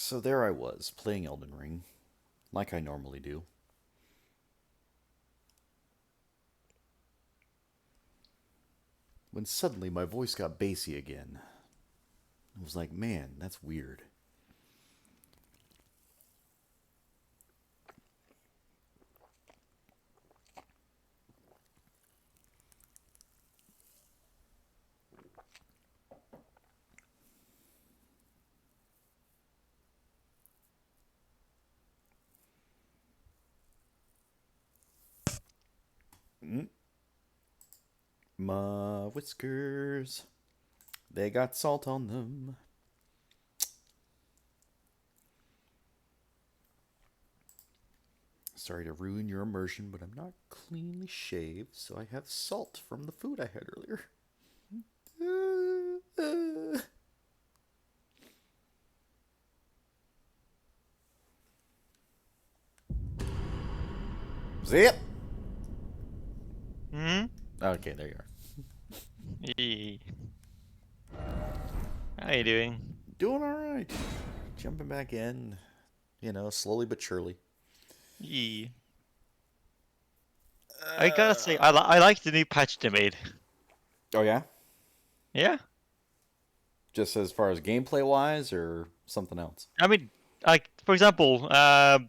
So there I was, playing Elden Ring, like I normally do. When suddenly my voice got bassy again. I was like, man, that's weird. Mm. My whiskers, they got salt on them. Sorry to ruin your immersion, but I'm not cleanly shaved, so I have salt from the food I had earlier. Zip! Hmm? Okay, there you are. Yee. How you doing? Doing alright. Jumping back in, slowly but surely. Yee. I gotta say, I like the new patch they made. Oh, yeah? Yeah? Just as far as gameplay wise, or something else? I mean, like, for example, I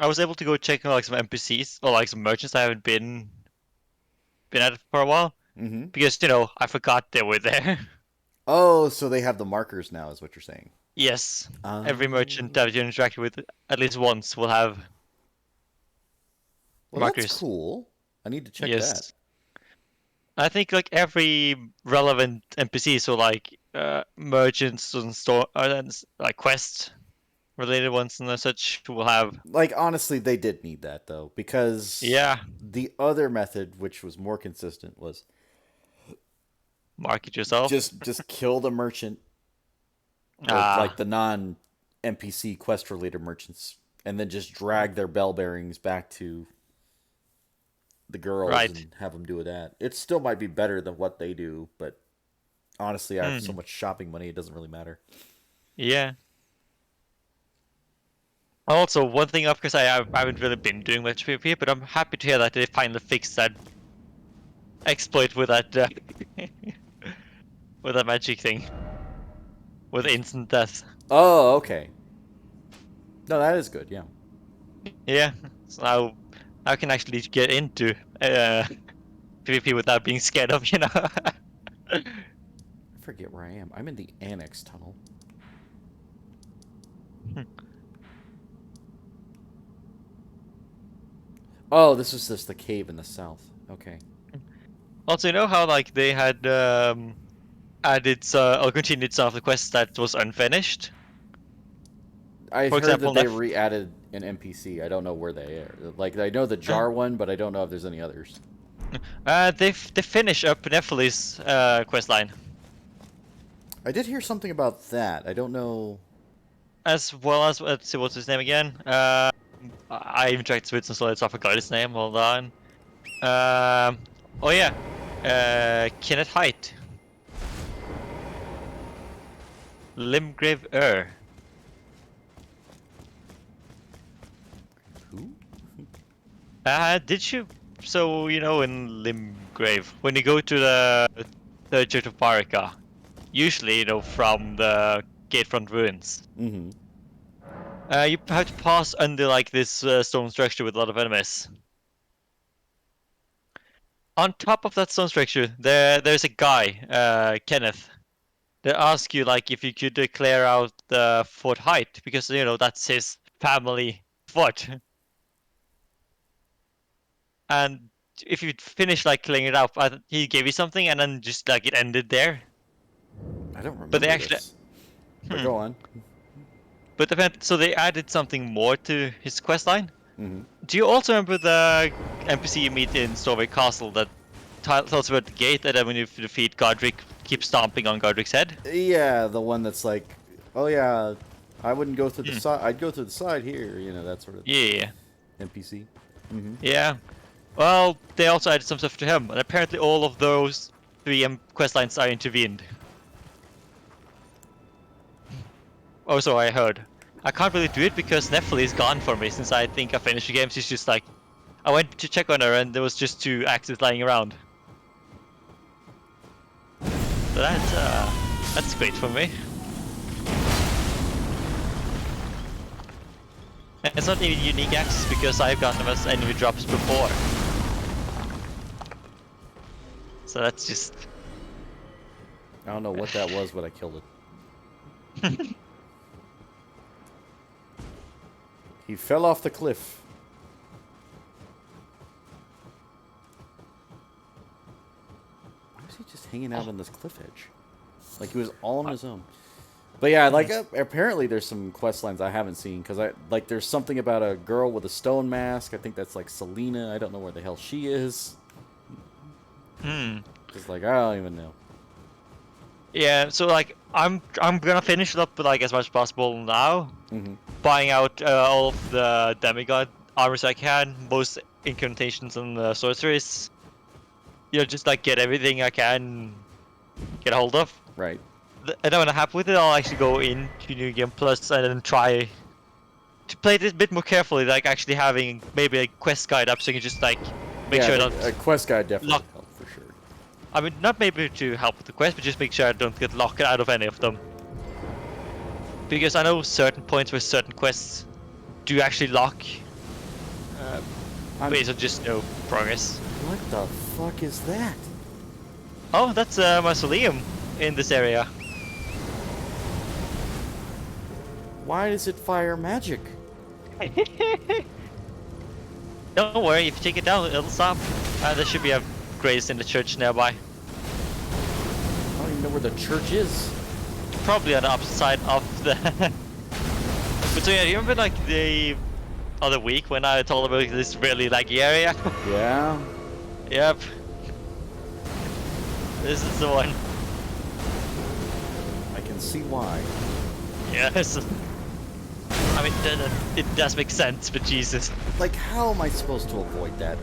was able to go check like some NPCs or like some merchants I haven't been at it for a while Mm-hmm. because, I forgot they were there. Oh, so they have the markers now, is what you're saying. Yes. Every merchant Um, that you interact with at least once will have well, that's markers. cool. I need to check that. Yes. I think like every relevant NPC, so like merchants and store, like quest related ones and such, will have. Like, honestly, they did need that, though, because Yeah, the other method, which was more consistent, was market yourself. just kill the merchant, or like Ah, the non NPC quest related merchants, and then just drag their bell bearings back to the girls right. and have them do that. It still might be better than what they do, but honestly, I have so Hmm. much shopping money, it doesn't really matter. Yeah. Also, one thing, of course, I haven't really been doing much PvP, but I'm happy to hear that they finally fixed that exploit with that with that magic thing with Which, instant death. oh, okay. No, that is good. Yeah, Yeah. So now I can actually get into PvP without being scared of, I forget where I am. I'm in the annex tunnel. Oh, this was just the cave in the south. Okay. Also, you know how like they had added or continued some of the quests that was unfinished. I For heard that example, they re-added an NPC. I don't know where they are. Like, I know the jar one, but I don't know if there's any others. they finish up Nephilis quest line, I did hear something about that. I don't know. as well as let's see what's his name again. I even checked Switch and so I forgot his name. Hold on. Oh yeah, Kenneth Height, Limgrave Who? Did you? So in Limgrave, when you go to the third church of Parika, usually from the Gatefront ruins, Mm-hmm. you have to pass under like this stone structure with a lot of enemies. On top of that stone structure, there's a guy, Kenneth. They ask you like if you could clear out the Fort Height because that's his family fort, and if you finish like clearing it out, he gave you something, and then just like it ended there. I don't But they remember actually, this. But hmm. go on. So they added something more to his quest line. Mm-hmm. Do you also remember the NPC you meet in Stormwind Castle that tells you about the gate, and then when you defeat Godric, keep stomping on Godric's head? Yeah, the one that's like, oh yeah, I wouldn't go through the Hmm. side. I'd go through the side here. That sort of Yeah, NPC. Mm-hmm. yeah. Well, they also added some stuff to him, and apparently all of those three quest lines are intervened. Also, I heard. I can't really do it because Nephilim is gone for me since I think I finished the game. She's just like, I went to check on her and there was just 2 axes lying around. So that's great for me. And it's not even unique axes because I've gotten them as enemy drops before. So that's just... I don't know what that was, but I killed it. He fell off the cliff. Why was he just hanging out on this cliff edge? Like he was all on his own. But yeah, like apparently there's some quest lines I haven't seen because there's something about a girl with a stone mask. I think that's like Selena. I don't know where the hell she is. Just like I don't even know. Yeah, so like I'm gonna finish it up with like as much as possible now. Buying out all of the demigod armors I can, most incantations and sorceries. You know, just like get everything I can get a hold of. Right. And then when I'm happy with it, I'll actually go into New Game Plus and then try to play this a bit more carefully, like actually having maybe a quest guide up so you can just like make sure I don't... a quest guide definitely helps for sure. I mean, not maybe to help with the quest, but just make sure I don't get locked out of any of them. Because I know certain points where certain quests do actually lock based on just no progress. What the fuck is that? Oh, that's a mausoleum in this area. Why does it fire magic? Don't worry, if you take it down, it'll stop. There should be a grace in the church nearby. I don't even know where the church is. Probably on the opposite side of the... But so yeah, you remember like the other week when I told about this really laggy area? Yeah. Yep. This is the one. I can see why. Yes. I mean, it does make sense, but Jesus. Like, how am I supposed to avoid that?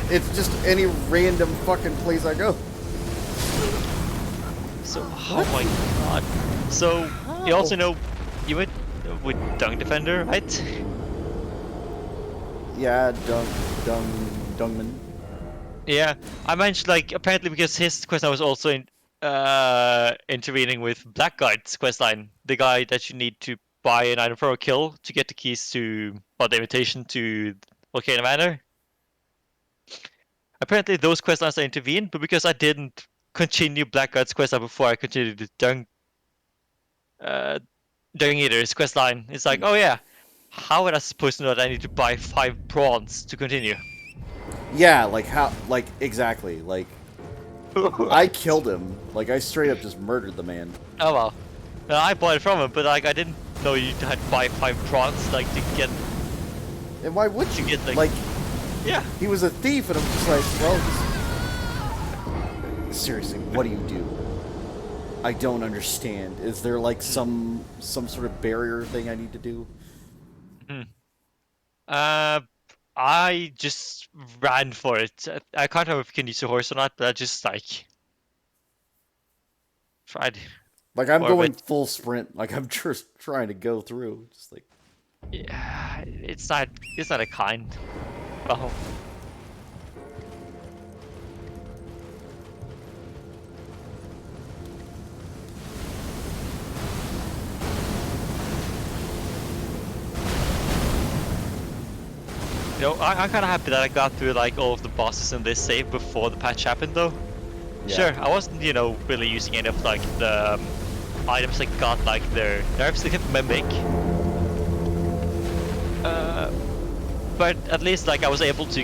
It's just any random fucking place I go. So, oh my god. So, you also know, you went with Dung Defender, right? Yeah, Dungman. Yeah, I mentioned like apparently because his questline was also intervening with Blackguard's questline, the guy that you need to buy an item for a kill to get the keys to, or the invitation to Volcano Manor. Apparently those questlines are intervened, but because I didn't continue Blackguard's questline before I continued the Dung Eater's questline, it's like, oh yeah, how am I supposed to know that I need to buy 5 prawns to continue? Yeah, like how, like exactly, like I killed him. Like I straight up just murdered the man. Oh well. I bought it from him, but like I didn't know you had to buy 5 prawns like to get. And why would you? Get like, yeah. He was a thief, and I'm just like, well, seriously, what do you do? I don't understand. Is there like some sort of barrier thing I need to do? I just ran for it. I can't remember if you can use a horse or not, but I just like tried. Like I'm going full sprint. Like I'm just trying to go through. Just like, yeah, it's not a kind. Oh. You know, I'm kind of happy that I got through like all of the bosses in this save before the patch happened, though. Yeah. Sure, I wasn't, you know, really using any of like the items that got like their nerfs. They kept Mimic, but at least like I was able to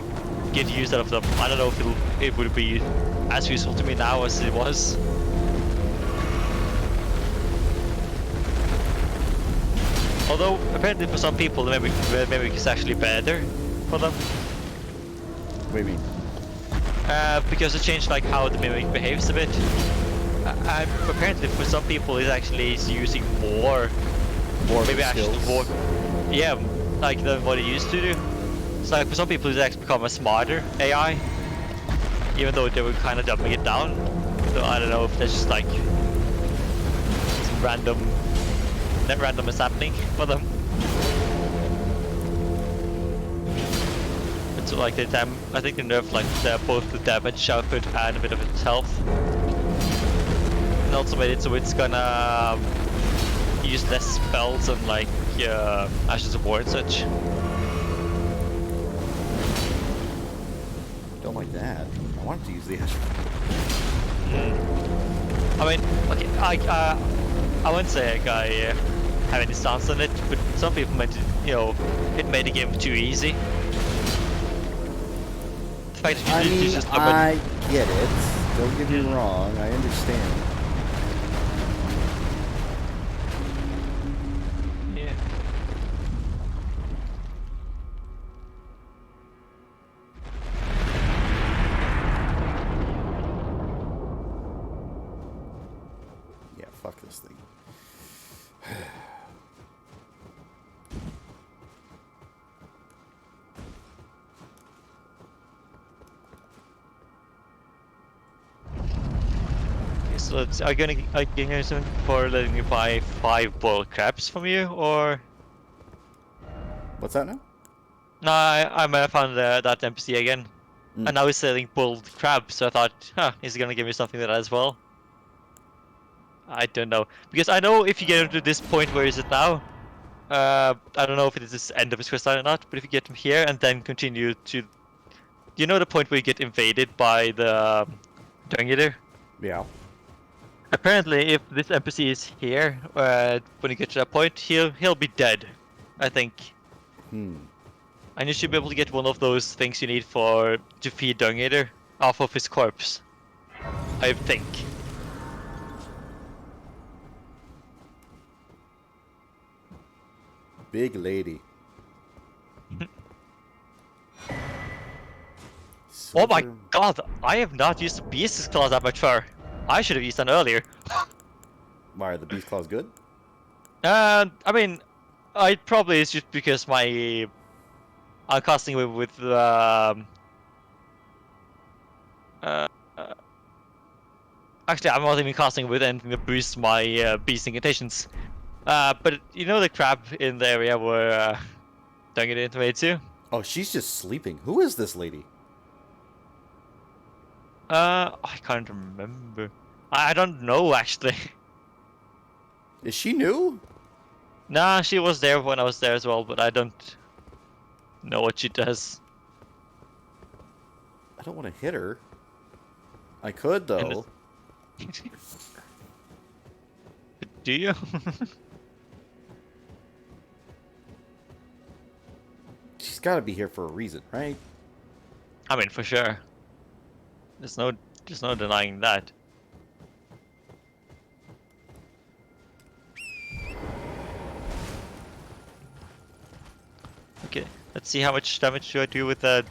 get use out of them. I don't know if it would be as useful to me now as it was. Although apparently for some people the Mimic is actually better for them. what do you mean? Because it changed like how the Mimic behaves a bit. Apparently for some people it actually is using more maybe actually more, yeah, like than what it used to do. So like for some people it's actually become a smarter AI, even though they were kind of dumbing it down. So I don't know if that's just like random is happening for them. It's like I think they nerfed like both the damage output and a bit of its health. And also made it so it's gonna use less spells and like Ashes of War and such. Don't like that. I wanted to use the Ash. I mean, okay, I wouldn't say like I have any stance on it, but some people meant it, it made the game too easy. The fact that you just I get it. Don't get me wrong. I understand. Yeah. Yeah, fuck this thing. So are you gonna something for letting me buy 5 boiled crabs from you, or? What's that now? No, I found that NPC again, and now he's selling boiled crabs. So I thought, is he gonna give me something like that as well? I don't know, because I know if you get him to this point, where is it now? I don't know if it is this end of his quest line or not, but if you get him here and then continue to, you know, the point where you get invaded by the Dung Eater? Yeah. Apparently, if this NPC is here, when you get to that point, he'll be dead, I think. And you should be able to get one of those things you need to feed Dung Eater off of his corpse, I think. Big lady. Oh my god, I have not used the Beast's Claw that much far. I should have used that earlier. Why are the beast claws good? I mean, probably it's just because I'm casting with actually, I'm not even casting with anything that boosts my beast incantations. But you know the crab in the area where Dung Eater invaded to? Oh, she's just sleeping. Who is this lady? I can't remember. I don't know actually. Is she new? Nah, she was there when I was there as well, but I don't know what she does. I don't want to hit her. I could, though. Do you? She's got to be here for a reason, right? I mean, for sure. There's no denying that. Okay, let's see how much damage do I do with that.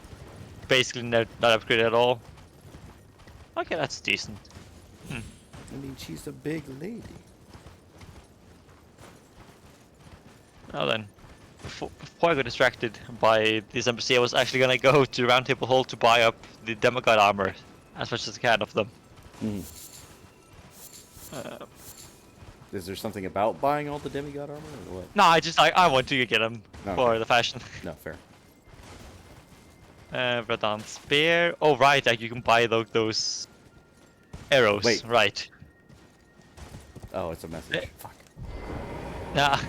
Basically, not upgraded at all. Okay, that's decent. I mean, she's a big lady. Now then, before I got distracted by this NPC, I was actually gonna go to Round Table Hall to buy up the demigod armor, as much as I can of them. Is there something about buying all the demigod armor, or what? No, I want to get them for the fashion. No, fair. Radon spear. Oh right, like you can buy those arrows. Wait. Right. Oh, it's a message. Fuck. Yeah.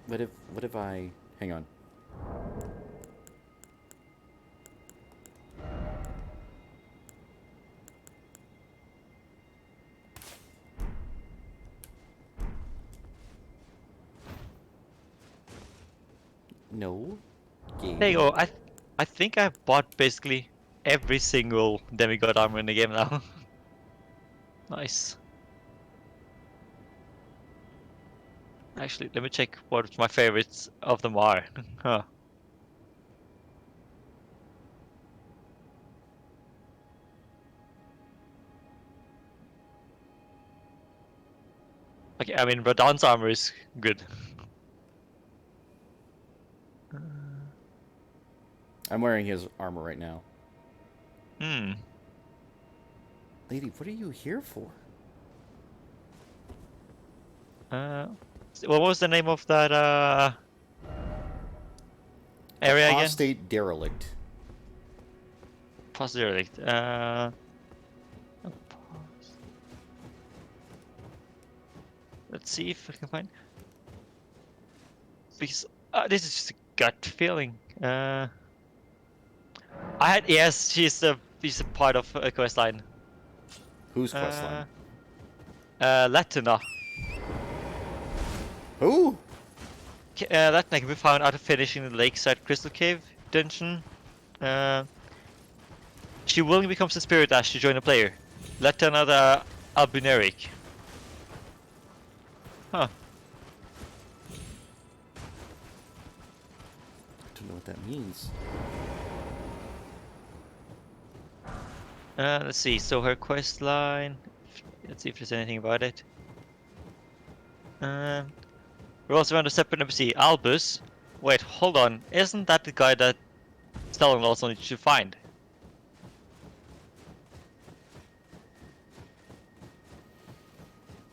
What if I... Hang on. No. Game. There you go. I think I bought basically every single demigod armor in the game now. Nice. Actually, let me check what my favorites of them are. Huh. Okay, I mean, Radon's armor is good. I'm wearing his armor right now. Lady, what are you here for? What was the name of that area again? Apostate derelict. Possibly. Let's see if I can find. Because this is just a gut feeling. Yes, she's a part of a questline. Whose questline? Latina. Who? Latina can be found after finishing the Lakeside Crystal Cave dungeon. She willingly becomes a spirit as to join the player. Latina the Albuneric. Huh. I don't know what that means. Let's see. So her quest line. Let's see if there's anything about it. We're also on a separate NPC, Albus. Wait, hold on. Isn't that the guy that Selan also needs to find?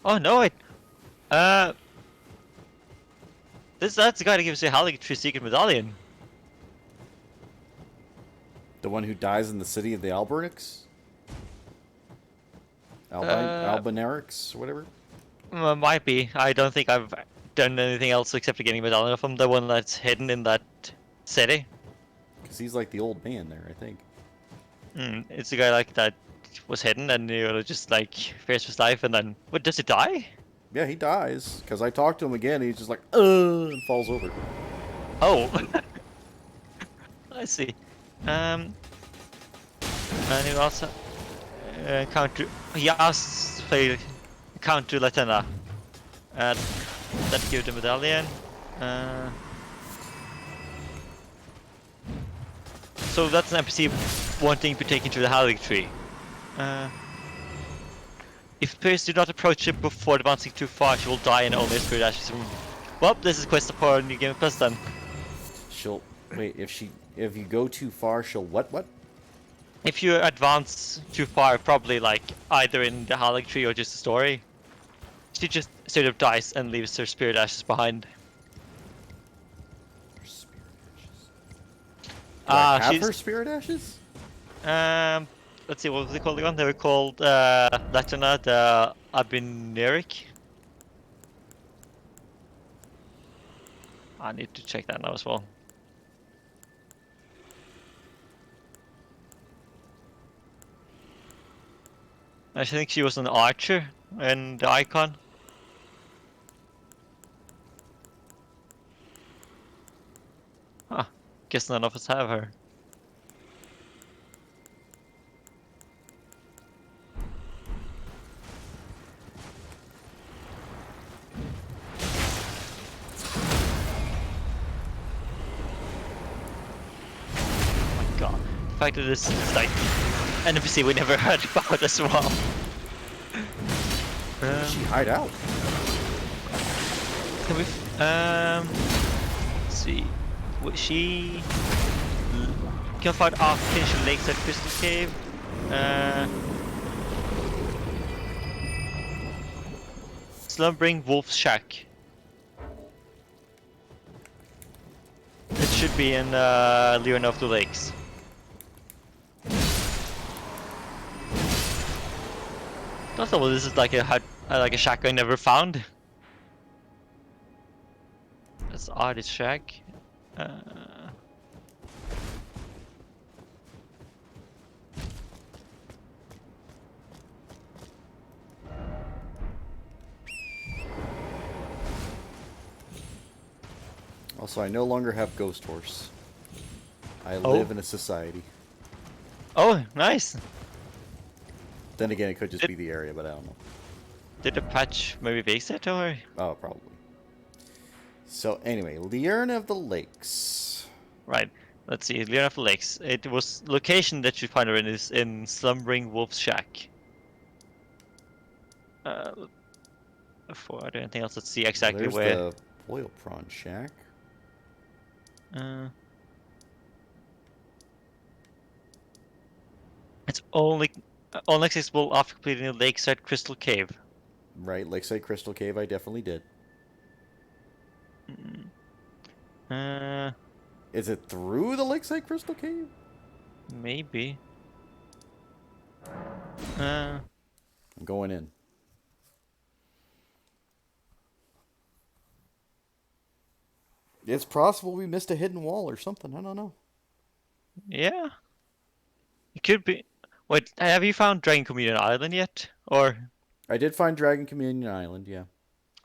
Oh no! Wait. That's the guy that gives you a Secret Medallion. The one who dies in the city of the Albernics? Albinerics, whatever? Might be. I don't think I've done anything else except for getting a medallion from the one that's hidden in that city. Because he's like the old man there, I think. It's the guy like that was hidden and just like fears for his life and then what, does he die? Yeah, he dies. Because I talked to him again and he's just like, and falls over. Oh. I see. And he also he asked for counter Latina. That gives the medallion. So that's an NPC wanting to be taken to the Hallig tree. If players do not approach it before advancing too far, she will die and only spirit ashes. Well, this is quest upon New Game Plus then. She'll wait, if you go too far, she'll what? If you advance too far, probably like either in the Hallig tree or just the story, she just straight up dies and leaves her spirit ashes behind. Her spirit ashes. Do I have she's her spirit ashes? let's see, what was they called again? They were called Latina the Abineric. I need to check that now as well. I think she was an archer in the icon. Huh. Guess none of us have her. Oh my god. The fact that this is like an NPC we never heard about as well. Where did she hide out? Can we? Let's see. She can find Archangel Lakeside Crystal Cave. Slumbering Wolf's Shack. It should be in Leon of the Lakes. Don't know. This is like a shack I never found. That's Artist Shack. Also, I no longer have Ghost Horse. I live in a society. Oh, nice. Then again, it could just be the area, but I don't know. Did the patch maybe fix it or? Oh, probably. So anyway, Liurn of the Lakes. Right. Let's see. Leon of the Lakes. It was location that you find her in is in Slumbering Wolf's Shack. Before I do anything else, let's see exactly There's where. the Oil Prawn Shack. It's only All accessible after completing the Lakeside Crystal Cave. Right, Lakeside Crystal Cave, I definitely did. Uh, Is it through the Lakeside Crystal Cave? maybe. I'm going in. It's possible we missed a hidden wall or something. I don't know. Yeah. It could be. Wait, have you found Dragon Communion Island yet? Or I did find Dragon Communion Island, yeah.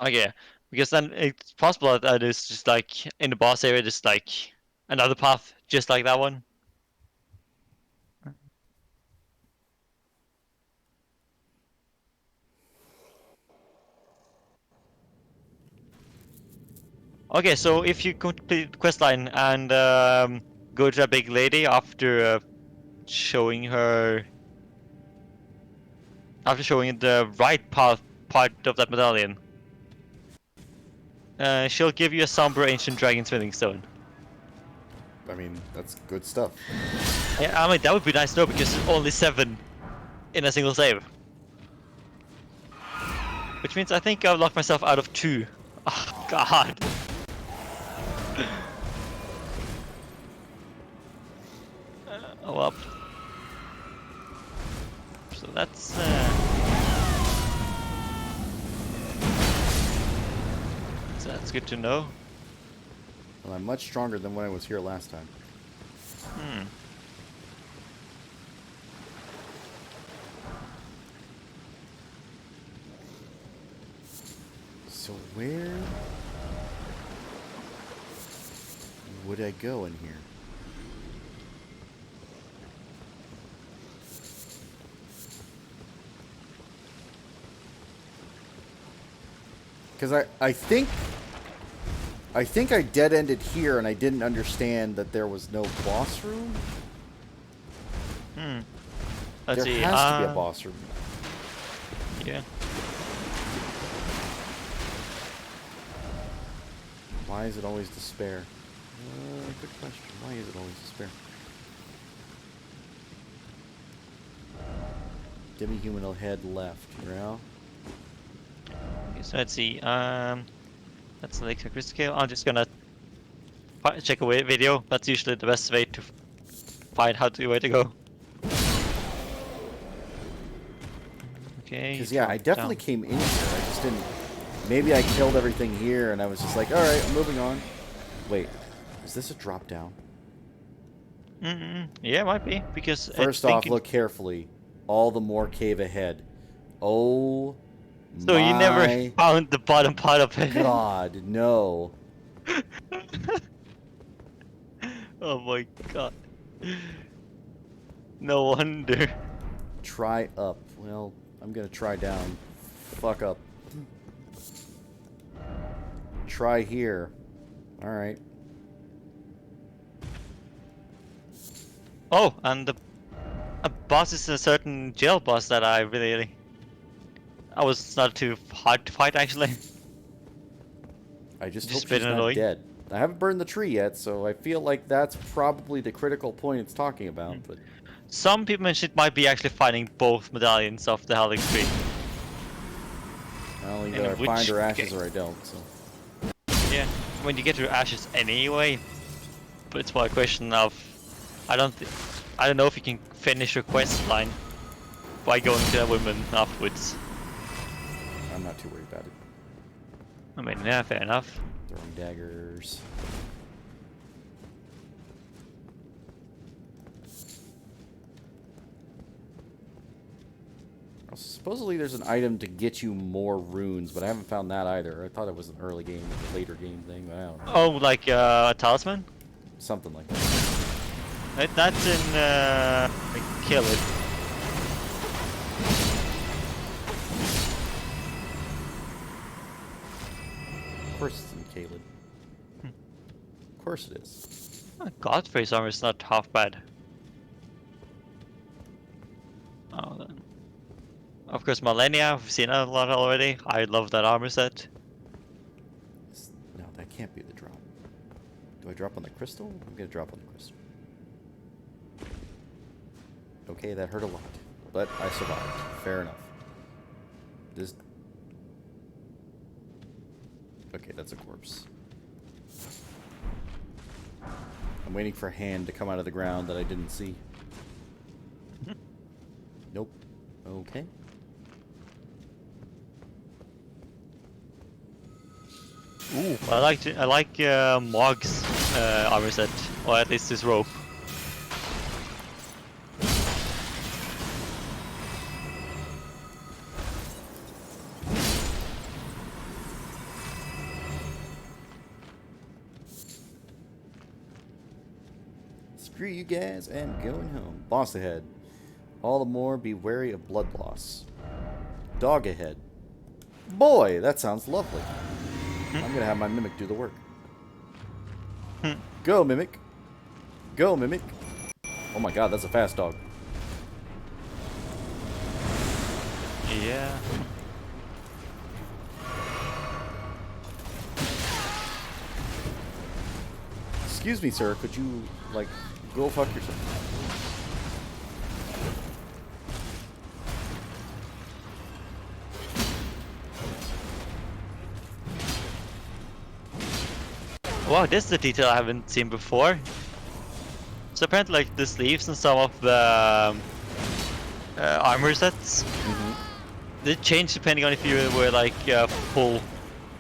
okay, because then it's possible that it's just like in the boss area, just like another path, just like that one. Okay, so if you complete the quest line and go to a big lady after showing her, after showing the right path part of that medallion, she'll give you a somber ancient dragon smithing stone. I mean, that's good stuff. Yeah, I mean that would be nice though because it's only 7 in a single save, which means I think I've locked myself out of 2. Oh God. Oh up. So that's so that's good to know. Well, I'm much stronger than when I was here last time. So where would I go in here? Because I think I dead-ended here and I didn't understand that there was no boss room. Let's there see. has to be a boss room. Yeah. Why is it always despair? Good question. Why is it always despair? Demi-human head left, you know? Okay, so let's see. That's like a crystal scale. I'm just gonna check a video. That's usually the best way to find where to go. Okay. Because yeah, I drop definitely down. came in here. I just didn't. Maybe I killed everything here, and I was just like, all right, I'm moving on. Wait, is this a drop down? Yeah, it might be because First off, look carefully. All the more cave ahead. Oh So you never my found the bottom part of it. God, no. Oh my God. No wonder. Try up. Well, I'm gonna try down. Fuck up. Try here. Alright. Oh, and a boss is a certain jail boss that I was not too hard to fight actually. I just Just hope been she's not annoying. dead. I haven't burned the tree yet, so I feel like that's probably the critical point it's talking about, but... Some people mentioned it might be actually finding both medallions of the Helix tree. I'll either find her ashes or I don't, so... Yeah, when you get your ashes anyway, but it's more a question of I don't know if you can finish your quest line by going to a woman afterwards. I'm not too worried about it. I mean, yeah, fair enough. Throwing daggers. Supposedly there's an item to get you more runes, but I haven't found that either. I thought it was an early game, like a later game thing, but I don't know. Oh, like a talisman? Something like that. That's in Kill It. Of course it's in Caleb. Of course it is. Godfrey's armor is not half bad. Oh, then. Of course, Millennia, we've seen that a lot already. I love that armor set. No, that can't be the drop. Do I drop on the crystal? I'm gonna drop on the crystal. Okay, that hurt a lot. but I survived. Fair enough. This... Okay, that's a corpse. I'm waiting for a hand to come out of the ground that I didn't see. Nope. Okay. Ooh, I like Mog's armor set, or at least his rope. Screw you guys, and going home. Boss ahead. All the more be wary of blood loss. Dog ahead. Boy, that sounds lovely. I'm gonna have my Mimic do the work. Go, Mimic. Go, Mimic. Oh my god, that's a fast dog. Yeah. Excuse me, sir. Could you, like, go fuck yourself? Wow, this is a detail I haven't seen before. So apparently, like the sleeves and some of the armor sets, they change depending on if you wear like full,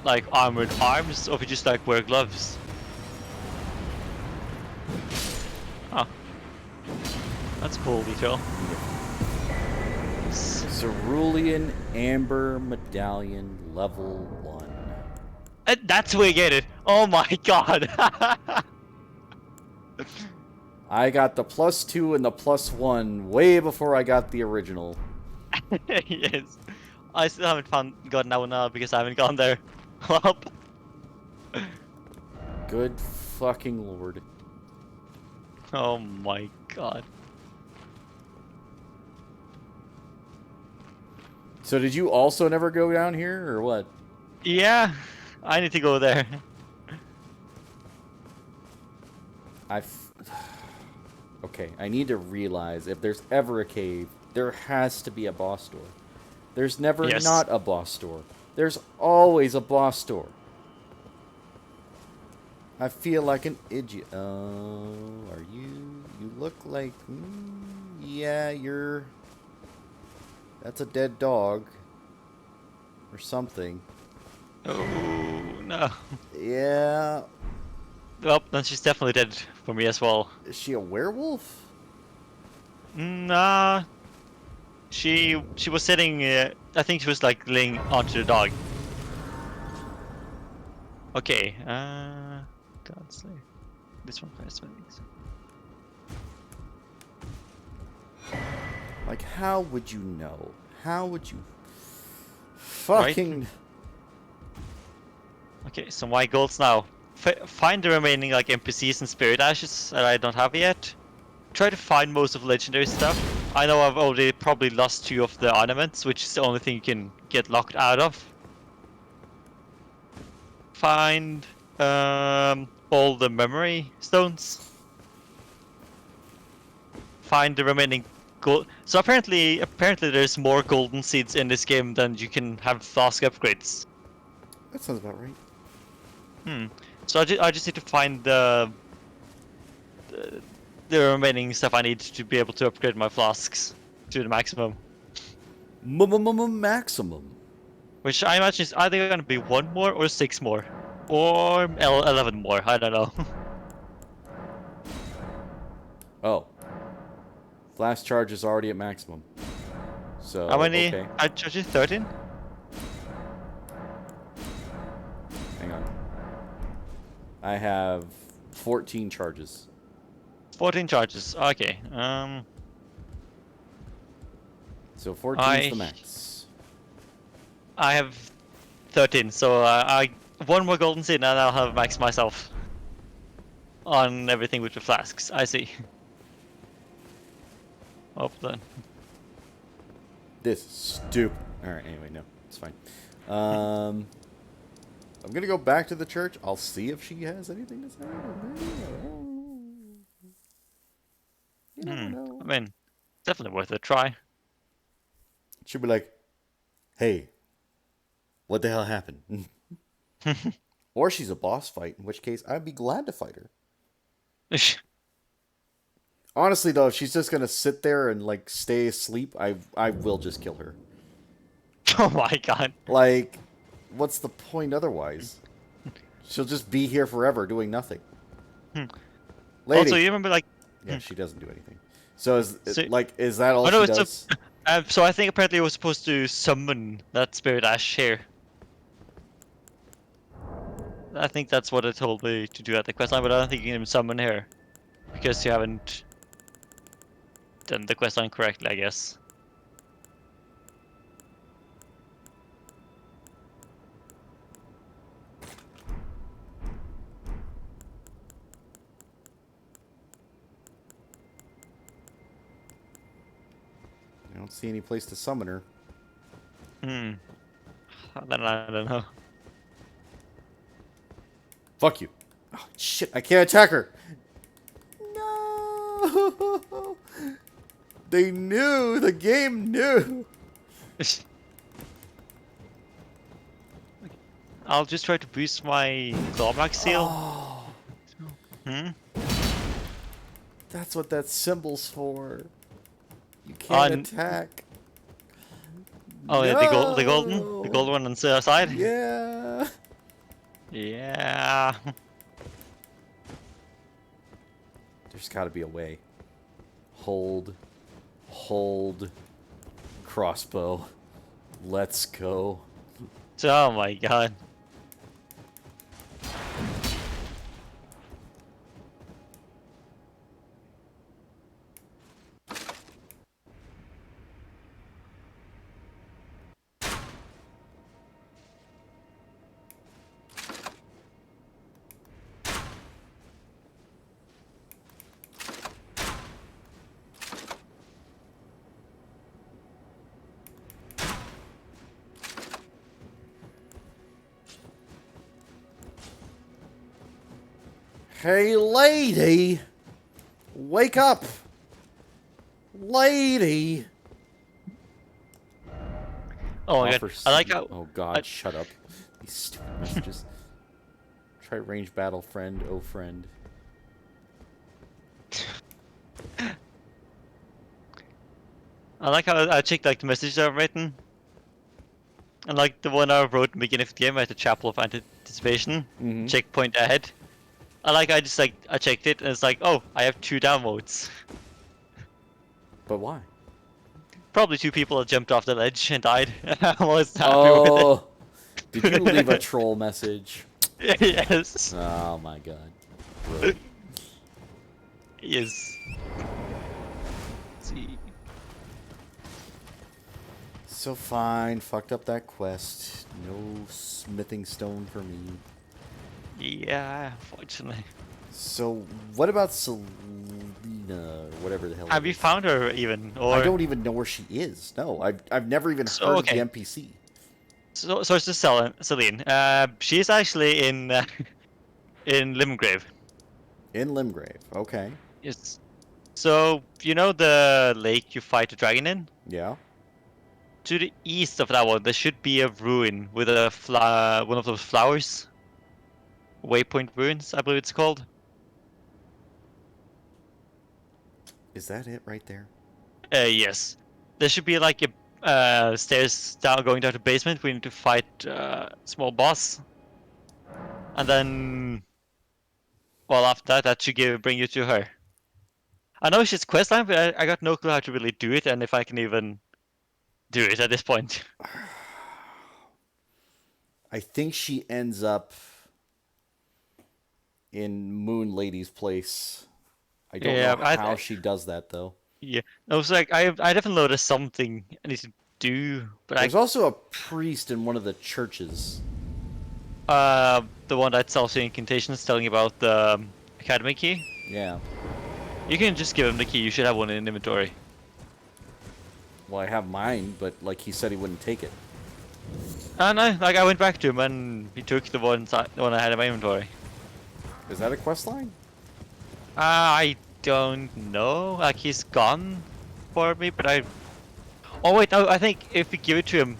like armored arms, or if you just like wear gloves. Oh, that's a cool detail. Cerulean Amber Medallion Level 1. That's where you get it. Oh my god. I got the +2 and the +1 way before I got the original. Yes. I still haven't gotten that one now because I haven't gone there. Well. Good fucking lord. Oh my god. So did you also never go down here, or what? Yeah, I need to go there. Okay, I need to realize if there's ever a cave, there has to be a boss door. There's never not a boss door. There's always a boss door. I feel like an idiot. Oh, are you? You look like... yeah, you're... That's a dead dog. Or something. Oh, no. Yeah. Well, then she's definitely dead for me as well. Is she a werewolf? Nah. She was sitting, I think she was like laying onto the dog. Okay, can't say. This one has spellings. Like, how would you know? How would you fucking... Right? Okay, so my goals now. Find the remaining like NPCs and spirit ashes that I don't have yet. Try to find most of legendary stuff. I know I've already probably lost 2 of the ornaments, which is the only thing you can get locked out of. Find all the memory stones. Find the remaining gold. So apparently there's more golden seeds in this game than you can have flask upgrades. That sounds about right. So I just need to find the remaining stuff I need to be able to upgrade my flasks to the maximum. Maximum. Which I imagine is either going to be 1 more or 6 more. Or 11 more, I don't know. Oh. Flash charge is already at maximum. So, How many? okay. I charged you 13? Hang on. I have 14 charges. 14 charges, okay. So 14 is the max. I have 13, so I 1 more golden seed and I'll have max myself. On everything with the flasks, I see. Oh, then. This is stupid. Alright, anyway, no. It's fine. I'm gonna go back to the church. I'll see if she has anything to say. You never know. I mean, definitely worth a try. She'll be like, "Hey, what the hell happened?" Or she's a boss fight, in which case I'd be glad to fight her. Honestly, though, if she's just gonna sit there and like stay asleep, I will just kill her. Oh my god. Like, what's the point otherwise? She'll just be here forever doing nothing. Lady. Also, you remember like. Yeah, she doesn't do anything. So So- is that all Oh no, she does? so I think apparently it was supposed to summon that spirit ash here. I think that's what it told me to do at the questline, but I don't think you can even summon her because you haven't done the questline correctly, I guess. I don't see any place to summon her. Then I don't know. Fuck you. Oh, shit, I can't attack her. No. They knew. The game knew. I'll just try to boost my clawback seal. Oh, Hmm? that's what that symbol's for. You can't On- attack. Oh, yeah, the golden No. one on the side. Yeah. Yeah. There's got to be a way. Hold. Crossbow. Let's go. Oh my god. Hey, lady! Wake up! Lady! Oh my Offer god. I like how. Oh god, shut up. These stupid messages. Try range battle, friend, oh friend. I like how I checked like the messages I've written. And like the one I wrote in the beginning of the game at the Chapel of Anticipation. Mhm. Checkpoint ahead. I just like I checked it and it's like, oh, I have 2 downvotes. But why? Probably 2 people that jumped off the ledge and died. I was happy with Oh! Did you leave a troll message? it. Yes. Oh my god. Bro. Yes. Let's see. So fine, fucked up that quest. No smithing stone for me. Yeah, fortunately. So, what about Selena, or whatever the hell Have it you is? found her even? Or I don't even know where she is. No, I've never even So, heard okay. of the NPC. so it's just Celine. She's actually in in Limgrave. In Limgrave, okay. Yes. So you know the lake you fight the dragon in? Yeah. To the east of that one, there should be a ruin with a one of those flowers. Waypoint ruins, I believe it's called. Is that it right there? Yes. There should be like a stairs down going down to the basement. We need to fight small boss, and then, well, after that, that should bring you to her. I know she's questline, but I got no clue how to really do it, and if I can even do it at this point. I think she ends up in Moon Lady's place. I don't Yeah, know how she does that though. Yeah, I was like, I definitely know there's something I need to do, but There's also a priest in one of the churches. the one that's also incantations telling you about the academy key. Yeah. You can just give him the key. You should have one in inventory. Well, I have mine, but like he said he wouldn't take it. No, like I went back to him and he took the one I had in my inventory. Is that a quest line? I don't know. Like he's gone for me, but I Oh wait, no, I think if you give it to him,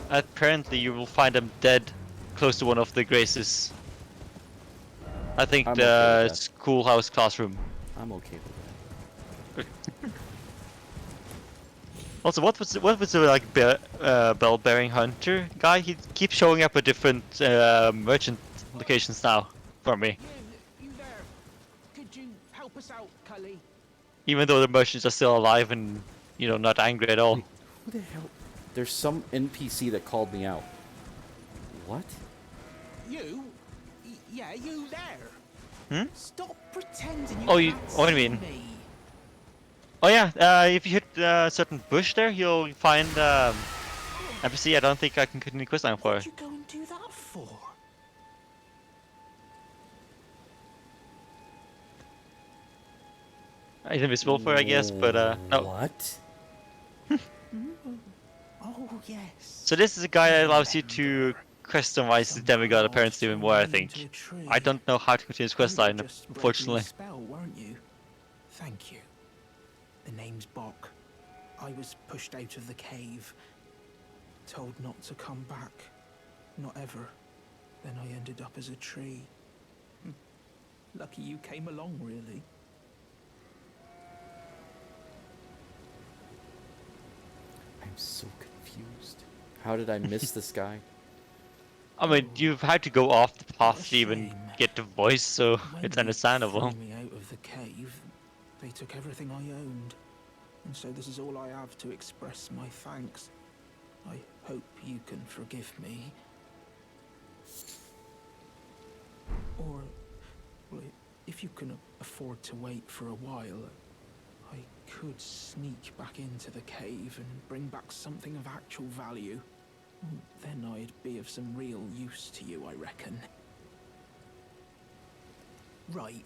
apparently you will find him dead close to one of the graces. I think I'm okay with the that. schoolhouse classroom. I'm okay with Also, what was the like bell-bearing hunter guy? He keeps showing up at different merchant locations now for me, You there? Could you help us out, Cully? even though the merchants are still alive and not angry at all. Wait, who the hell? There's some NPC that called me out. What? You? Yeah, you there? Hmm? Stop pretending you Oh, you- can't what do you see mean? me. Oh yeah, if you hit a certain bush there, you'll find NPC. I don't think I can continue questline for. What'd you go and do that for? He's invisible for, I guess, but no. What? Oh, yes. So this is a guy that allows you to customize the demigod apparently even more, I think. I don't know how to continue this questline, unfortunately. Spell, weren't you? Thank you. The name's Bok. I was pushed out of the cave, told not to come back, not ever. Then I ended up as a tree. Lucky you came along, really. I'm so confused. How did I miss this guy? I mean, you've had to go off the What path a to even shame. get the voice, so When it's they understandable. threw me out of the cave, they took everything I owned. And so this is all I have to express my thanks. I hope you can forgive me. Or, well, if you can afford to wait for a while, I could sneak back into the cave and bring back something of actual value. Then I'd be of some real use to you, I reckon. Right,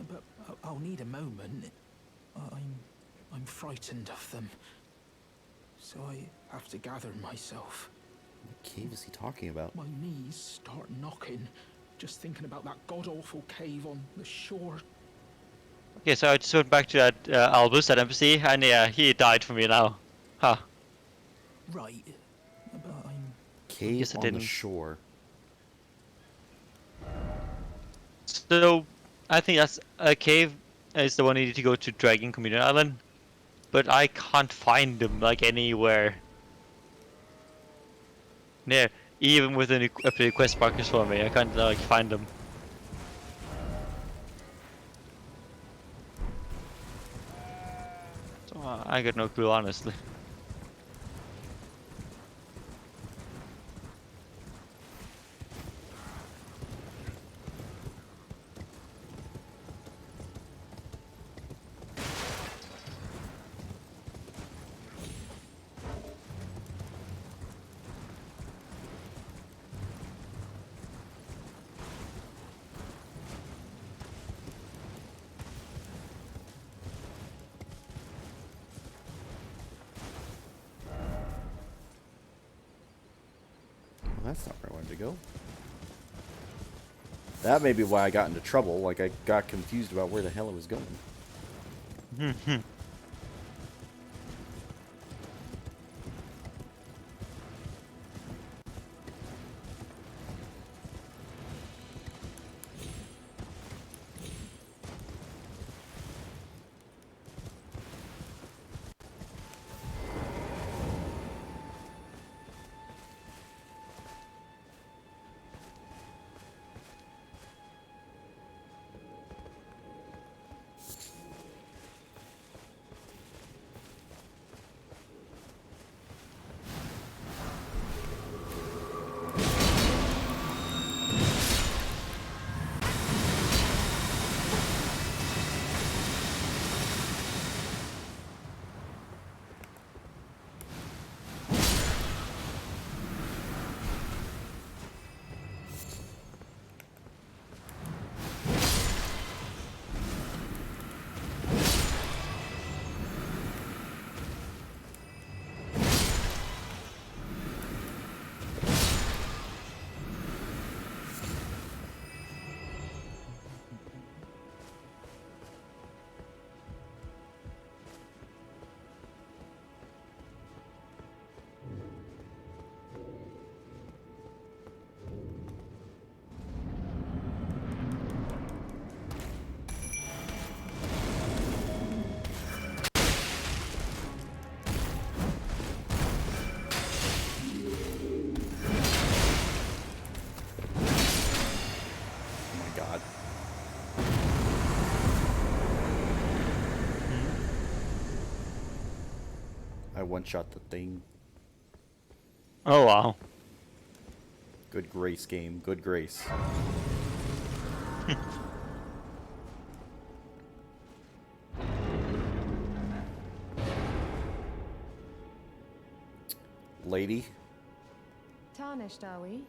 but I'll need a moment. I'm frightened of them, so I have to gather myself. What cave is he talking about? My knees start knocking, just thinking about that god-awful cave on the shore. Okay, so I just went back to that Albus, that NPC, and yeah, he died for me now. Huh. Right, but I'm... Cave Guess I on the didn't. shore. So, I think that's a cave is the one you need to go to Dragon Communion Island. But I can't find them, like, anywhere. Yeah, even with the updated quest markers for me, I can't, like, find them. So, I got no clue, honestly. Well, that's not where I wanted to go. That may be why I got into trouble. Like, I got confused about where the hell I was going. one-shot the thing. Oh wow. Good grace game. Good grace. Lady. Tarnished, are we?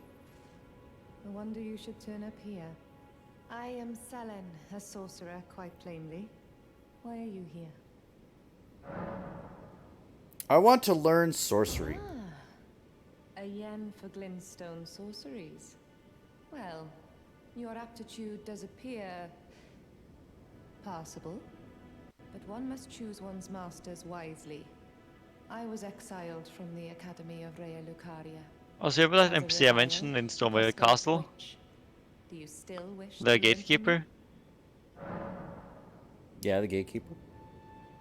No wonder you should turn up here. I am Selan, a sorcerer, quite plainly. Why are you here? I want to learn sorcery. Ah, a yen for glintstone sorceries. Well, your aptitude does appear passable, but one must choose one's masters wisely. I was exiled from the Academy of Rea Lucaria. Also, remember that As a NPC I rebel, mentioned in a Stormway Huskarl's Castle? witch. Do you still wish The to learn from me? Gatekeeper? Yeah, the Gatekeeper.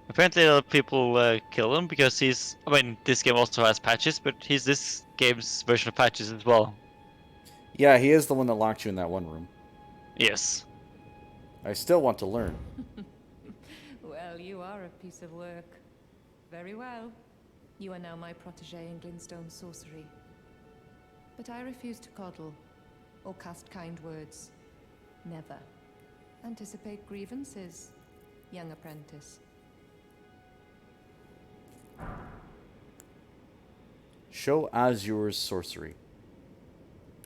Apparently a lot of people kill him because he's... I mean, this game also has patches, but he's this game's version of patches as well. Yeah, he is the one that locked you in that one room. Yes. I still want to learn. Well, you are a piece of work. Very well. You are now my protege in glintstone sorcery. But I refuse to coddle or cast kind words. Never. Anticipate grievances, young apprentice. Show Azur's sorcery.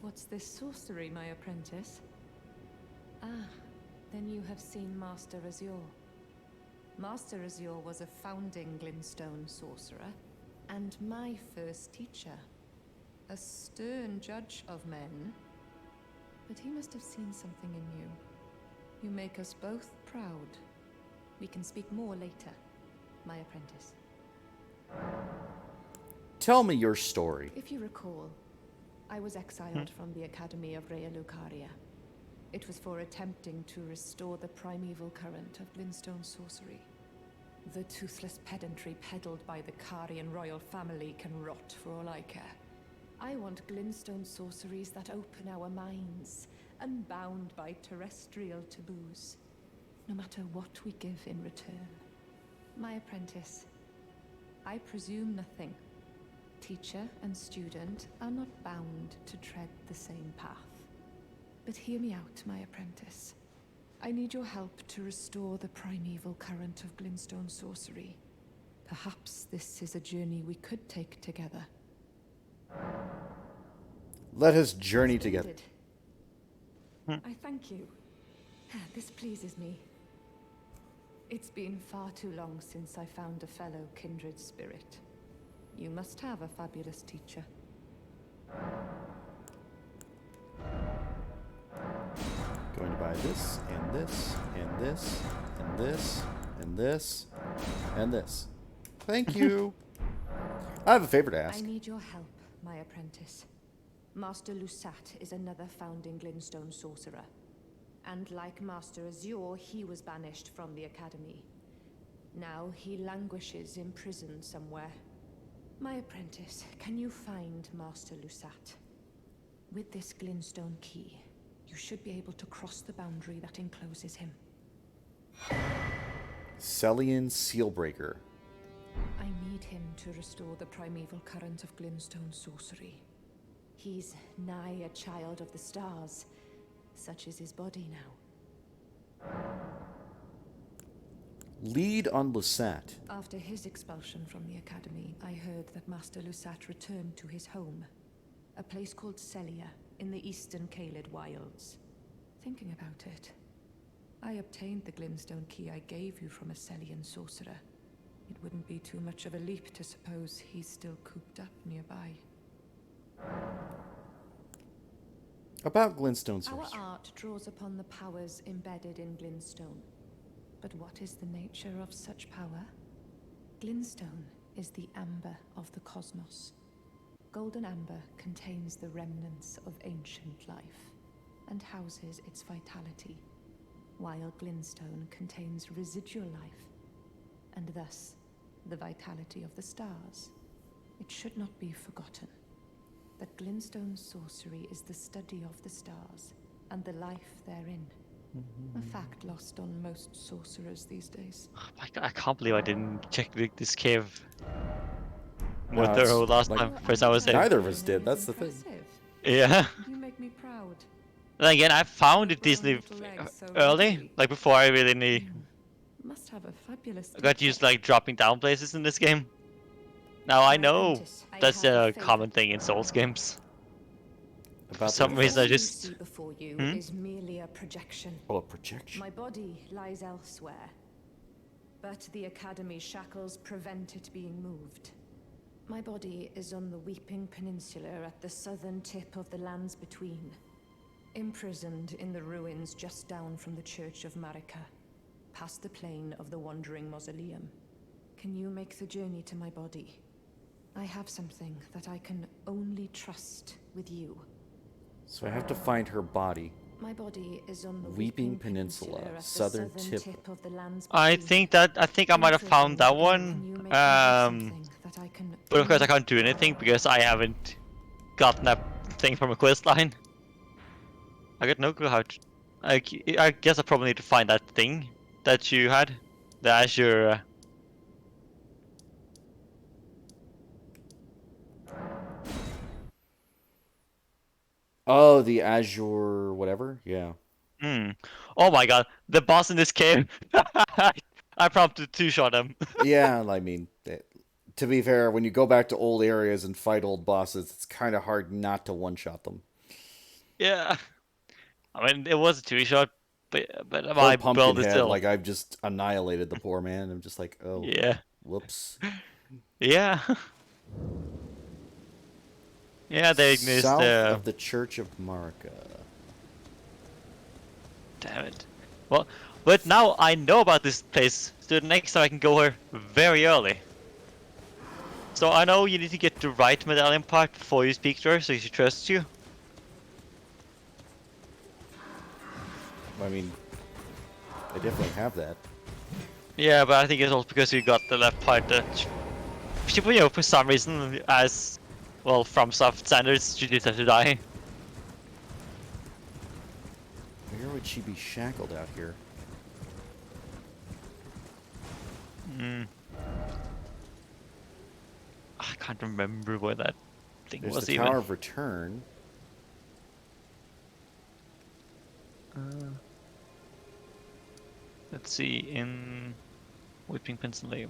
What's this sorcery, my apprentice? Ah, then you have seen Master Azure. Master Azure was a founding glintstone sorcerer, and my first teacher. A stern judge of men. But he must have seen something in you. You make us both proud. We can speak more later, my apprentice. Tell me your story. If you recall, I was exiled from the Academy of Rea Lucaria. It was for attempting to restore the primeval current of glintstone sorcery. The toothless pedantry peddled by the Carian royal family can rot for all I care. I want glintstone sorceries that open our minds, unbound by terrestrial taboos, no matter what we give in return. My apprentice, I presume nothing. Teacher and student are not bound to tread the same path. But hear me out, my apprentice. I need your help to restore the primeval current of glintstone sorcery. Perhaps this is a journey we could take together. Let us journey together. Splendid. I thank you. This pleases me. It's been far too long since I found a fellow kindred spirit. You must have a fabulous teacher. Going to buy this, and this, and this, and this, and this, and this. Thank you. I have a favor to ask. I need your help, my apprentice. Master Lusat is another founding glintstone sorcerer. And like Master Azure, he was banished from the Academy. Now he languishes in prison somewhere. My apprentice, can you find Master Lusat? With this glintstone key, you should be able to cross the boundary that encloses him. Cerulean Sealbreaker. I need him to restore the primeval current of glintstone sorcery. He's nigh a child of the stars. Such is his body now. Lead on Lusat. After his expulsion from the Academy, I heard that Master Lusat returned to his home, a place called Celia in the eastern Caelid wilds. Thinking about it, I obtained the glintstone key I gave you from a Celian sorcerer. It wouldn't be too much of a leap to suppose he's still cooped up nearby. About glintstone Our sorcery. art draws upon the powers embedded in glintstone. But what is the nature of such power? Glintstone is the amber of the cosmos. Golden amber contains the remnants of ancient life and houses its vitality, while glintstone contains residual life and thus the vitality of the stars. It should not be forgotten that glintstone sorcery is the study of the stars and the life therein. A fact lost on most sorcerers these days. I can't believe I didn't check this cave. more No, it's thorough last like- time. First I was saying. Neither of us did, that's the thing. Impressive. Yeah. You make me proud. Then again, I found it Brown decently little legs so early, readily. like before I really knew. Must have a fabulous I got teacher. used to, like dropping down places in this game. Now I My know apprentice, I that's have a a favour. common thing in Souls games. About some the reason I What you just- see before you Hmm? is merely a projection. Oh, a projection. My body lies elsewhere, but the Academy's shackles prevent it being moved. My body is on the Weeping Peninsula at the southern tip of the lands between, imprisoned in the ruins just down from the Church of Marika, past the plain of the Wandering Mausoleum. Can you make the journey to my body? I have something that I can only trust with you. So I have to find her body. My body is on the Weeping Weeping Peninsula, Peninsula, at the southern southern tip. of the lands I between. think I might have found that Can one. you make me have something that I can But of course I only- can't do anything because I haven't gotten that thing from a quest line. I got no clue how to... I guess I probably need to find that thing that you had. The Azure... Oh, the Azure whatever? Yeah. Oh my god, the boss in this cave! I prompted two-shot him. Yeah, I mean, to be fair, when you go back to old areas and fight old bosses, it's kind of hard not to one-shot them. Yeah. I mean, it was a two-shot, but Poor my build is Pumpkinhead, still... like I've just annihilated the poor man. I'm just like, oh, Yeah. whoops. Yeah. Yeah, they missed South of the Church of Marika. Damn it. Well, but now I know about this place, so the next time I can go here very early. So I know you need to get the right medallion part before you speak to her, so she trusts you. I mean, I definitely have that. Yeah, but I think it's also because you got the left part that... She, you know, for some reason, as... Well, from soft standards, she just has to die. Where would she be shackled out here? I can't remember where that thing There's was the even. Tower of Return. Let's see, in Weeping Peninsula.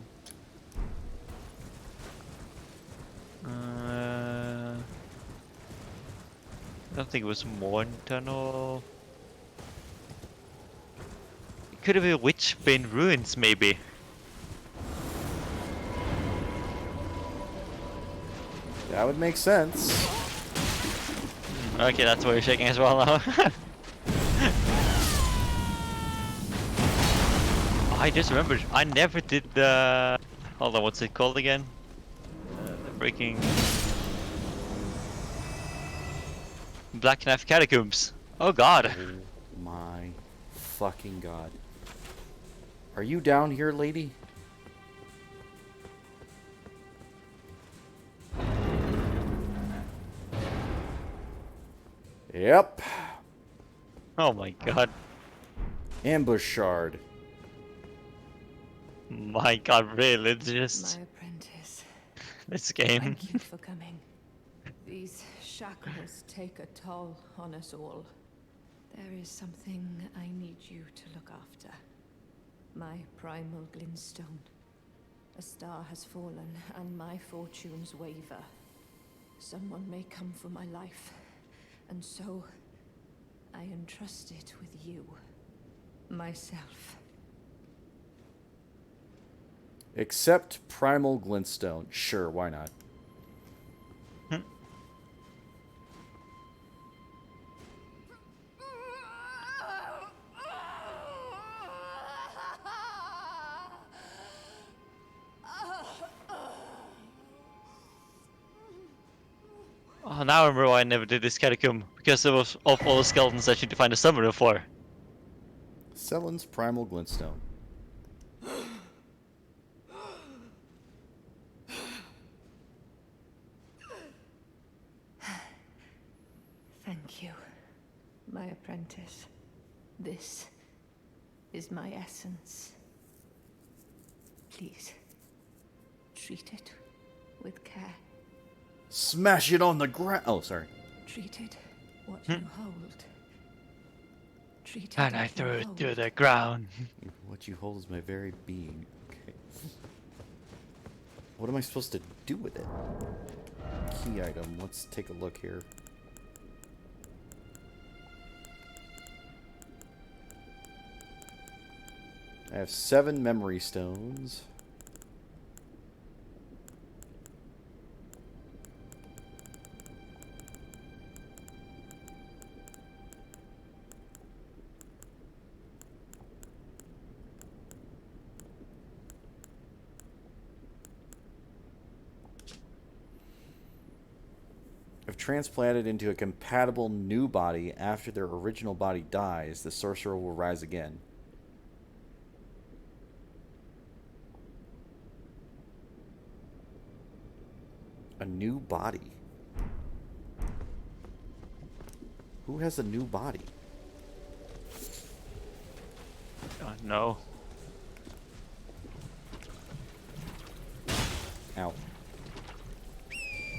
I don't think it was Morn Tunnel. It could have been Witchbane Ruins, maybe. That would make sense. Okay, that's why you're shaking as well now. I just remembered, I never did the... Hold on, what's it called again? The breaking... Black Knife Catacombs. Oh god. Oh my fucking god. Are you down here, lady? Yep. Oh my god. Ambush shard. My god, really? It's just... My apprentice. This game. Thank you for coming. These shackles take a toll on us all. There is something I need you to look after. My primal glintstone. A star has fallen, and my fortunes waver. Someone may come for my life, and so I entrust it with you. Myself. Accept primal glintstone. Sure, why not? Oh, now I remember why I never did this catacomb. Because it was of all the skeletons that you need to find a summoner for. Selan's primal glintstone. Thank you, my apprentice. This is my essence. Please, treat it with care. Smash it on the ground. Oh, sorry. Treat it what you hold. Treat it And I what you threw it to hold. the ground. What you hold is my very being. Okay. What am I supposed to do with it? Key item. Let's take a look here. I have 7 memory stones. If transplanted into a compatible new body after their original body dies, the sorcerer will rise again. A new body? Who has a new body? No. Ow.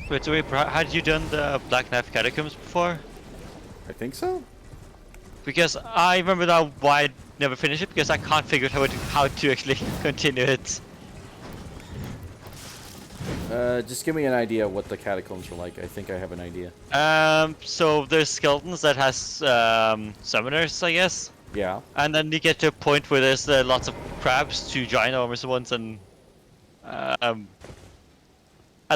Wait, so wait, had you done the Black Knife Catacombs before? I think so. Because I remember now why I never finished it, because I can't figure out how to actually continue it. Just give me an idea what the catacombs were like. I think I have an idea. So there's skeletons that has summoners, I guess. Yeah. And then you get to a point where there's lots of crabs, 2 ginormous ones, and a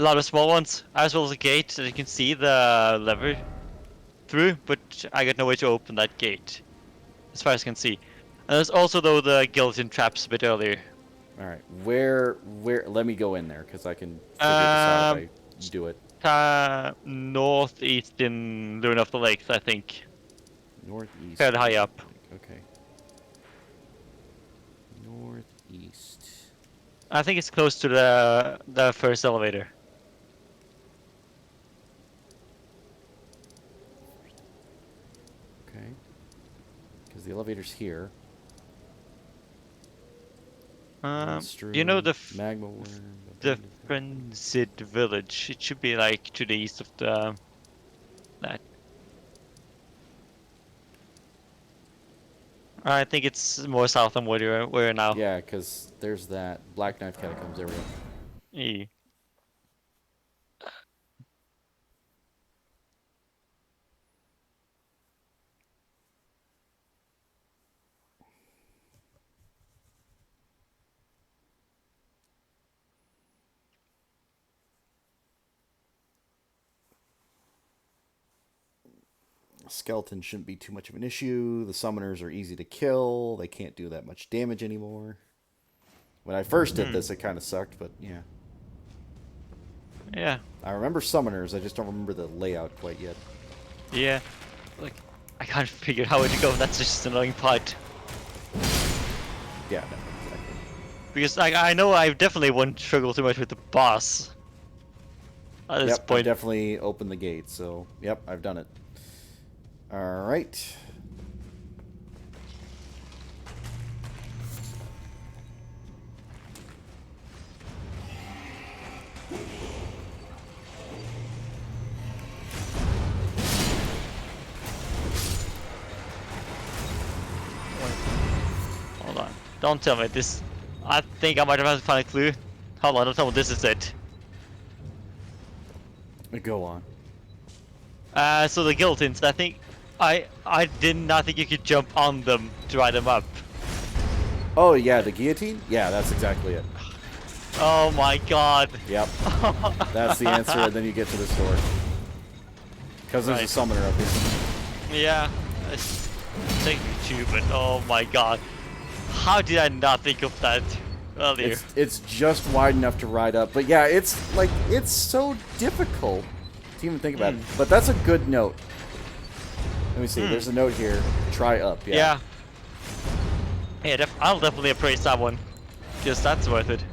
lot of small ones, as well as a gate that you can see the lever through, but I got no way to open that gate, as far as I can see. And there's also, though, the guillotine traps a bit earlier. All right. Where? Let me go in there because I can figure this out if I do it. Northeast in Ruin of the Lakes, I think. Northeast. Fairly high up. Okay. Northeast. I think it's close to the first elevator. Okay. Because the elevator's here. You know the magma worm. the Frenzied Village. It should be like to the east of the that. I think it's more south than where we're now. Yeah, because there's that Black Knife Catacombs. There we go. E. Skeletons shouldn't be too much of an issue. The summoners are easy to kill. They can't do that much damage anymore. When I first did this, it kind of sucked, but yeah. Yeah. I remember summoners. I just don't remember the layout quite yet. Yeah. Like, I can't figure how to go. That's just an annoying part. Yeah, no, exactly. Because I know I definitely won't struggle too much with the boss. At this Yep, I point. definitely opened the gate, so yep, I've done it. All right. Hold on. Don't tell me this. I think I might have found a clue. Hold on, don't tell me this is it. Go on. So the guillotines, I think I did not think you could jump on them to ride them up. Oh yeah, the guillotine? Yeah, that's exactly it. Oh my god. Yep. That's the answer, and then you get to the store. Because there's a Right. summoner up here. Yeah. It's take me too, but oh my god. How did I not think of that earlier? It's just wide enough to ride up. But yeah, it's like, it's so difficult to even think about it. But that's a good note. Let me see, there's a note here. Try up, yeah. Yeah, I'll definitely appraise that one. Just that's worth it.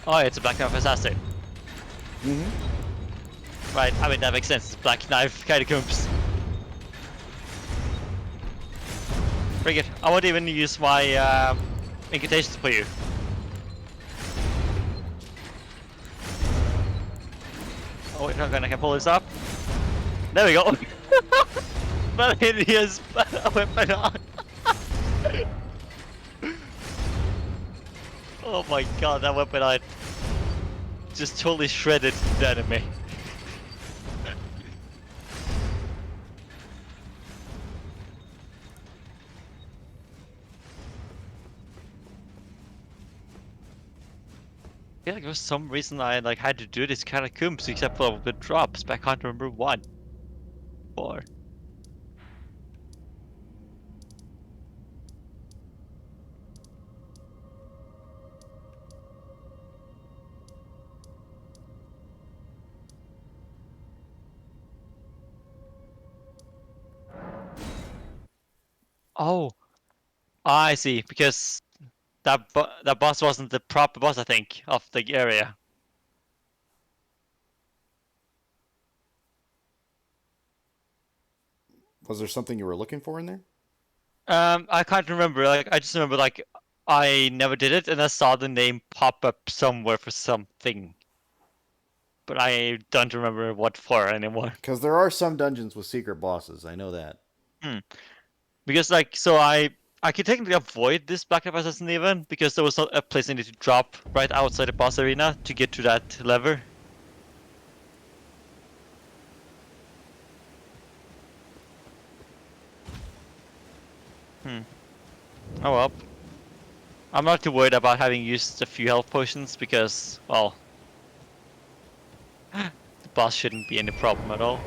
Oh, it's a Black Knife Assassin. Mm-hmm. Right, I mean, that makes sense. It's Black Knife Catacombs. Bring it. I won't even use my incantations for you. Oh, wait, I can pull this up. There we go. But it is a weapon on. Oh my god, that weapon on just totally shredded the enemy. I feel like there was some reason I like had to do this catacombs except for the drops, but I can't remember what. Or oh, I see. Because that boss wasn't the proper boss, I think, of the area. Was there something you were looking for in there? I can't remember. Like, I just remember like I never did it, and I saw the name pop up somewhere for something, but I don't remember what for anymore. Because there are some dungeons with secret bosses. I know that. Because like, so I could technically avoid this Black Knife Assassin even because there was a place I needed to drop right outside the boss arena to get to that lever. Oh well. I'm not too worried about having used a few health potions because, well, the boss shouldn't be any problem at all.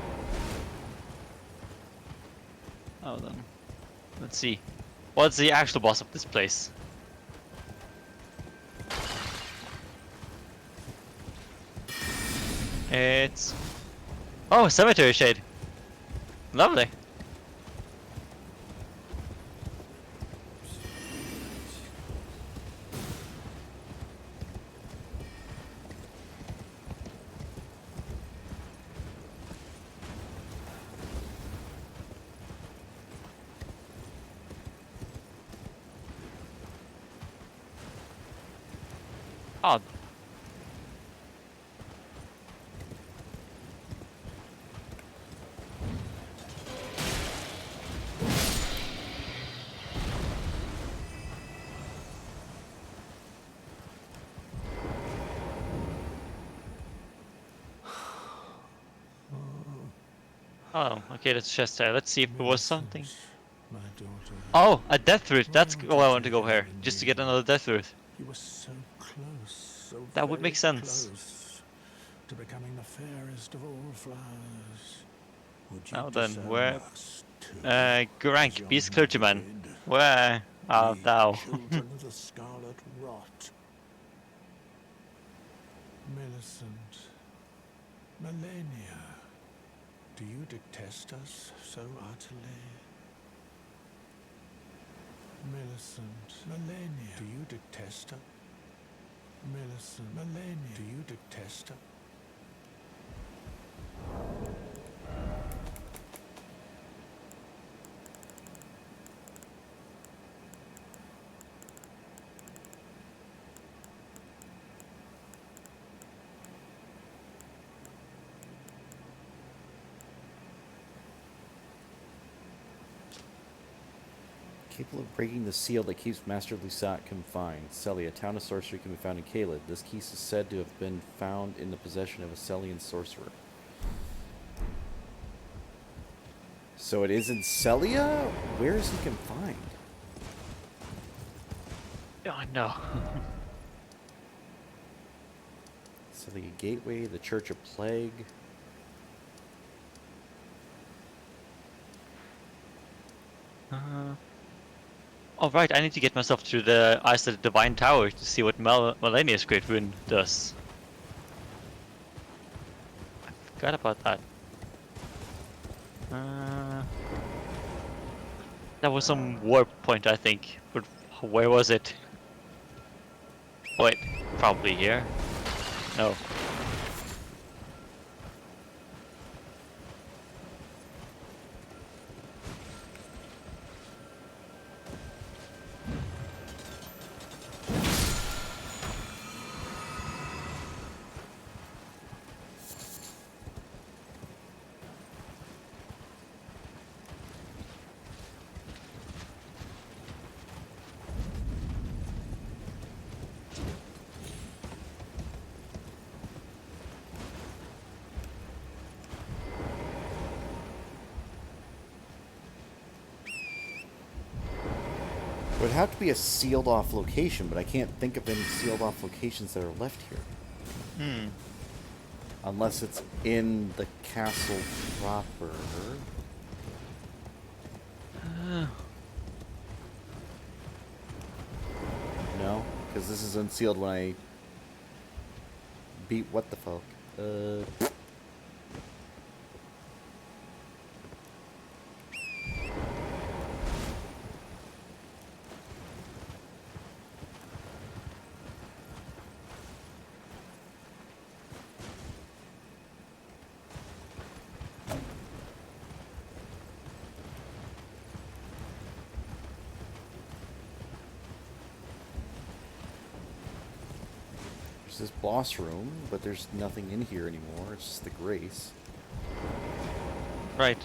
Oh then, let's see. What's the actual boss of this place? It's... Oh, Cemetery Shade. Lovely. Oh. Oh, okay, that's chest there. Let's see if there was something. My daughter. Oh, a death root. That's why I want to go here, just to get another death root. You were so close, so That would very make sense. close to becoming the fairest of all flowers. Would you Now then, disown where? us too, Grank, as your Beast mother Clergyman. did? Where art We, thou? children of the scarlet rot. Millicent, Melania, do you detest us so utterly? Millicent, Melania, do you detest us? Millicent, Melania, do you detest us? Capable of breaking the seal that keeps Master Lusat confined. Celia, town of sorcery, can be found in Caelid. This key is said to have been found in the possession of a Celian sorcerer. So it is in Celia? Where is he confined? Oh no. Celia Gateway, the Church of Plague. Oh right, I need to get myself to the Eyes of the Divine Tower to see what Melania's Great Rune does. I forgot about that. That was some warp point, I think. But where was it? Wait, probably here. No. It would have to be a sealed off location, but I can't think of any sealed off locations that are left here. Hmm. Unless it's in the castle proper. No? Because this is unsealed when I beat what the fuck? This boss room, but there's nothing in here anymore. It's just the grace. Right.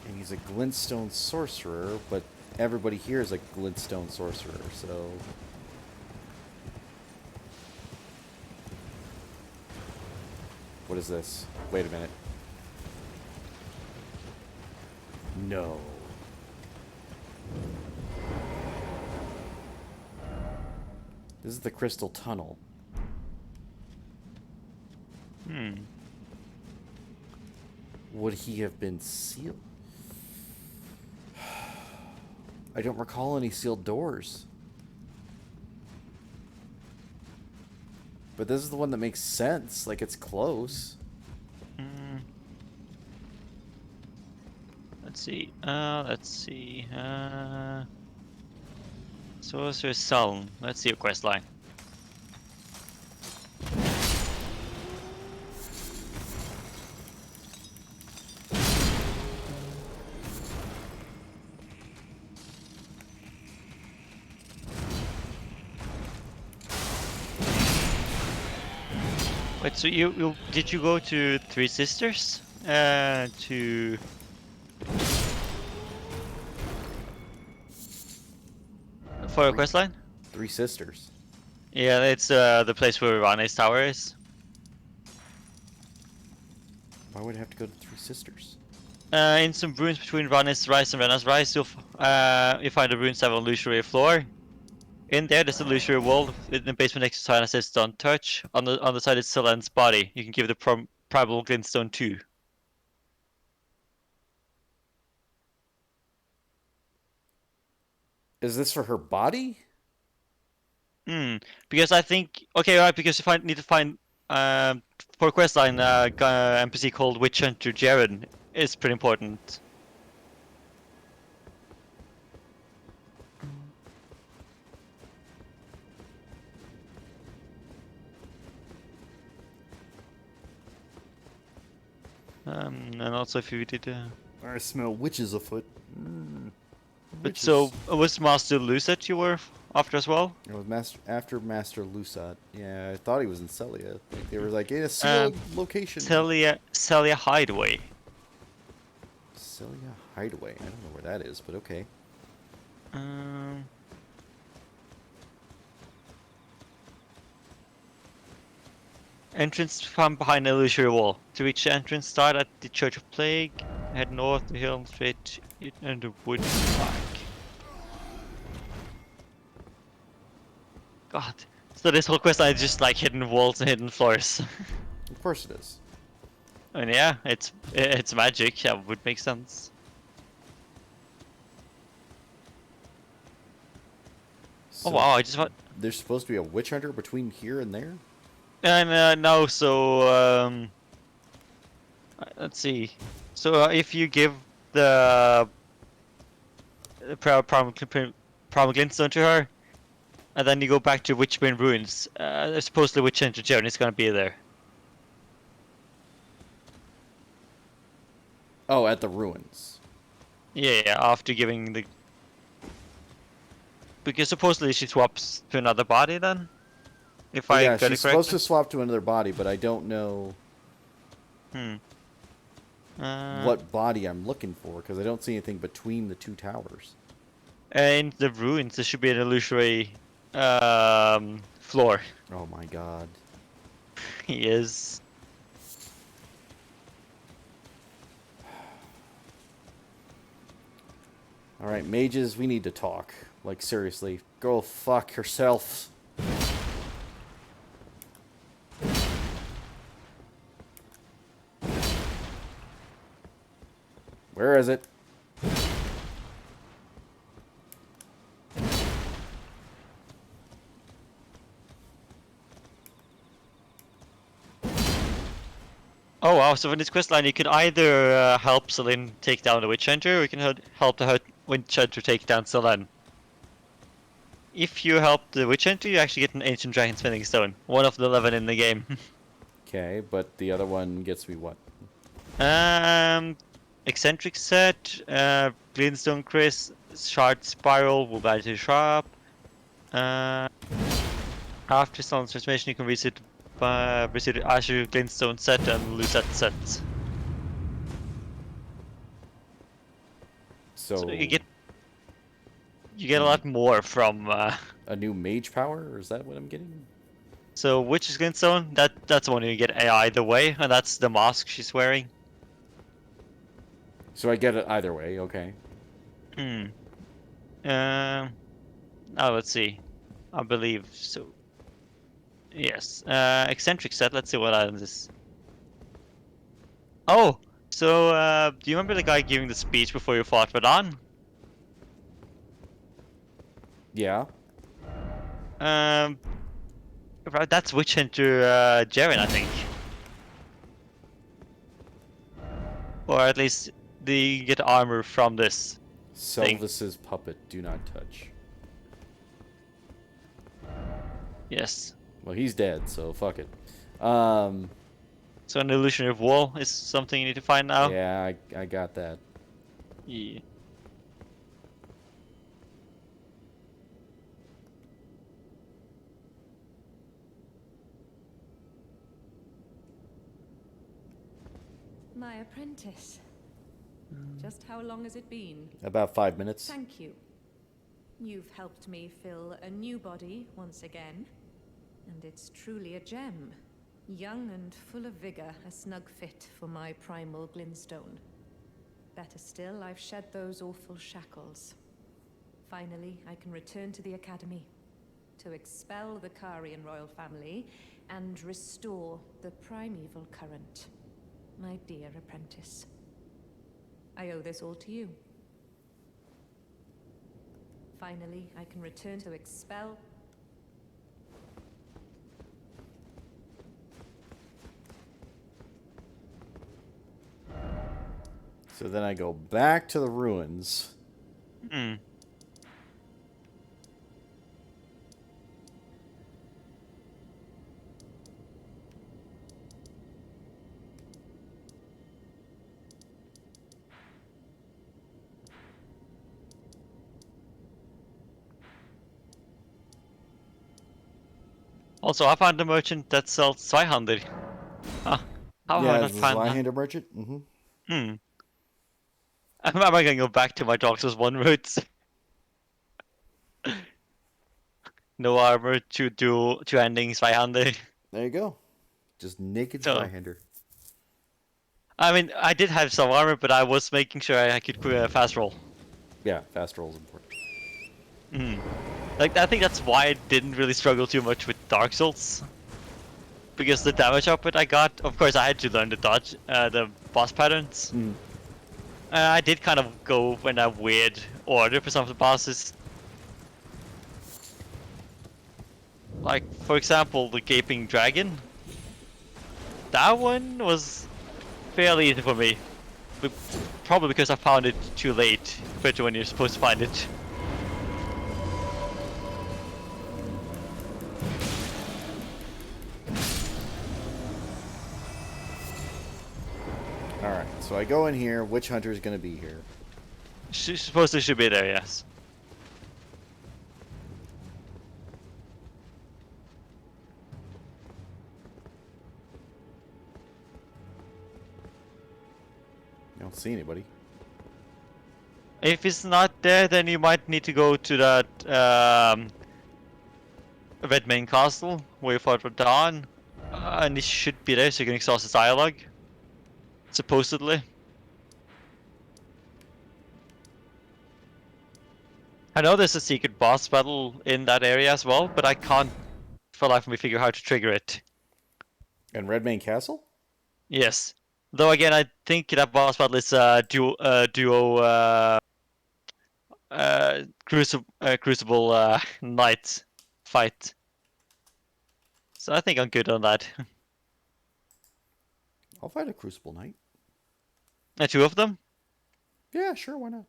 And he's a glintstone sorcerer, but everybody here is a glintstone sorcerer, so... What is this? Wait a minute. No. This is the crystal tunnel. Hmm. Would he have been sealed? I don't recall any sealed doors. But this is the one that makes sense. Like, it's close. Hmm. Let's see. Let's see. Sorcerer Selan. Let's see your quest line. Wait, so you did you go to Three Sisters? To for a quest line? Three Sisters. Yeah, it's the place where Rane's tower is. Why would I have to go to Three Sisters? In some ruins between Rane's Rise and Rena's Rise, you find a ruins that have an illusory floor. In there, there's an illusory wall in the basement next to sign that says "Don't touch." On the side is Celan's body. You can give the primal glintstone 2. Is this for her body? Because I think right. Because you need to find for a questline NPC called Witch Hunter Jaren is pretty important. And also if you did. I smell witches afoot. But so was Master Lucet you were after as well? It was after Master Lusat. Yeah, I thought he was in Celia. Like, they were like in a sealed location. Celia Hideaway. Celia Hideaway. I don't know where that is, but okay. Entrance found behind an illusory wall. To reach the entrance, start at the Church of Plague, head north to Hill Straight and the wood back. God. So this whole quest line is just like hidden walls and hidden floors. Of course it is. I mean, yeah, it's magic. Yeah, would make sense. So Oh wow! I just want. there's supposed to be a witch hunter between here and there? And no, so let's see. So if you give the Primal Glintstone to her, and then you go back to Witchbane Ruins. Supposedly Witch Hunter Journey is gonna be there. Oh, at the ruins. Yeah, after giving the... Because supposedly she swaps to another body then? If I Yeah, got it she's supposed to correctly? swap to another body, but I don't know what body I'm looking for, because I don't see anything between the two towers. In the ruins, there should be an illusory floor. Oh my god. He is. Alright, mages, we need to talk. Like, seriously. Go fuck yourself. Where is it? Oh wow, so in this quest line you can either help Celine take down the Witch Hunter, or you can help the Witch Hunter take down Celine. If you help the Witch Hunter, you actually get an Ancient Dragon Spinning Stone, one of the 11 in the game. Okay, but the other one gets me what? Eccentric Set, Glintstone Chris, Shard Spiral will buy to the shop. After Solemn Transformation, you can visit the Azure Glintstone set and lose that set. So you get a lot more from. A new mage power? Or is that what I'm getting? So Witch's Glintstone, that's the one you get AI either way, and that's the mask she's wearing. So I get it either way, okay. Oh, let's see. I believe so. Yes. Eccentric set. Let's see what items this. Oh, so do you remember the guy giving the speech before you fought Radon? Yeah. That's Witch Hunter Jaren, I think. Or at least you get armor from this. Selvis's puppet, do not touch. Yes. Well, he's dead, so fuck it. So an illusionary wall is something you need to find now? Yeah, I got that. Yeah. My apprentice. Just how long has it been? About 5 minutes. Thank you. You've helped me fill a new body once again. And it's truly a gem. Young and full of vigor, a snug fit for my primal glintstone. Better still, I've shed those awful shackles. Finally, I can return to the Academy to expel the Karian royal family and restore the primeval current. My dear apprentice. I owe this all to you. Finally, I can return to expel... So then I go back to the ruins. Also, I found a merchant that sells Zweihander. How have I not the found that? Zweihander merchant. Am I gonna go back to my Dark Souls 1 roots? No armor, two endings, Zweihander. There you go. Just naked So- Zweihander. I mean, I did have some armor, but I was making sure I could fast roll. Yeah, fast roll is important. Like, I think that's why I didn't really struggle too much with Dark Souls. Because the damage output I got, of course I had to learn the dodge, the boss patterns. I did kind of go in a weird order for some of the bosses. Like, for example, the Gaping Dragon. That one was fairly easy for me. Probably because I found it too late, compared to when you're supposed to find it. Alright, so I go in here. Witch Hunter's gonna be here. Supposedly should be there, yes. I don't see anybody. If it's not there, then you might need to go to that Red Main Castle where you fought with Dawn, and it should be there, so you can exhaust its dialogue. Supposedly. I know there's a secret boss battle in that area as well, but I can't for life of me figure how to trigger it. And Redmane Castle? Yes. Though again, I think that boss battle is a duo Crucible Knight fight. So I think I'm good on that. I'll fight a Crucible Knight. Two of them? Yeah, sure, why not?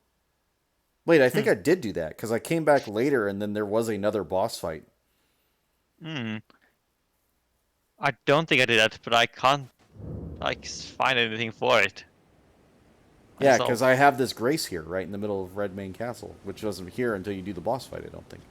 Wait, I think I did do that, because I came back later and then there was another boss fight. I don't think I did that, but I can't like find anything for it. Yeah, myself. because I have this grace here, right in the middle of Redmane Castle, which doesn't here until you do the boss fight, I don't think.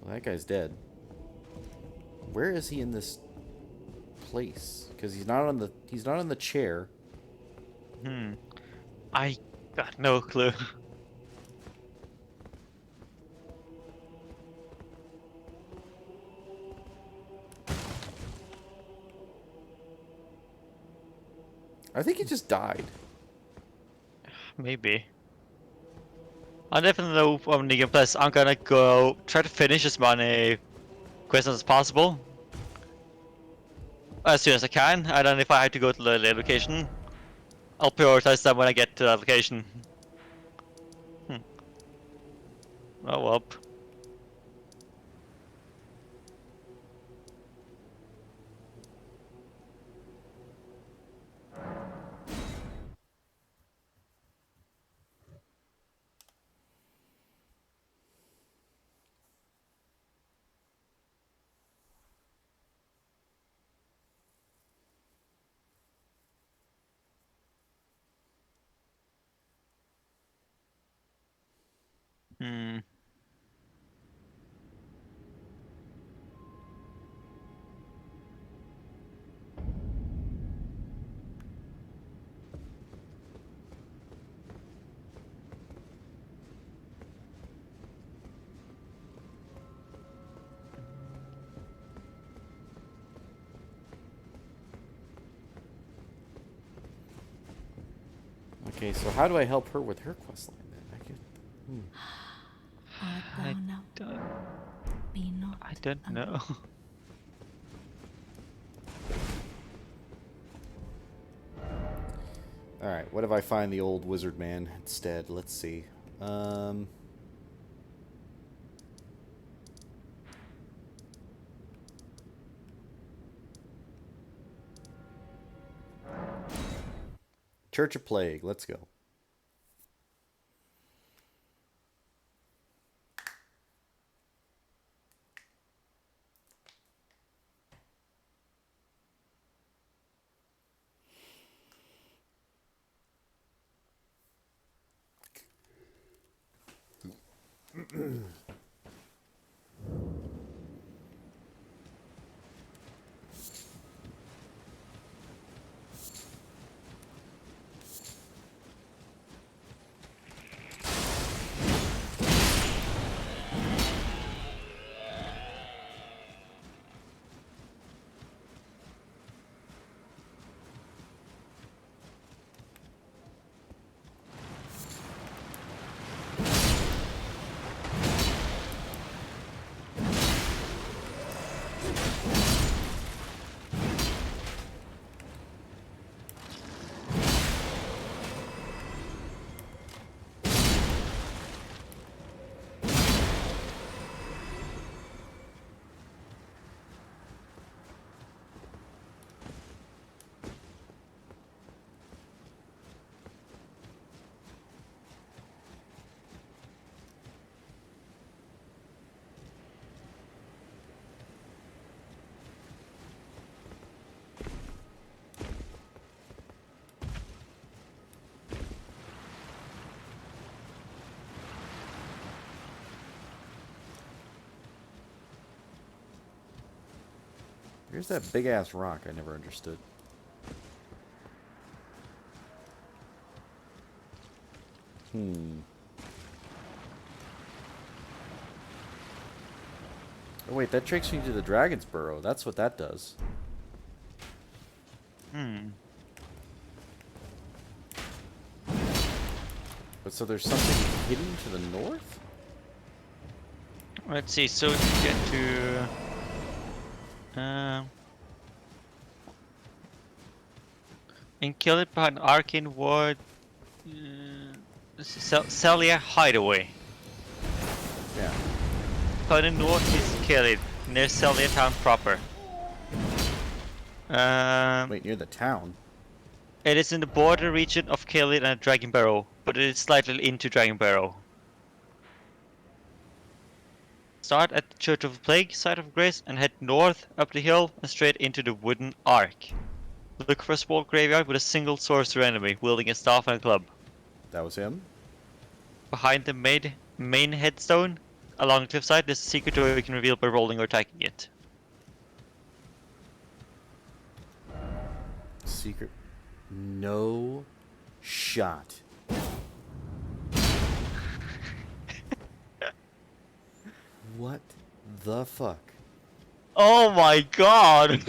Well, that guy's dead. Where is he in this place? Because he's not on the chair. I got no clue. I think he just died. Maybe. I definitely know from the gameplay. I'm gonna go try to finish as many quests as possible as soon as I can, and then if I have to go to the location, I'll prioritize them when I get to that location. Oh well. Okay, so how do I help her with her questline then? I don't know. Alright, what if I find the old wizard man instead? Let's see. Church of Plague, let's go. Here's that big ass rock I never understood. Oh wait, that takes me to the Dragon's Burrow. That's what that does. But so there's something hidden to the north? Let's see, so to get to... and kill it behind Arcane Ward... Celia Hideaway. Yeah. Further north is kill it, near Celia Town proper. Wait, near the town? It is in the border region of Kaelid and Dragon Barrow, but it is slightly into Dragon Barrow. Start at the Church of the Plague, site of Grace, and head north up the hill and straight into the Wooden Ark. Look for a small graveyard with a single sorcerer enemy wielding a staff and a club. That was him? Behind the main headstone, along the cliffside, there's a secret door you can reveal by rolling or attacking it. Secret. No shot. What the fuck? Oh my god!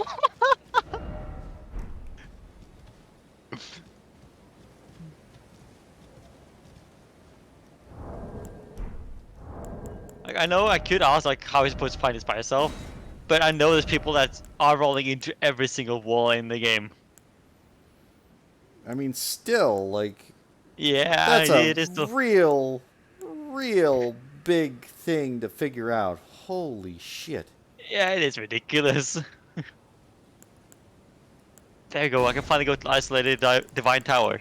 Like, I know I could ask like how he's supposed to find this by yourself, but I know there's people that are rolling into every single wall in the game. I mean, still, like... Yeah, that's it a is the... real big thing to figure out. Holy shit. Yeah, it is ridiculous. There you go, I can finally go to the isolated Divine Tower.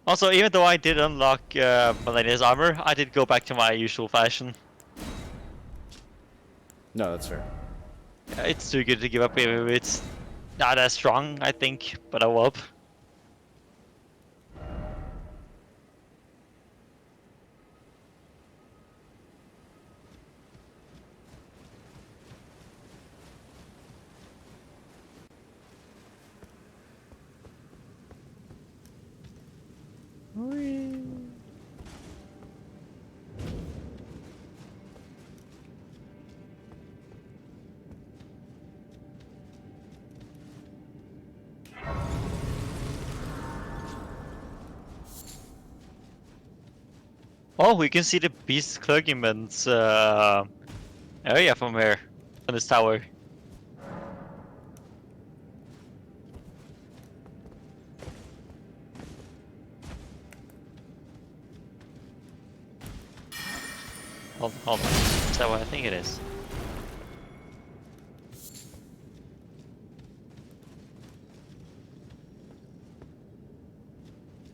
Also, even though I did unlock Millennia's armor, I did go back to my usual fashion. No, that's fair. Yeah, it's too good to give up, even if it's not as strong, I think, but I'll up. Oh, we can see the Beast Clergyman's area from here, from this tower. Hold on. Is that what I think it is?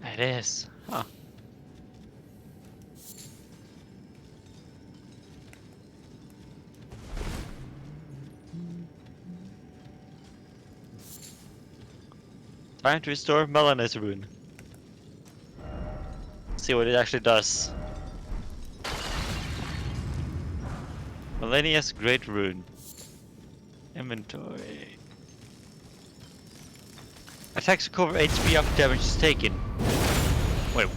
It is. Huh. Time to restore Melana's rune. See what it actually does. Millennia's Great Rune. Inventory. Attacks recover HP after damage is taken. Wait.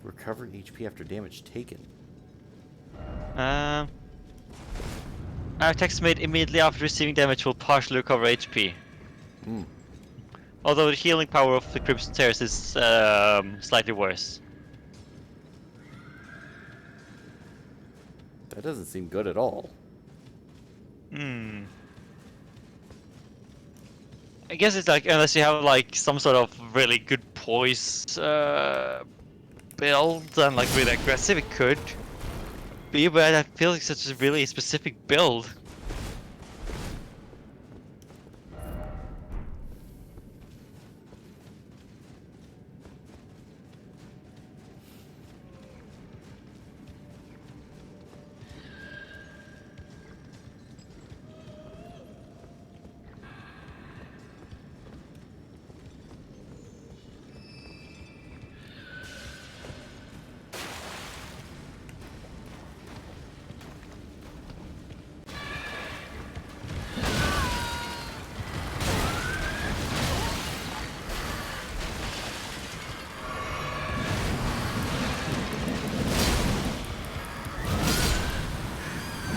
Recover HP after damage taken. Attacks made immediately after receiving damage will partially recover HP. Although the healing power of the Crimson Tears is slightly worse. That doesn't seem good at all. I guess it's like, unless you have like some sort of really good poise build and like really aggressive, it could be, but I feel like such a really specific build.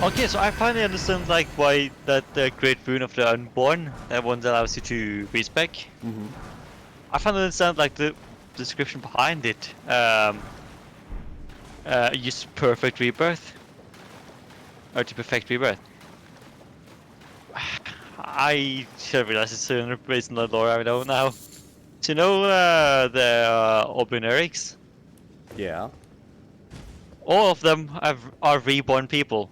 Okay, so I finally understand like why that the Great Rune of the Unborn, that one that allows you to respec. Mm-hmm. I finally understand like the description behind it. Use perfect rebirth, or to perfect rebirth. I should have realized it's sooner based on the lore I know now. Do you know the Orbinerics? Yeah. All of them are reborn people.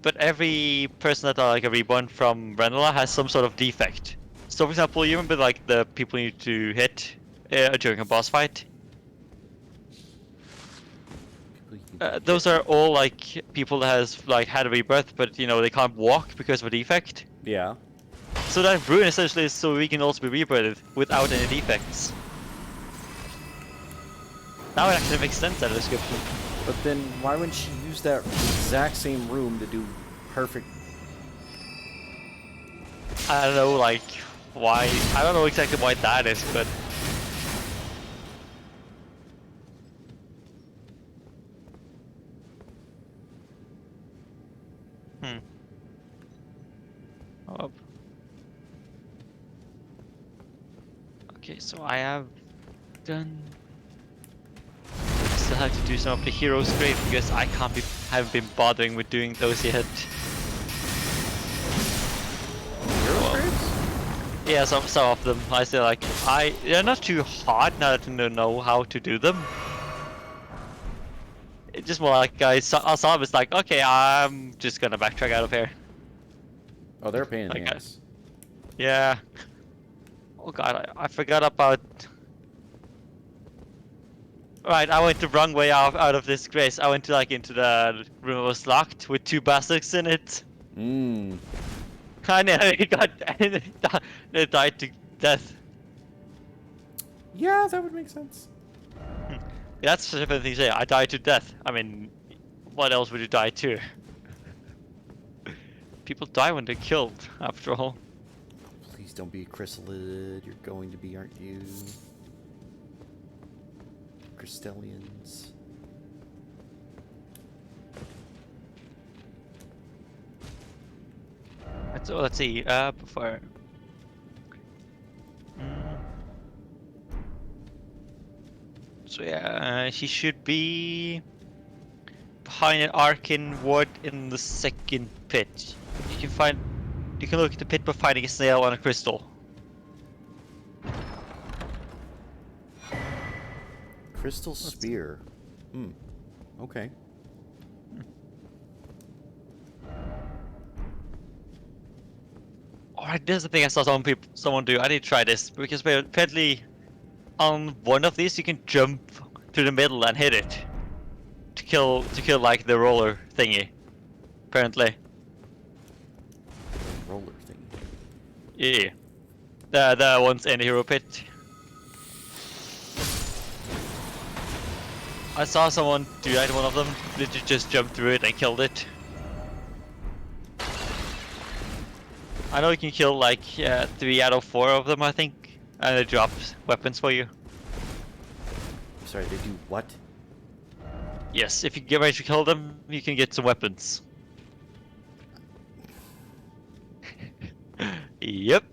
But every person that are like a reborn from Renala has some sort of defect. So for example, you remember like the people you need to hit during a boss fight? Those are all like people that has like had a rebirth, but you know they can't walk because of a defect. Yeah. So that rune essentially is so we can also be rebirthed without any defects. Now it actually makes sense, that description. But then why wouldn't she use that exact same room to do perfect? I don't know, like, why. I don't know exactly why that is, but. Oh. Okay, so I have done. Still have to do some of the heroes grave because I haven't been bothering with doing those yet. Hero graves? Yeah, some of them. I still like. They're not too hard now that I know how to do them. It's just more like I saw it's like, okay, I'm just gonna backtrack out of here. Oh, they're a pain in the Okay. ass. Yeah. Oh god, I forgot about. Right, I went the wrong way out of this grace. I went to like into the room that was locked with 2 basilisks in it. Mmm. I know it died to death. Yeah, that would make sense. Yeah, that's the different thing to say. I died to death. I mean, what else would you die to? People die when they're killed, after all. Please don't be a chrysalid. You're going to be, aren't you? Crystallians. So let's see. Before. So yeah, he should be behind an arcane ward in the second pit. You can look at the pit by finding a snail on a crystal. Crystal spear. Hmm. Okay. Alright, this is the thing I saw someone do. I did try this because apparently on one of these you can jump to the middle and hit it to kill like the roller thingy. Apparently. Roller thing. Yeah. The ones in the hero pit. I saw someone do that, one of them. Did you just jump through it and killed it? I know you can kill like 3 out of 4 of them, I think, and they drop weapons for you. Sorry, they do what? Yes, if you get ready to kill them, you can get some weapons. Yep.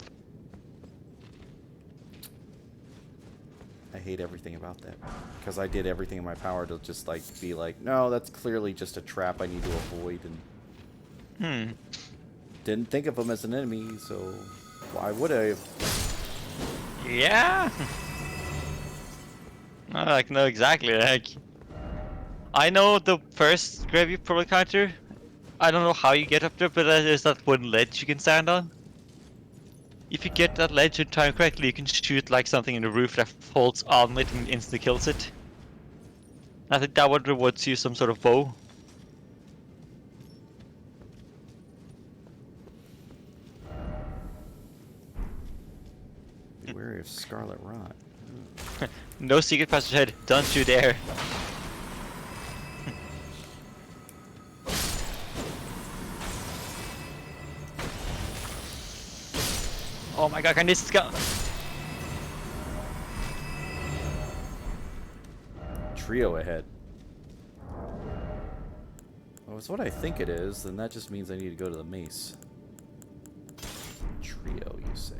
I hate everything about that. Because I did everything in my power to just like be like, no, that's clearly just a trap I need to avoid, and didn't think of them as an enemy, so why would I have? Yeah. I like know exactly. Like, I know the first grave you probably encounter. I don't know how you get up there, but there's that one ledge you can stand on. If you get that ledge in time correctly, you can shoot like something in the roof that falls on it and instantly kills it. I think that one rewards you some sort of bow. Be wary of scarlet rot. No secret passage ahead. Don't you dare. Oh my god, can this go? Trio ahead. Well, it's what I think it is, then that just means I need to go to the mace. Trio, you say?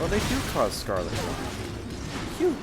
Oh, they do cause Scarlet Rot. Phew.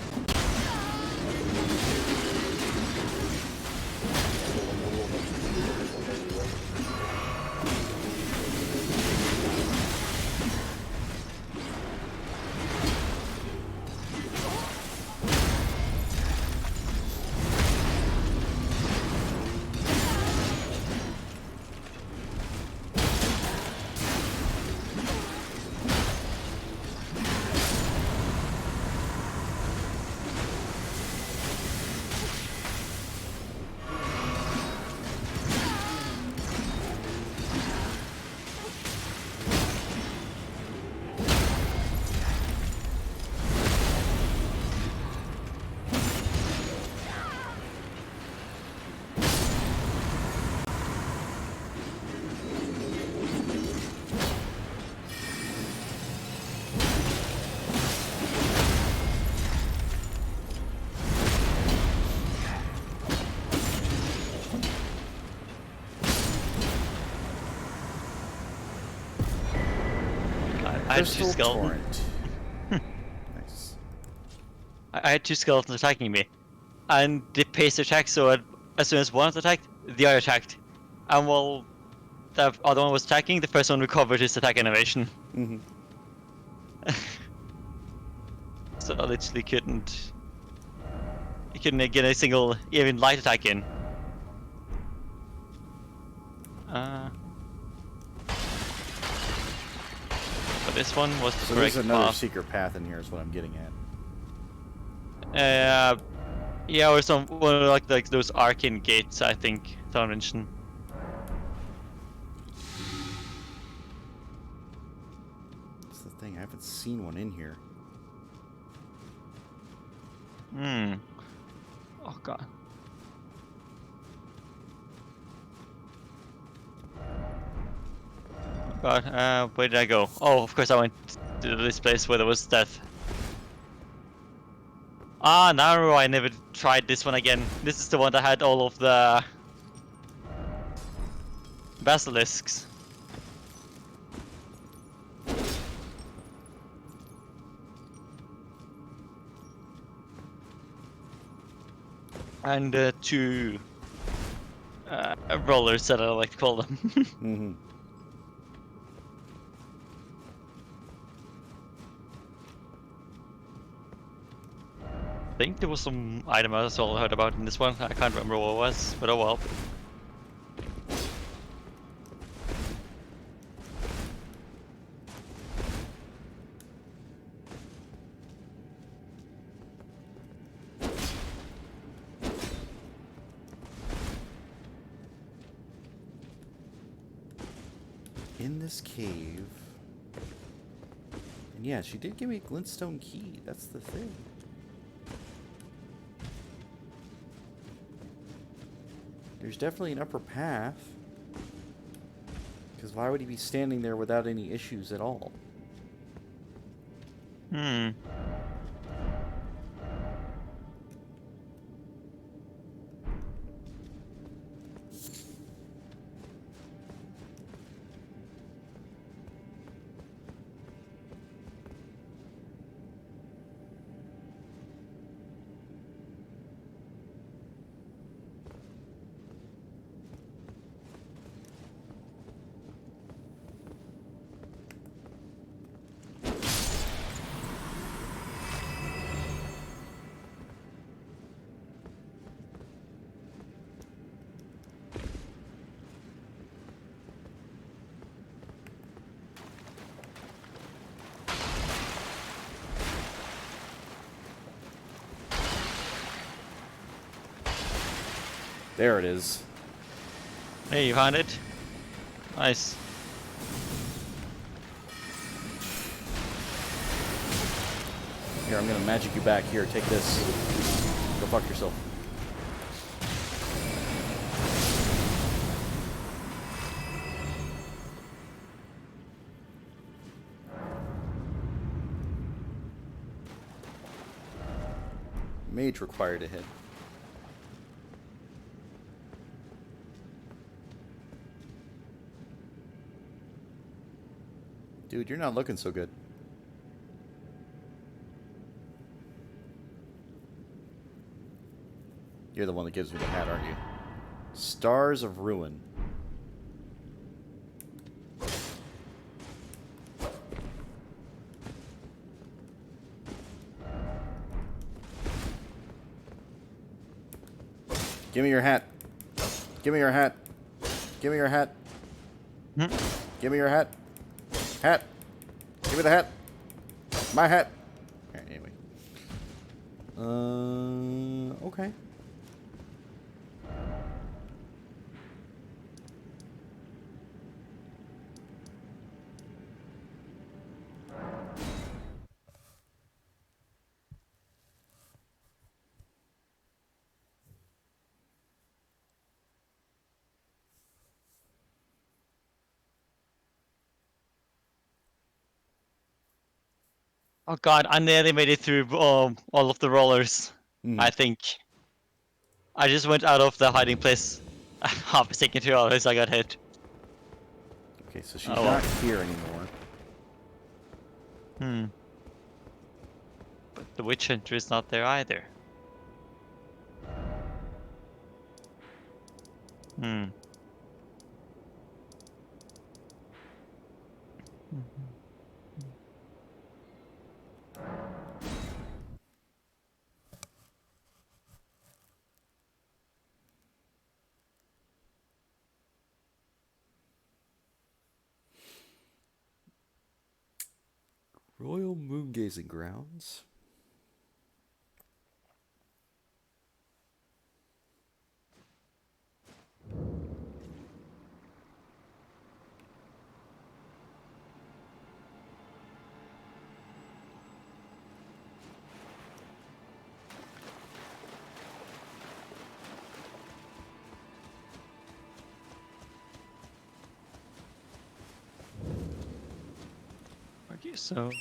I had two skeletons. Nice. I had two skeletons attacking me, and they paced attack. So as soon as one attacked, the other attacked, and while the other one was attacking, the first one recovered his attack animation. Mm-hmm. So I literally couldn't get a single even light attack in. But this one was the So there's correct another path. secret path in here is what I'm getting at. Yeah, or some one of like those arcane gates, I think someone mentioned. That's the thing, I haven't seen one in here. Oh god. Oh god, where did I go? Oh, of course I went to this place where there was death. Ah, no, I never tried this one again. This is the one that had all of the basilisks. And two rollers that I like to call them. Mm-hmm. I think there was some item I also heard about in this one. I can't remember what it was, but oh well. In this cave. And yeah, she did give me a glintstone key. That's the thing. There's definitely an upper path. Because why would he be standing there without any issues at all? There it is. Hey, you found it? Nice. Here, I'm gonna magic you back. Here, take this. Go fuck yourself. Mage required to hit. Dude, you're not looking so good. You're the one that gives me the hat, aren't you? Stars of Ruin. Give me your hat. Give me your hat. Give me your hat. Hmm? Give me your hat. Hat. Give me the hat. My hat. Alright, anyway. Okay. Oh god, I nearly made it through all of the rollers. I think. I just went out of the hiding place half a second too early, I got hit. Okay, so she's Oh, well. not here anymore. Hmm. But the witch hunter is not there either. Hmm. Royal Moongazing Grounds. Okay, so.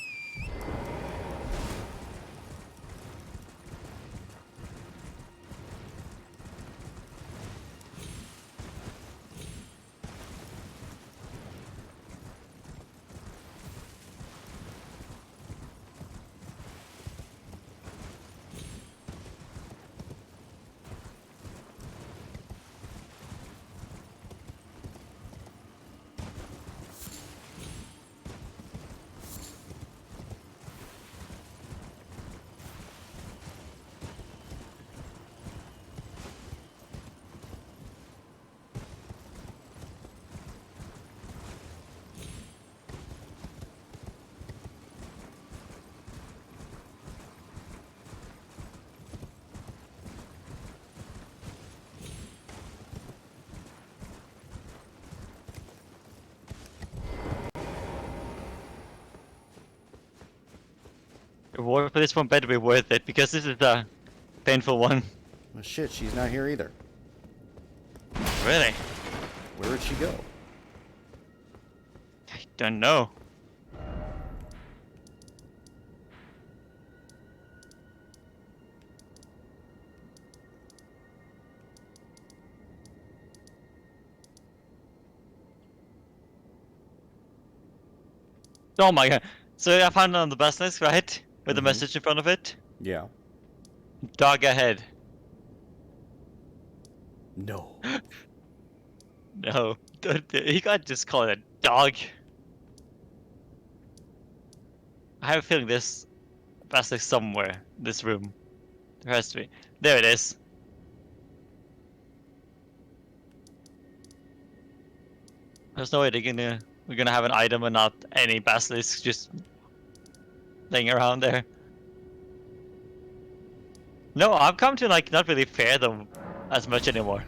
Reward for this one better be worth it, because this is a painful one. Well, shit, she's not here either. Really? Where did she go? I don't know. Oh my god. So I found it on the best list, right? With the message in front of it. Yeah. Dog ahead. No. No. You can't just call it a dog. I have a feeling this basilisk somewhere in this room. There has to be. There it is. There's no way we're gonna have an item and not any basilisk just laying around there. No, I've come to like not really fear them as much anymore.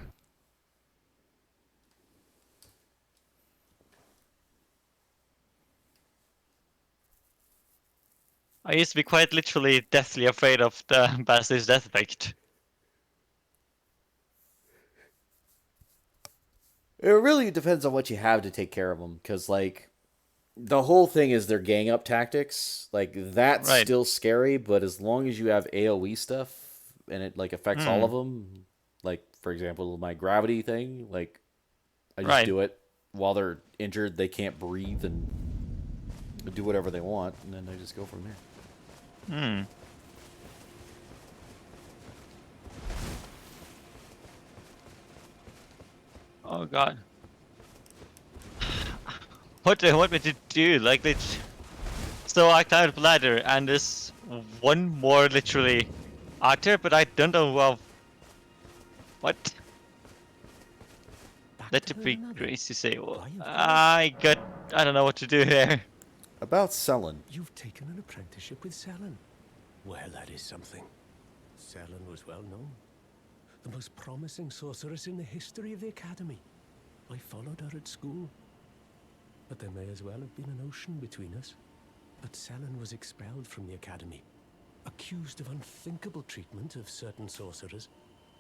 I used to be quite literally deathly afraid of the Basilisk's death effect. It really depends on what you have to take care of them, because like the whole thing is their gang up tactics. Like that's Right. still scary, but as long as you have AOE stuff and it like affects all of them, like for example my gravity thing, like I just Right. do it while they're injured. They can't breathe and do whatever they want, and then I just go from there. Oh god. What do they want me to do? Like, so I climbed the ladder, and there's one more literally out there, but I don't know what. Let it be grace to say. Well, I don't know what to do here. About Celan. You've taken an apprenticeship with Selan. Well, that is something. Selan was well known. The most promising sorceress in the history of the Academy. I followed her at school. But there may as well have been an ocean between us. But Selan was expelled from the Academy, accused of unthinkable treatment of certain sorcerers,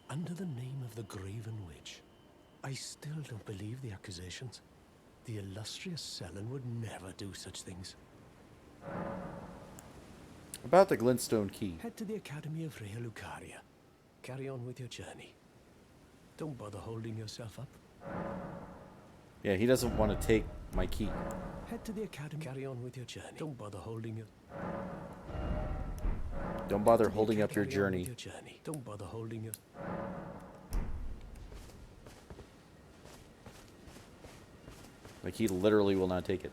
under the name of the Graven Witch. I still don't believe the accusations. The illustrious Selan would never do such things. About the glintstone key. Head to the Academy of Rhea Lucaria. Carry on with your journey. Don't bother holding yourself up. Yeah, he doesn't want to take my key. Head to the Academy. Carry on with your journey. Don't bother holding your... Don't bother holding up your Carry on with journey. your journey. Don't bother holding your... Like he literally will not take it.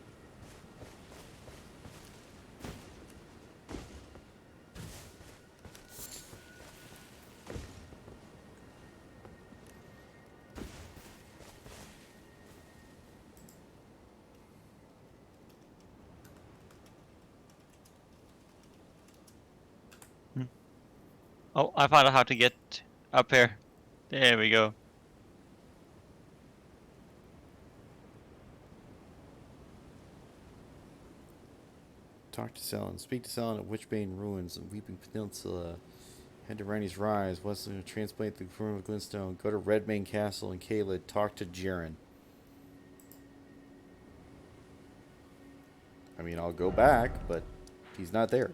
Oh, I found out how to get up here. There we go. Talk to Celan. Speak to Celan at Witchbane Ruins and Weeping Peninsula. Head to Randy's Rise. Western transplant the form of Glintstone. Go to Redmane Castle in Caelid. Talk to Jaren. I mean, I'll go back, but he's not there.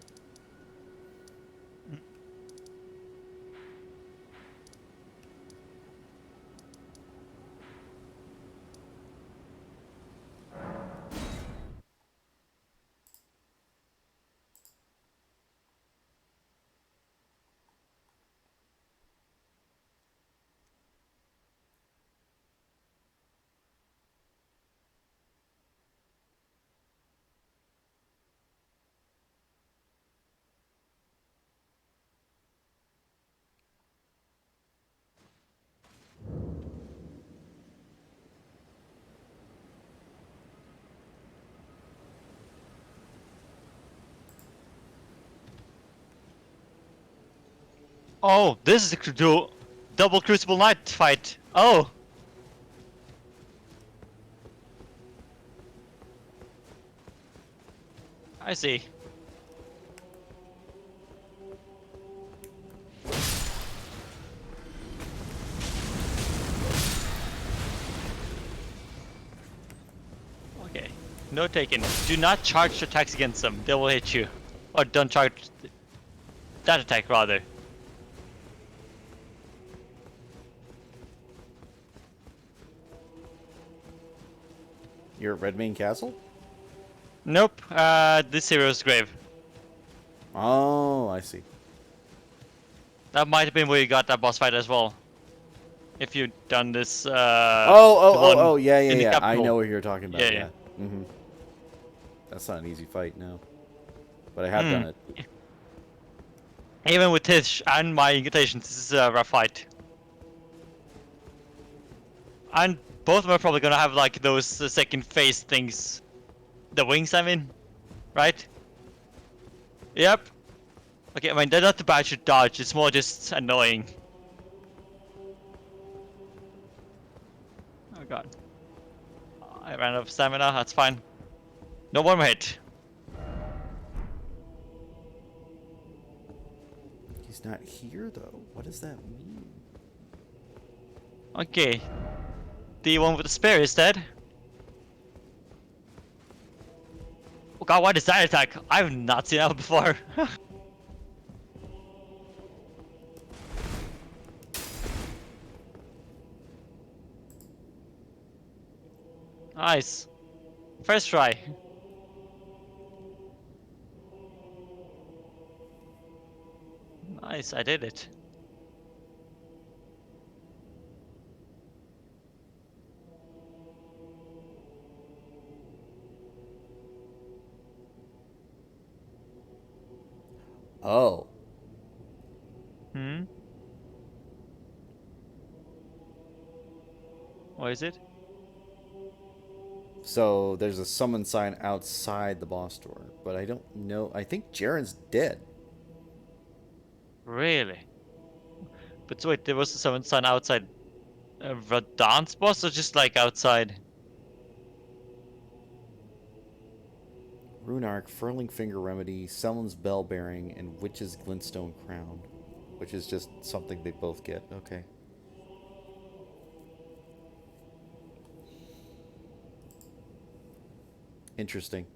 Oh, this is the double Crucible Knight fight. Oh. I see. Okay. No taken. Do not charge attacks against them. They will hit you. Or don't charge that attack rather. You're at Redmane Castle? Nope. This hero's grave. Oh, I see. That might have been where you got that boss fight as well. If you'd done this. Yeah, in yeah, the yeah. I capital. know what you're talking about. Yeah, Yeah. yeah. Mm-hmm. That's not an easy fight, no. But I have done it. Even with Tish and my invitations, this is a rough fight. And both of them are probably gonna have like those second phase things. The wings, I mean. Right? Yep. Okay, I mean, they're not the bad to dodge, it's more just annoying. Oh god. I ran out of stamina, that's fine. No one more hit. He's not here, though. What does that mean? Okay. The one with the spear is dead. Oh god, what is that attack? I've not seen that before. Nice. First try. Nice, I did it. Oh. Hmm? What is it? So there's a summon sign outside the boss door, but I don't know. I think Jaren's dead. Really? But wait, there was a summon sign outside the dance boss or just like outside? Rune Arc, Furling Finger Remedy, Selan's Bell Bearing, and Witch's Glintstone Crown. Which is just something they both get. Okay. Interesting.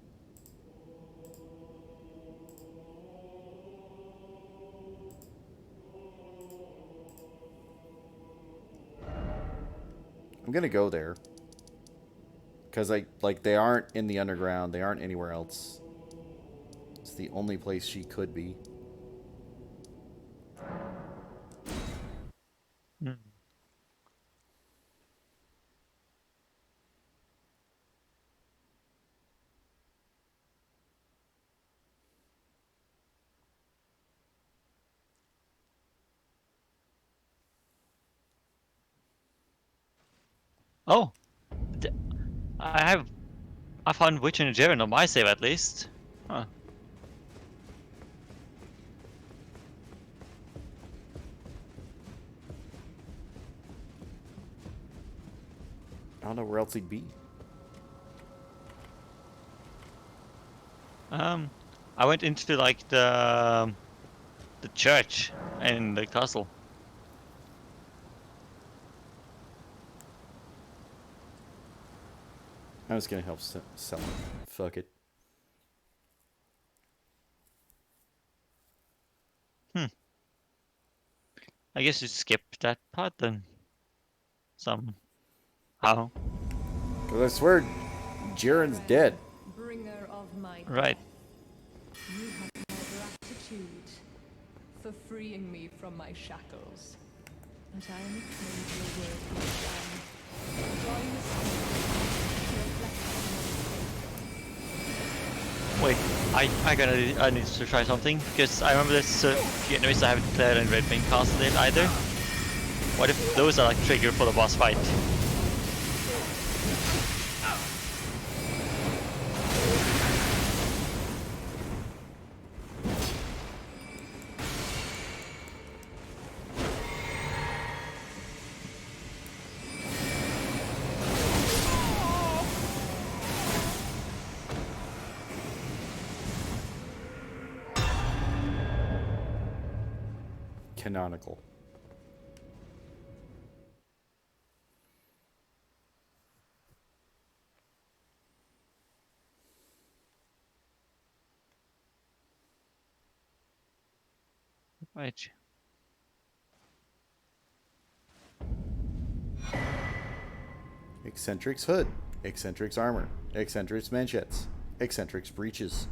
I'm gonna go there. Because they aren't in the underground, they aren't anywhere else. It's the only place she could be. Hmm. Oh, d- I found Witch and Jaren on my save at least. Huh. I don't know where else he'd be. I went into like the church and the castle. I was gonna help sell it. Fuck it. I guess you skip that part then. Somehow. Because I swear, Jaren's dead. Bringer of my Right. death, you have my gratitude for freeing me from my shackles. But I am afraid your work is done. Join the spirit to reflect on my Wait, I need to try something because I remember there's a few enemies I haven't cleared in Red Wing Castle yet either. What if those are like trigger for the boss fight? Canonical. Right. Eccentric's hood. Eccentric's armor. Eccentric's manchettes. Eccentric's breeches.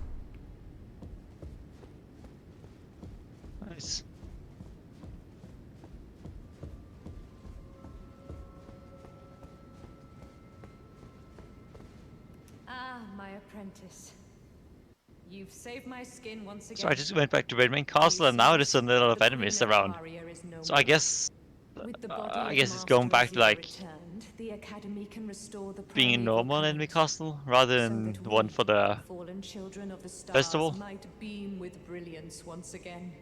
Nice. Ah, my apprentice. You've saved my skin once again. So I just went back to Red Wing Castle and now there's a little of enemies around. So I guess it's going back to like the Academy can restore the being a primeval normal enemy current, castle rather so than that the one we, for the fallen children of the stars, festival. might beam with brilliance once again.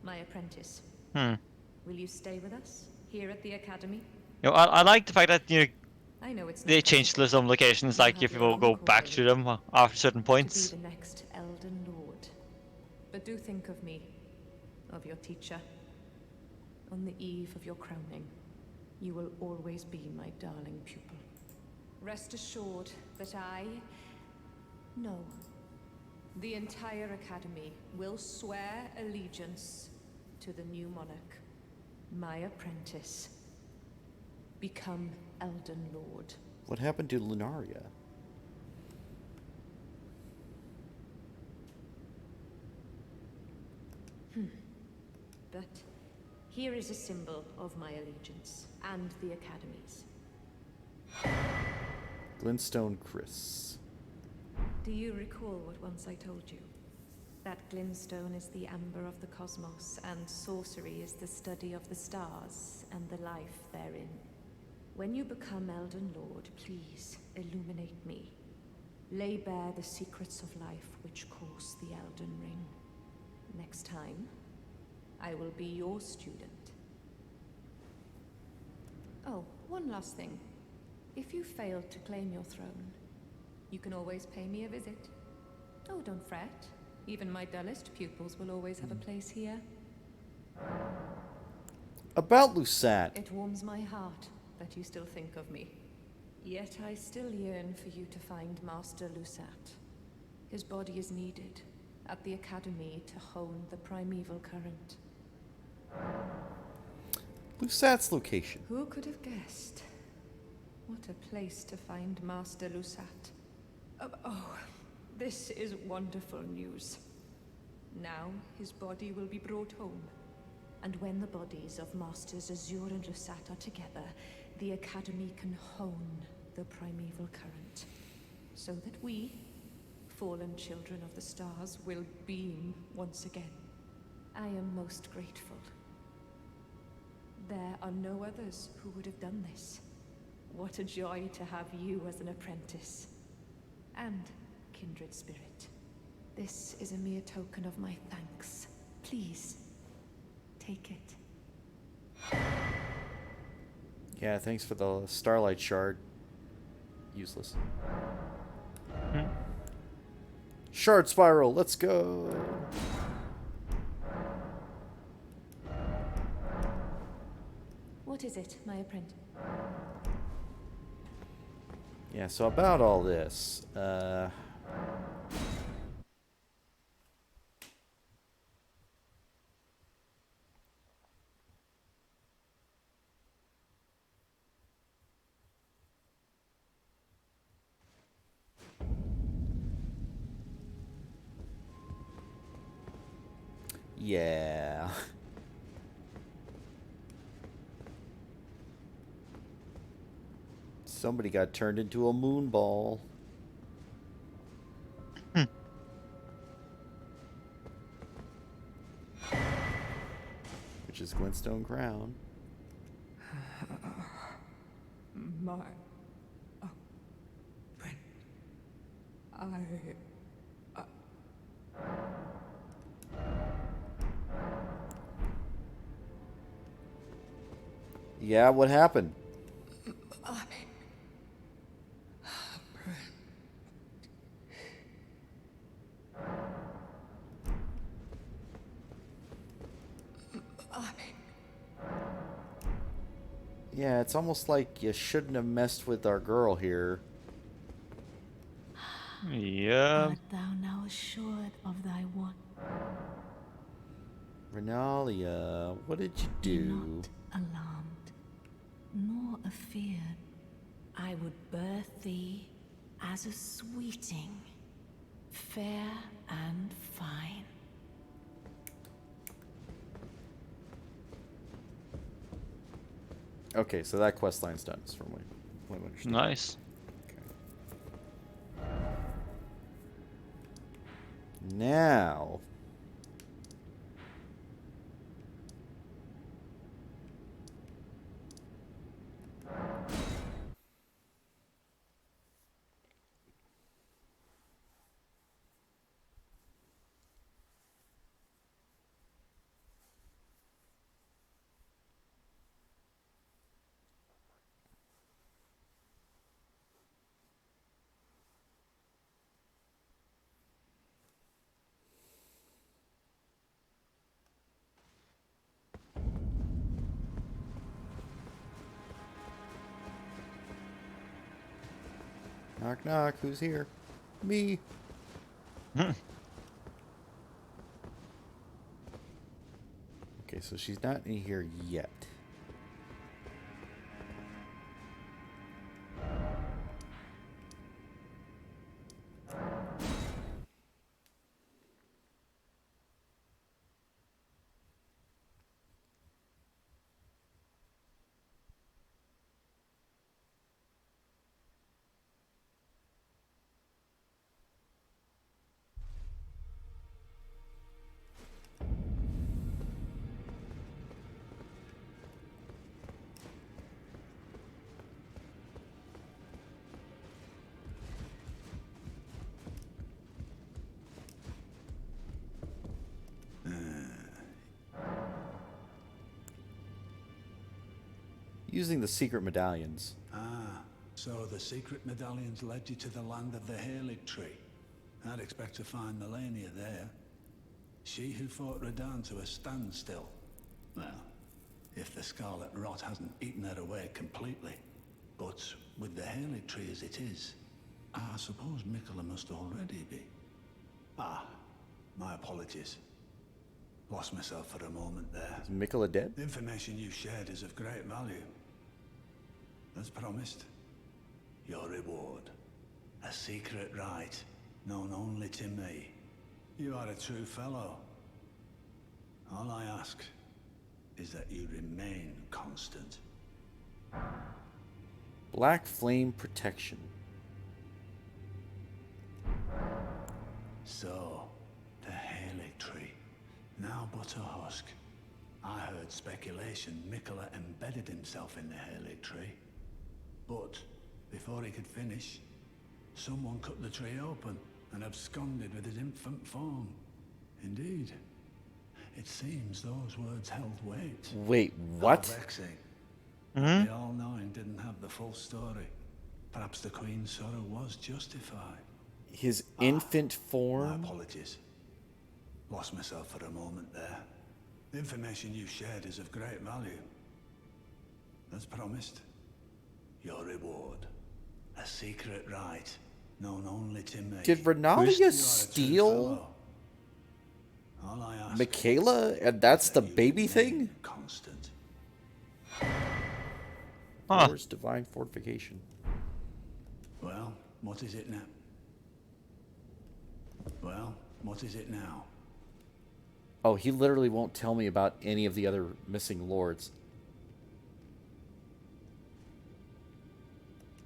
My apprentice, Hmm. will you stay with us here at the Academy? You know, I like the fact that I know it's not they changed possible. some locations, You like have if you your will own go back to calling. them after certain To points. be the next Elden Lord. But do think of me. of your teacher. On the eve of your crowning, you will always be my darling pupil. Rest assured that no, the entire Academy will swear allegiance to the new monarch, my apprentice. Become Elden Lord. What happened to Lunaria? But here is a symbol of my allegiance and the Academy's. Glintstone Chris. Do you recall what once I told you? That glintstone is the amber of the cosmos, and sorcery is the study of the stars and the life therein. When you become Elden Lord, please illuminate me. Lay bare the secrets of life which cause the Elden Ring. Next time, I will be your student. Oh, one last thing. If you fail to claim your throne, you can always pay me a visit. Oh, don't fret. Even my dullest pupils will always have a place here. About Lusat. It warms my heart that you still think of me. Yet I still yearn for you to find Master Lusat. His body is needed at the Academy to hone the primeval current. Lusat's location. Who could have guessed? What a place to find Master Lusat. Oh, this is wonderful news. Now his body will be brought home. And when the bodies of Masters Azure and Lusat are together, the Academy can hone the primeval current. So that we, fallen children of the stars, will beam once again. I am most grateful. There are no others who would have done this. What a joy to have you as an apprentice. And kindred spirit. This is a mere token of my thanks. Please, take it. Yeah, thanks for the Starlight Shard. Useless. Shard Spiral, let's go! What is it, my apprentice? Yeah, so about all this, yeah. Somebody got turned into a moon ball. Which is Glintstone Crown. My... Oh... Brent... Yeah, what happened? Yeah, it's almost like you shouldn't have messed with our girl here. Yeah. Art thou now assured of thy want? Renalia, what did you Be do? not alarmed, nor afeared. I would birth thee as a sweeting, fair and fine. Okay, so that quest line's done. Is from what I understand. Nice. Okay. Now. Knock, knock. Who's here? Me. Hmm. Okay, so she's not in here yet. Using the secret medallions. Ah, so the secret medallions led you to the land of the Halig tree. I'd expect to find Melania there. She who fought Radahn to a standstill. Well, if the scarlet rot hasn't eaten her away completely. But with the Halig tree as it is, I suppose Mikola must already be. Ah, my apologies. Lost myself for a moment there. Is Mikola dead? The information you shared is of great value. As promised, your reward. A secret rite, known only to me. You are a true fellow. All I ask is that you remain constant. Black flame protection. So, the Halig tree, now but a husk. I heard speculation Mikola embedded himself in the Halig tree. But, before he could finish, someone cut the tree open and absconded with his infant form. Indeed. It seems those words held weight. Wait, How what? vexing. Hmm? The All-Knowing didn't have the full story. Perhaps the Queen's sorrow was justified. His infant My form? apologies. Lost myself for a moment there. The information you shared is of great value. As promised, your reward. A secret rite, known only to me. Did You are a Renalia true steal fellow. All I ask Michaela? And that's is the that you baby remain thing? constant. Huh. Where's divine fortification? Well, what is it now? Well, what is it now? Oh, he literally won't tell me about any of the other missing lords.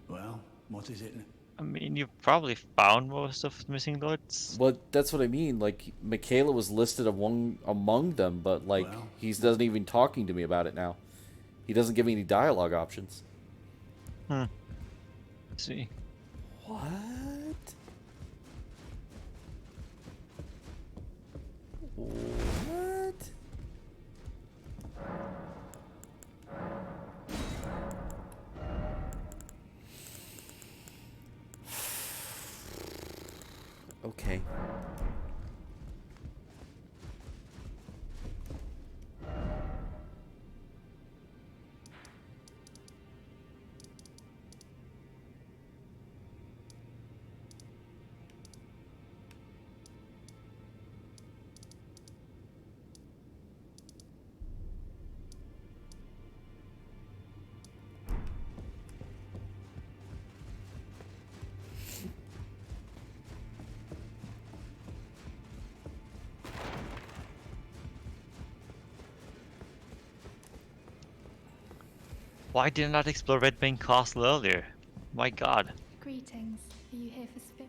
Well, what is it now? I mean, you probably found most of the missing lords. Well, that's what I mean. Like, Michaela was listed among them, but, like, Well, he doesn't even talking to me about it now. He doesn't give me any dialogue options. Hmm. Let's see. What? What? Okay. Why did I not explore Redbane Castle earlier? My god. Greetings. Are you here for Spit?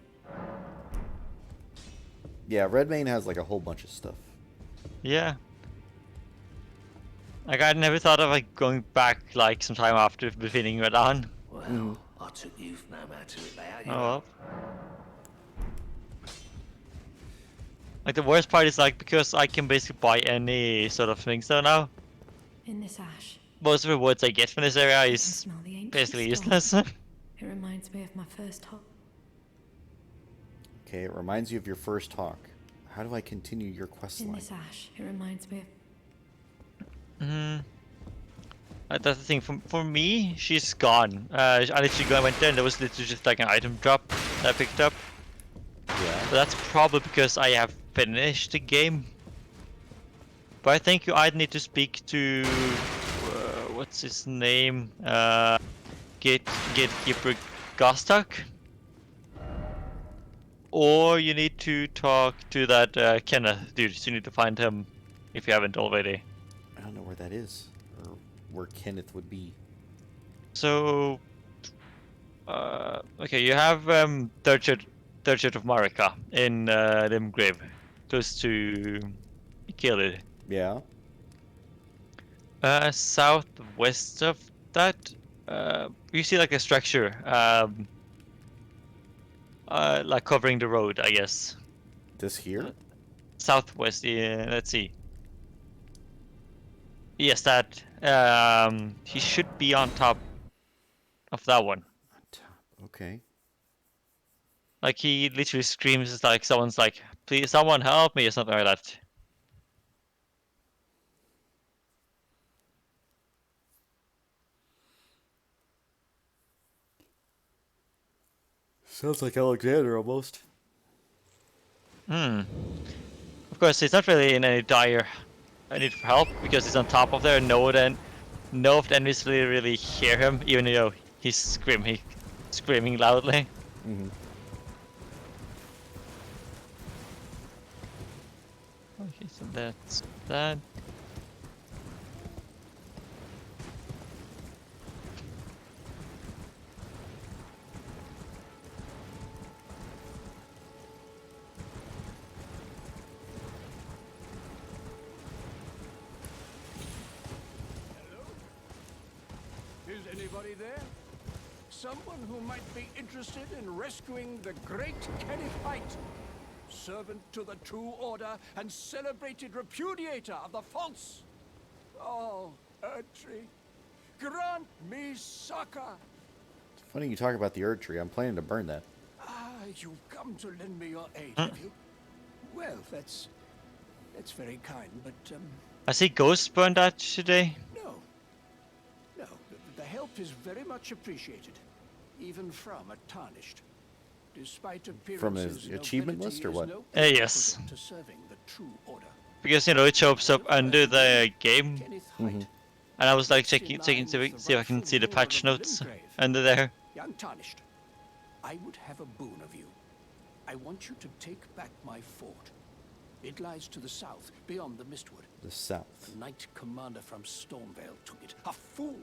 Yeah, Redmane has, like, a whole bunch of stuff. Yeah. Like, I never thought of, like, going back, like, some time after defeating Radahn. Well, I took youth no matter about you. Oh well. Like, the worst part is, like, because I can basically buy any sort of things there now, In this ash, most of the rewards I get from this area I can is smell the ancient basically stone. useless. It reminds me of my first hop. Okay, it reminds you of your first talk. How do I continue your quest In line? this ash, it reminds me of... That's the thing. For me, she's gone. I literally went there and there was literally just like an item drop that I picked up. Yeah. But that's probably because I have finished the game. But I think you either need to speak to what's his name? Gatekeeper Gostak. Or you need to talk to that Kenneth dude. So you need to find him if you haven't already. I don't know where that is, or where Kenneth would be. So, okay, you have third shirt of Marika in Limgrave, close to Kilid. Yeah. Southwest of that, you see like a structure, like covering the road, I guess. This here? Southwest. Yeah, let's see. Yes, that. He should be on top of that one. On top. Okay. Like he literally screams, it's like someone's like, "Please, someone help me," or something like that. Sounds like Alexander almost. Of course, he's not really in any dire need for help because he's on top of there. No of the enemies really hear him, even though he's screaming loudly. Mm-hmm. Okay, so that's that. Is anybody there? Someone who might be interested in rescuing the great Kenneth Height, servant to the True Order and celebrated repudiator of the false. Oh, Erdtree, grant me succor. It's funny you talk about the Erd Tree. I'm planning to burn that. Ah, you've come to lend me your aid, have you? Well, that's very kind, but I see ghosts burned out today. no. The help is very much appreciated, even from a tarnished. Despite From appearances, his achievement nobility list or is what? no Yes. prerequisite to serving the True Order. Because it shows up under the game, Kenneth Mm-hmm. Height, and I was like next in checking line to with the see if I can rightful see the ruler patch of notes Limgrave. under there. Young Tarnished, I would have a boon of you. I want you to take back my fort. It lies to the south, beyond the Mistwood. The south. The Knight Commander from Stormvale took it. A fool,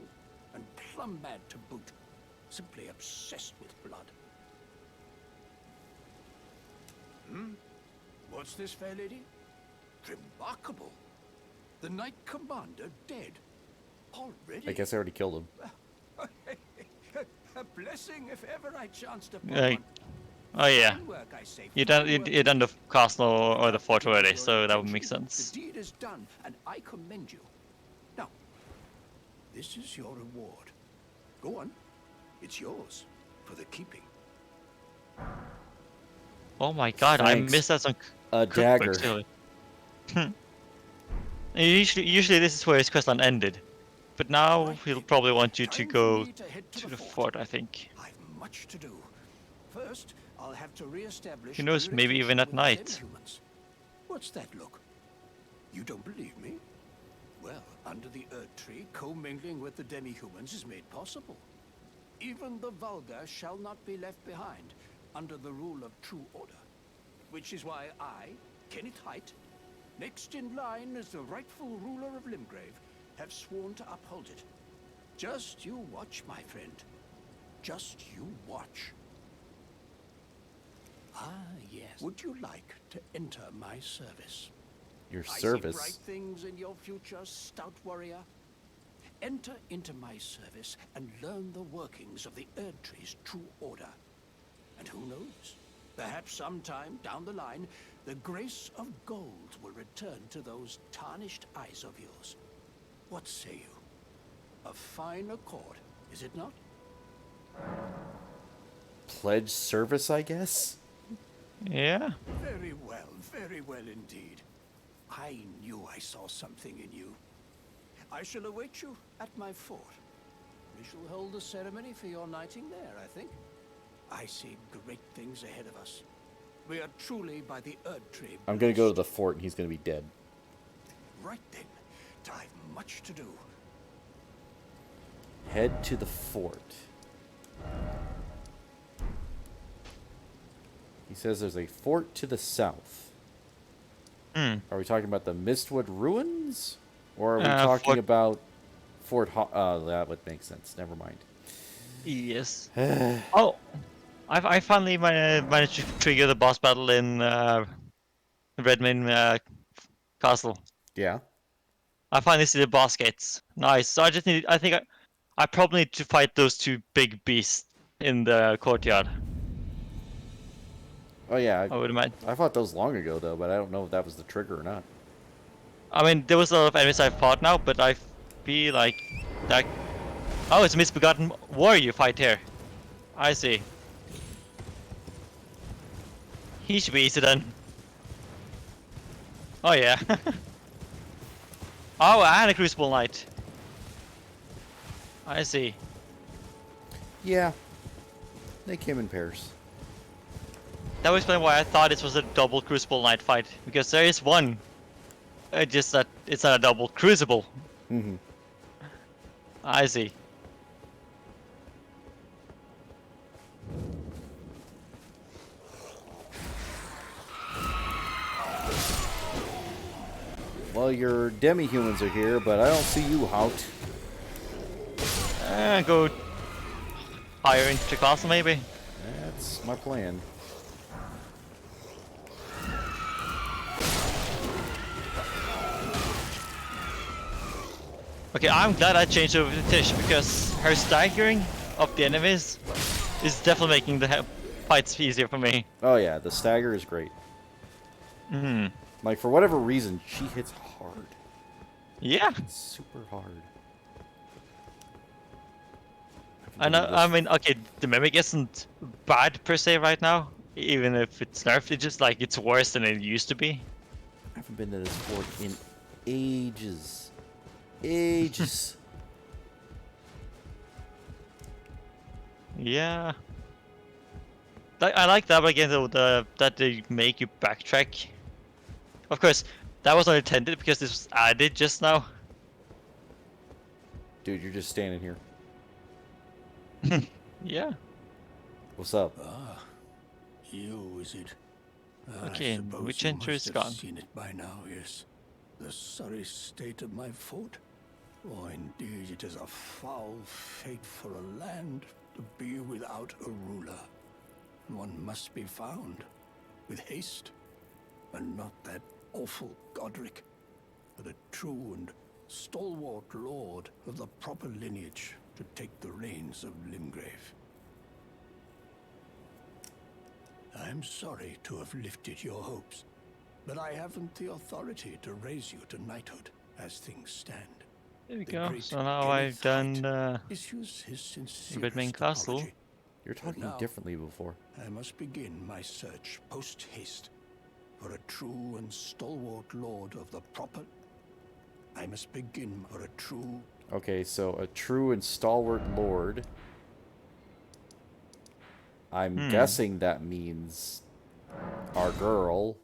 and plumb mad to boot. Simply obsessed with blood. What's this, fair lady? Remarkable. The Knight Commander dead. Already? I guess I already killed him. A blessing if ever I chanced upon Like, one. oh yeah, Fine work, I say, you fine done work. you done the castle or the fort Without already, your so that would make attention, sense. The deed is done, and I commend you. Now, this is your reward. Go on. It's yours for the keeping. Oh my god, Thanks. I missed that some A cookbooks dagger. earlier. Usually this is where his questline ended, but now Right he'll then. probably want you to Time for go me to head to the fort, I think. I've much to do. First, I'll have to re-establish. Who knows, maybe even at communication night. with the demi-humans. What's that look? You don't believe me? Well, under the Erdtree, commingling with the demi-humans is made possible. Even the vulgar shall not be left behind under the rule of True Order. Which is why I, Kenneth Height, next in line as the rightful ruler of Limgrave, have sworn to uphold it. Just you watch, my friend. Just you watch. Ah, yes. Would you like to enter my service? Your I see service. bright things in your future, stout warrior. Enter into my service and learn the workings of the Erdtree's True Order. And who knows? Perhaps sometime down the line, the grace of gold will return to those tarnished eyes of yours. What say you? A fine accord, is it not? Pledge service, I guess? Yeah. Very well indeed. I knew I saw something in you. I shall await you at my fort. We shall hold a ceremony for your knighting there, I think. I see great things ahead of us. We are truly by the Erd tree. I'm gonna go to the fort and he's gonna be dead. Right then, I've much to do. Head to the fort. He says there's a fort to the south. Are we talking about the Mistwood ruins? Or are we talking about Fort that would make sense. Never mind. Yes. Oh, I finally managed to trigger the boss battle in Redmane Castle. Yeah. I finally see the boss gates. Nice. So I just need. I think I probably need to fight those two big beasts in the courtyard. Oh yeah. I would imagine. I fought those long ago though, but I don't know if that was the trigger or not. I mean, there was a lot of enemies I've fought now, but I feel like that. Oh, it's a misbegotten warrior you fight here. I see. He should be easy then. Oh yeah. Oh, and a Crucible Knight. I see. Yeah. They came in pairs. That would explain why I thought this was a double Crucible Knight fight, because there is one. Just that it's not a double Crucible. Mm-hmm. I see. Well, your demi-humans are here, but I don't see you, Hout. Go higher into castle maybe. That's my plan. Okay, I'm glad I changed over to Tish, because her staggering of the enemies is definitely making the fights easier for me. Oh yeah, the stagger is great. Like, for whatever reason, she hits hard. Yeah. It's super hard. I know. I mean, okay, the mimic isn't bad per se right now, even if it's nerfed. It's just like it's worse than it used to be. I haven't been to this fort in ages. Ages. Yeah. I like that, but again, though, that they make you backtrack. Of course, that was not intended because this was added just now. Dude, you're just standing here. Yeah. What's up? Ah, you, is it? Okay, I suppose which you entry must is have gone? seen it by now, yes. The sorry state of my fort. Oh, indeed, it is a foul fate for a land to be without a ruler. One must be found, with haste, and not that awful Godric, but a true and stalwart lord of the proper lineage to take the reins of Limgrave. I am sorry to have lifted your hopes, but I haven't the authority to raise you to knighthood as things stand. There we The go. great So now Kenneth I've done Hart issues his sincerest Redmane Castle. apology. You're talking now- differently before. I must begin my search post-haste for a true and stalwart lord of the proper... I must begin for a true... Okay, so a true and stalwart lord. I'm guessing that means our girl.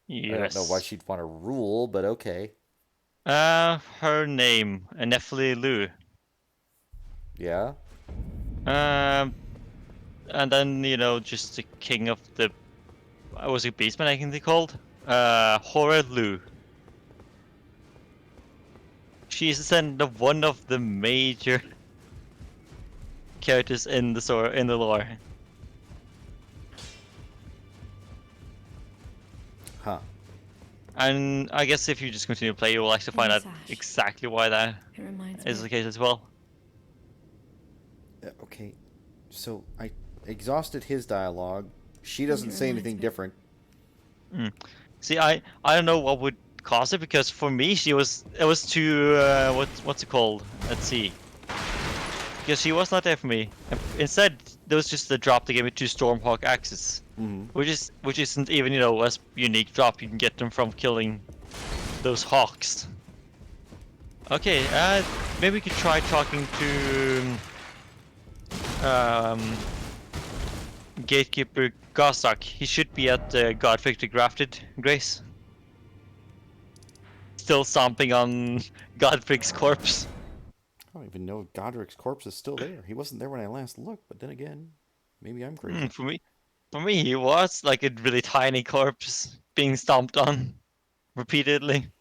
yes. I don't know why she'd want to rule, but okay. Her name, Nefli Lu. Yeah? And then, you know, just the king of the... was it Beastman, I think they called? Horror Lu. She's then one of the major characters in the lore. Huh. And I guess if you just continue to play, you will actually find out exactly why that It reminds me. is the case as well. Okay, so I exhausted his dialogue. She doesn't say anything different. See, I don't know what would cause it, because for me it was too what's it called? Let's see. Because she was not there for me. Instead, there was just the drop that gave me 2 Stormhawk axes, which isn't even, you know, a unique drop. You can get them from killing those hawks. Okay, maybe we could try talking to Gatekeeper Gostok. He should be at Godfrey the Grafted Grace. Still stomping on Godfrey's corpse. I don't even know if Godric's corpse is still there. He wasn't there when I last looked, but then again, maybe I'm crazy. For me, he was like a really tiny corpse being stomped on repeatedly.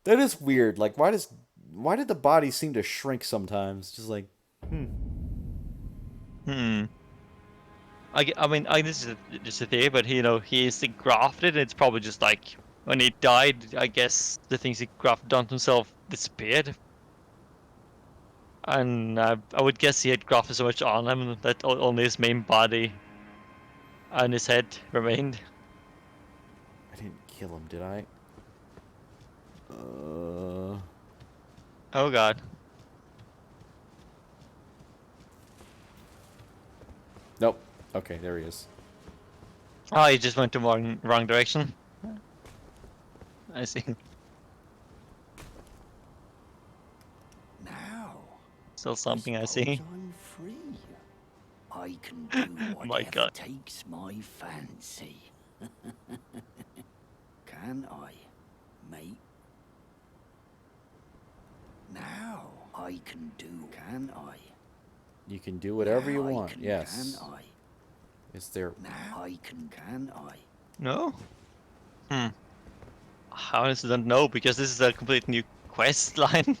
That is weird. Like, why did the body seem to shrink sometimes? Just like, I mean, this is just a theory, but he is grafted, and it's probably just like when he died, I guess the things he grafted onto himself disappeared. And I would guess he had grafted so much on him that only his main body and his head remained. I didn't kill him, did I? Oh god. Nope. Okay, there he is. Oh, he just went the wrong direction. I see. Now, Still something I see. suppose I'm free. I can do My whatever God. takes my fancy. Can I, mate? Now I can do. Can I? You can do whatever you Now I want. can, Yes. Can I? Is there? Now I can. Can I? No? I honestly don't know, because this is a complete new quest line.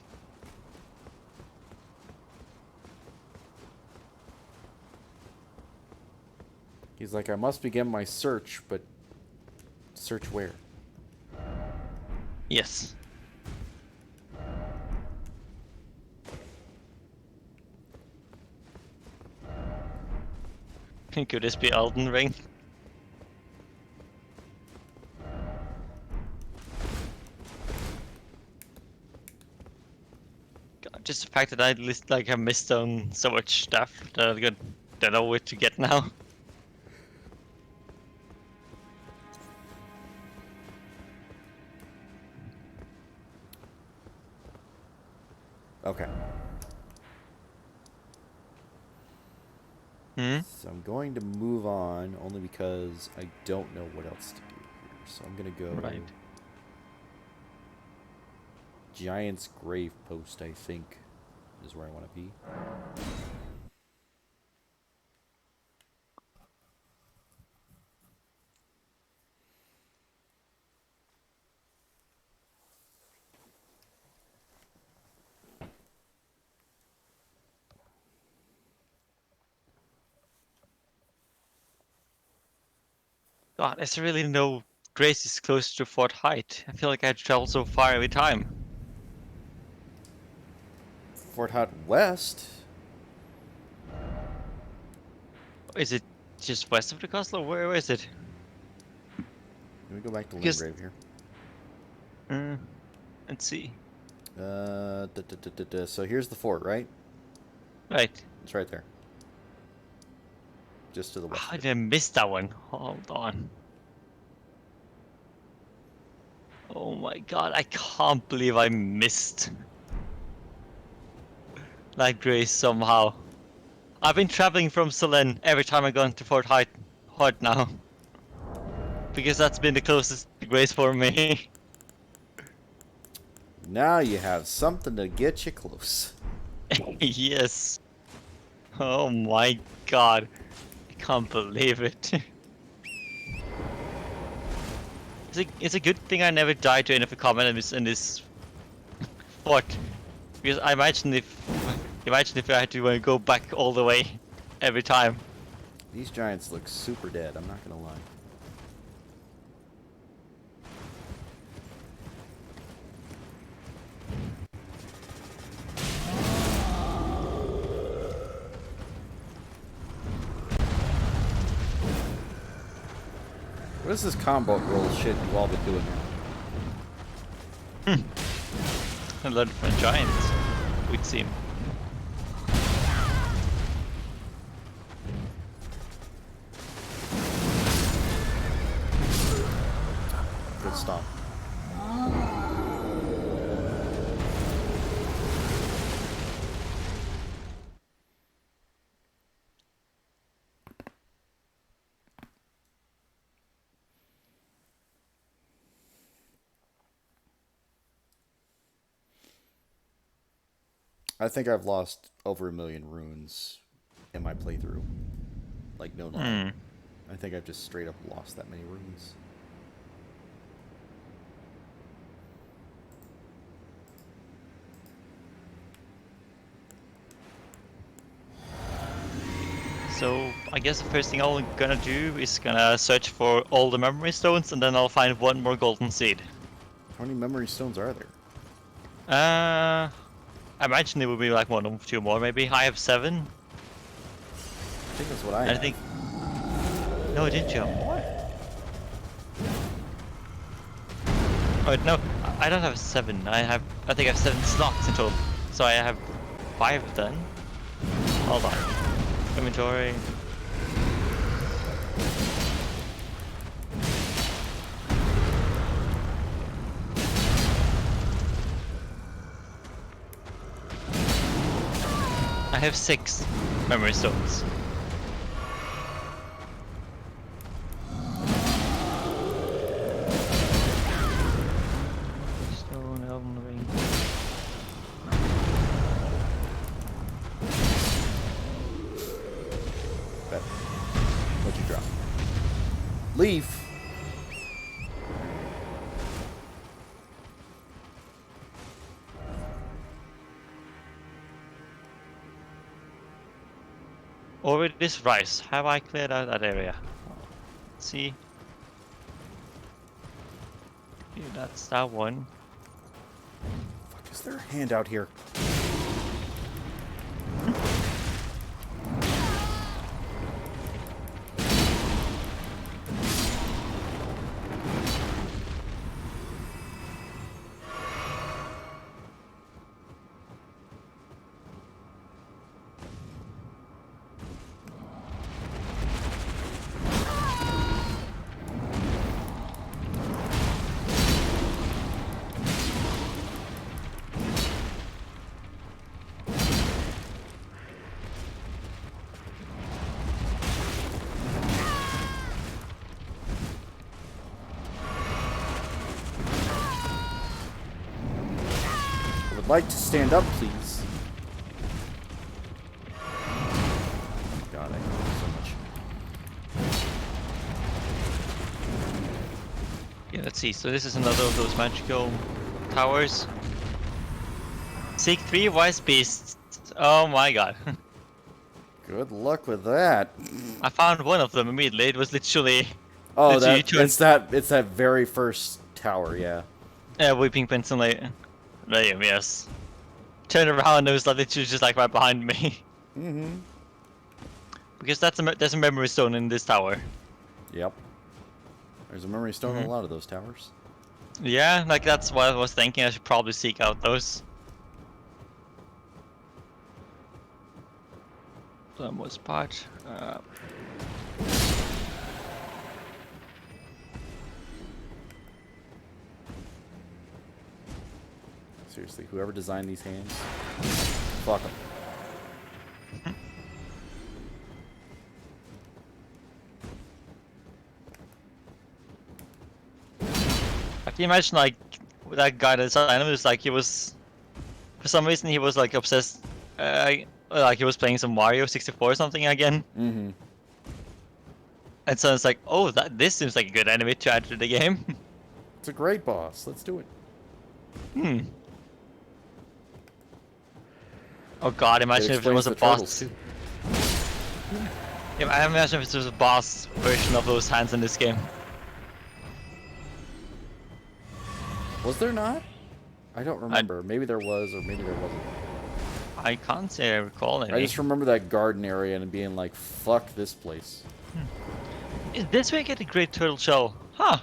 He's like, I must begin my search, but search where? Yes. Could this be Elden Ring? God, just the fact that I have missed on so much stuff that I don't know where to get now. Okay. So I'm going to move on only because I don't know what else to do here. So I'm going to go Right. Giant's Grave Post, I think, is where I want to be. God, is there really no graces close to Fort Height? I feel like I had to travel so far every time. Fort Hut West? Is it just west of the castle, or where is it? Let me go back to Because- Limgrave here. Let's see. So here's the fort, right? Right. It's right there. Just to the west. How did I miss that one? Hold on. Oh my god, I can't believe I missed that grace somehow. I've been traveling from Cerulean every time I go into Fort Height now. Because that's been the closest grace for me. Now you have something to get you close. Yes. Oh my god. I can't believe it. It's a good thing I never died to any of the common enemies in this fort. Because I imagine if I had to go back all the way every time. These giants look super dead, I'm not gonna lie. What is this combo roll shit you've all been doing now? I learned from giants, it would seem. Good stop. I think I've lost over 1 million runes in my playthrough. Like, no lie. I think I've just straight up lost that many runes. So I guess the first thing I'm gonna do is gonna search for all the memory stones, and then I'll find one more golden seed. How many memory stones are there? I imagine it would be like 1 or 2 more, maybe. I have 7. I think that's what I And have. I think. No, didn't you have more? Oh no, I don't have 7. I think I have 7 slots in total. So I have 5 then. Hold on. Inventory. I have 6 memory stones. Stone, Elden Ring. Bet. What'd you drop? Leaf. Or it is rice. Have I cleared out that area? Let's see. Okay, that's that one. Fuck, is there a hand out here? Like to stand up, please. God, I hate you so much. Yeah, let's see. So this is another of those magical towers. Seek 3 wise beasts. Oh my god. Good luck with that. I found one of them immediately. It was literally. Oh, literally it's that very first tower, yeah. Weeping Prince and Liam, yes. Turn around and it was like literally just like right behind me. Mm-hmm. Because there's a memory stone in this tower. Yep. There's a memory stone in a lot of those towers. Yeah, like that's what I was thinking. I should probably seek out those. That was part. Seriously, whoever designed these hands, fuck them. I can imagine like that guy that designed him was like he was, for some reason he was like obsessed, like he was playing some Mario 64 or something again. Mm-hmm. And so it's like, oh, this seems like a good enemy to add to the game. It's a great boss. Let's do it. Oh god, imagine if there was a boss. Yeah, I imagine if there was a boss version of those hands in this game. Was there not? I don't remember. Maybe there was, or maybe there wasn't. I can't say I recall any. I just remember that garden area and being like, fuck this place. Is this where you get a great turtle shell? Huh.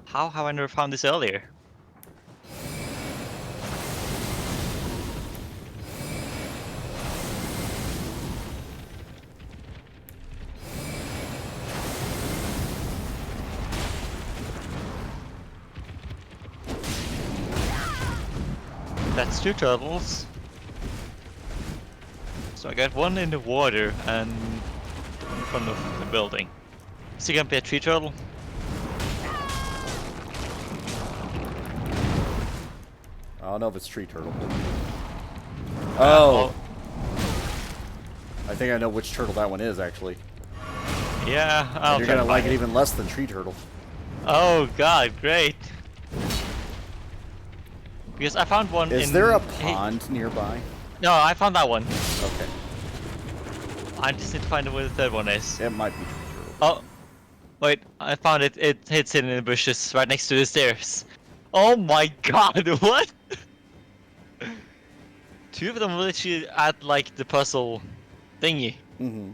How have I never found this earlier? That's 2 turtles. So I got one in the water and one in front of the building. Is it gonna be a tree turtle? I don't know if it's tree turtle. Oh! I think I know which turtle that one is, actually. Yeah, And you're gonna like it even less than tree turtle. Oh god, great. Because I found one Is there a pond nearby? No, I found that one. Okay. I just need to find out where the third one is. It might be tree turtle. Oh, wait, I found it. It's hidden in the bushes right next to the stairs. Oh my god, what? Two of them were literally at like the puzzle thingy. Mm-hmm.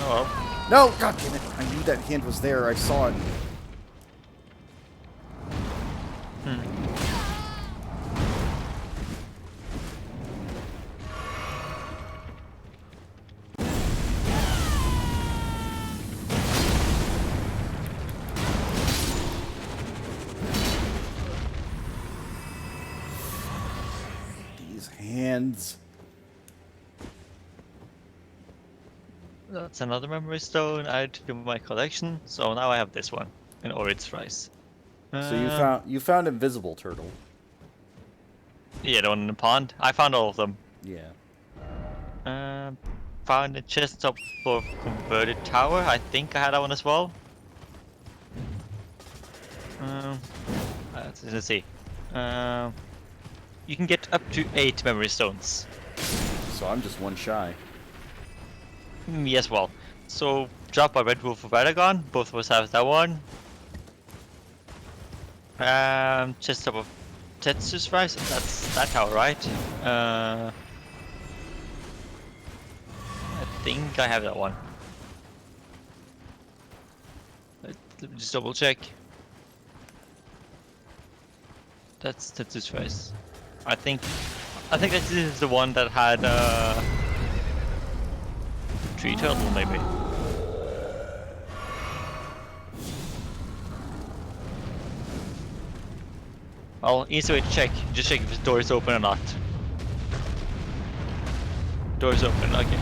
Oh. No! God damn it! I knew that hand was there. I saw it. These hands. That's another memory stone added to my collection. So now I have this one in Oryx Rice. So you found invisible turtle. Yeah, the one in the pond. I found all of them. Yeah. Found a chest top for converted tower. I think I had that one as well. Let's see. You can get up to 8 memory stones. So I'm just one shy. Yes, well. So, drop by Red Wolf of Aragon. Both of us have that one. Chest top of Tetsu's Rise. That's that tower, right? I think I have that one. Let me just double check. That's Tetsu's Rise. I think that this is the one that had tree turtle, maybe. Well, easy way to check. Just check if the door is open or not. Door is open. Okay.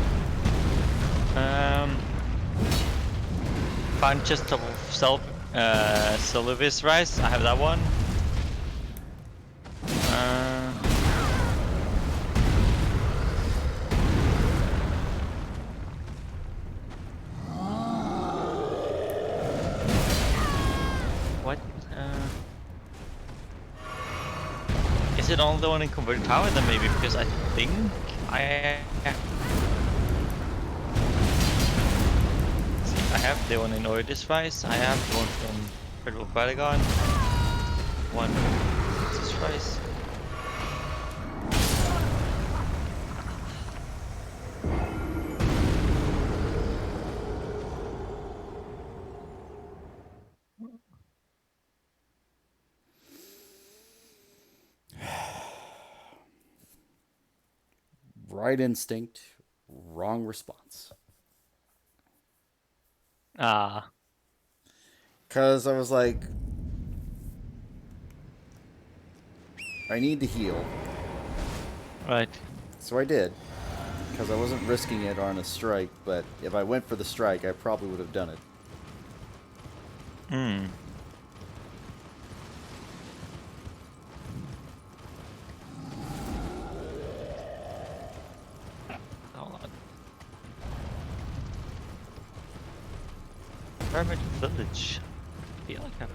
Found just top of Sylvis Rice. I have that one. What? Is it only the one in Converted Tower then maybe? Because I think I have the one in Oridis Rice. I have the one from Red Wolf Paragon. One from this Rice. Right instinct, wrong response. Ah. Because I was like, I need to heal. Right. So I did. Because I wasn't risking it on a strike, but if I went for the strike, I probably would have done it. Hmm. Hold on. Hermit Village. I feel like that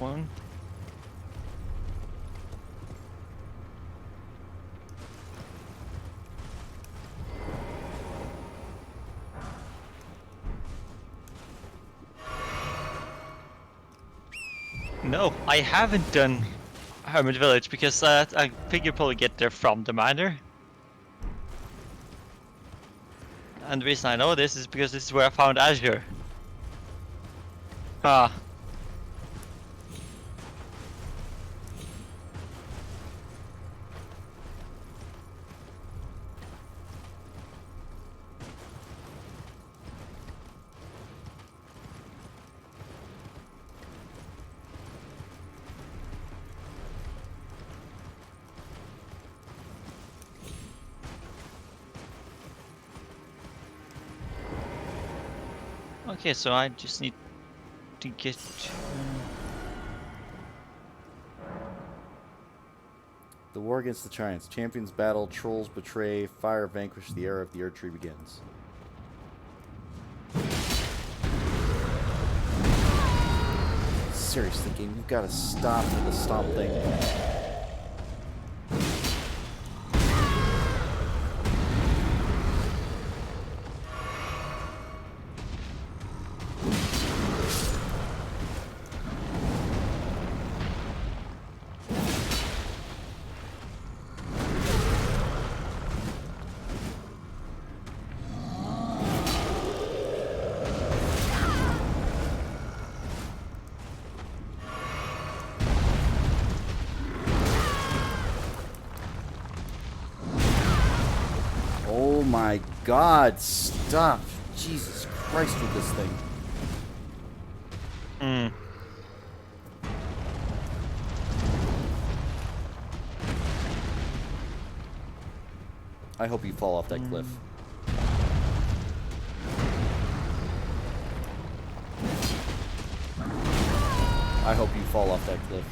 one. No, I haven't done Hermit Village because I figure probably get there from the manor. And the reason I know this is because this is where I found Azure. Ah. Okay, so I just need to get... The war against the giants. Champions battle, trolls betray, fire vanquish, the era of the Earth Tree begins. Seriously, game, you've got to stop with the stomp thing. Oh my god, stop. Jesus Christ with this thing. I hope you fall off that cliff. I hope you fall off that cliff.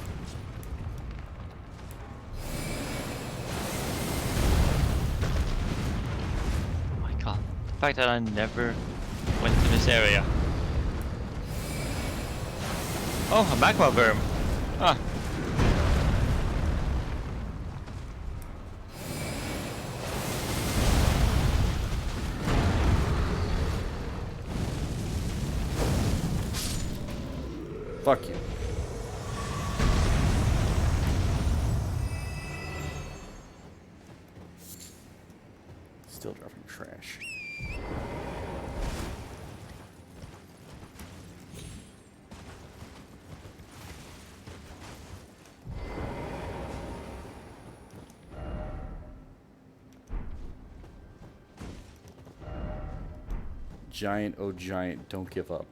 Oh my god. The fact that I never went to this area. Oh, a magma worm. Ah. Fuck you. Still dropping trash. Giant, oh giant, don't give up.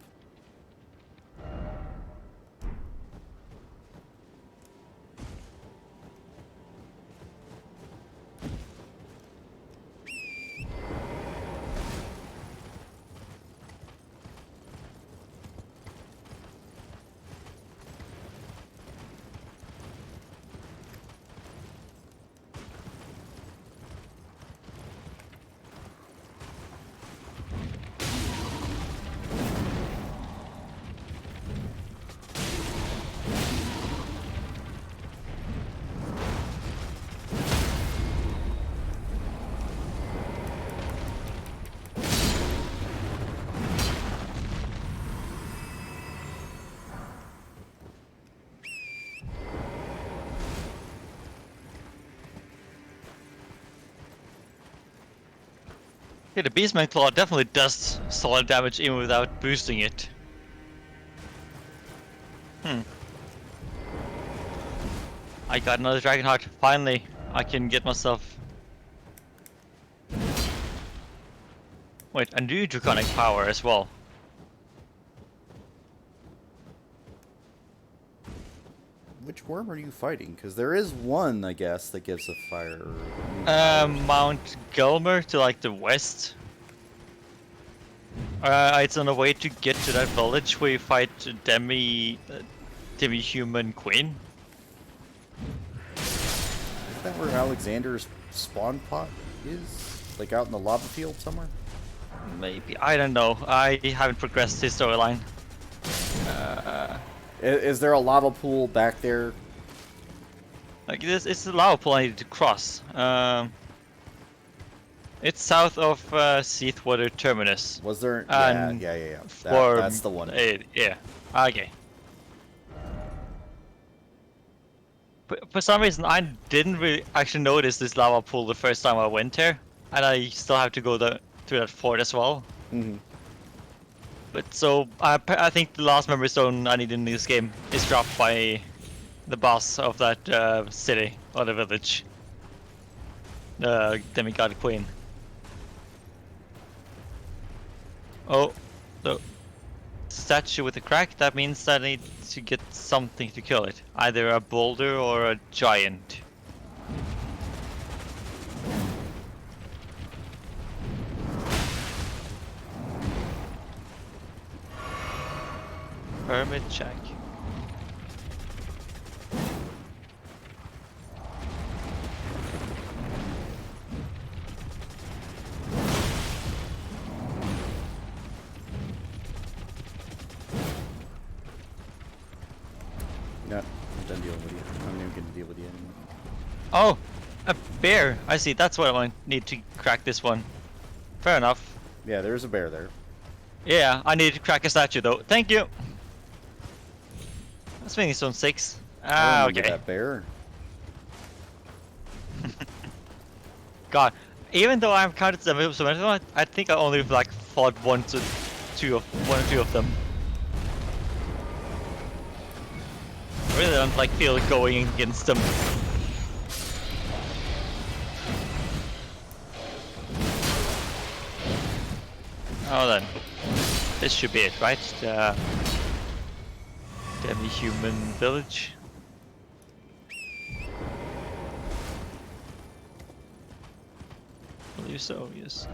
Yeah, the Beastman Claw definitely does solid damage even without boosting it. I got another Dragon Heart. Finally, I can get myself... Wait, a new Draconic power as well. Which worm are you fighting? Because there is one, I guess, that gives a fire. Mount Gelmer to like the west. It's on the way to get to that village where you fight demi-human queen. Is that where Alexander's spawn pot is? Like out in the lava field somewhere? Maybe, I don't know. I haven't progressed his storyline. Is there a lava pool back there? Like this, it's the lava pool I need to cross. It's south of Seathwater Terminus. Was there? And Yeah. That's the one. Yeah. Okay. But for some reason, I didn't really actually notice this lava pool the first time I went here, and I still have to go through that fort as well. Mm-hmm. But so I think the last memory stone I need in this game is dropped by the boss of that city or the village, the demigod queen. Oh, the statue with a crack. That means that I need to get something to kill it, either a boulder or a giant. Hermit check. No, I'm done dealing with you. I'm not even gonna deal with you anymore. Oh, a bear. I see. That's what I need to crack this one. Fair enough. Yeah, there's a bear there. Yeah, I need to crack a statue though. Thank you. That's Swinging Stone 6. I Ah, remember okay. that bear. God, even though I've counted so many, I think I only like fought one or two of them. I really don't like feel going against them. Oh then, this should be it, right? The demi-human village. I believe so, yes.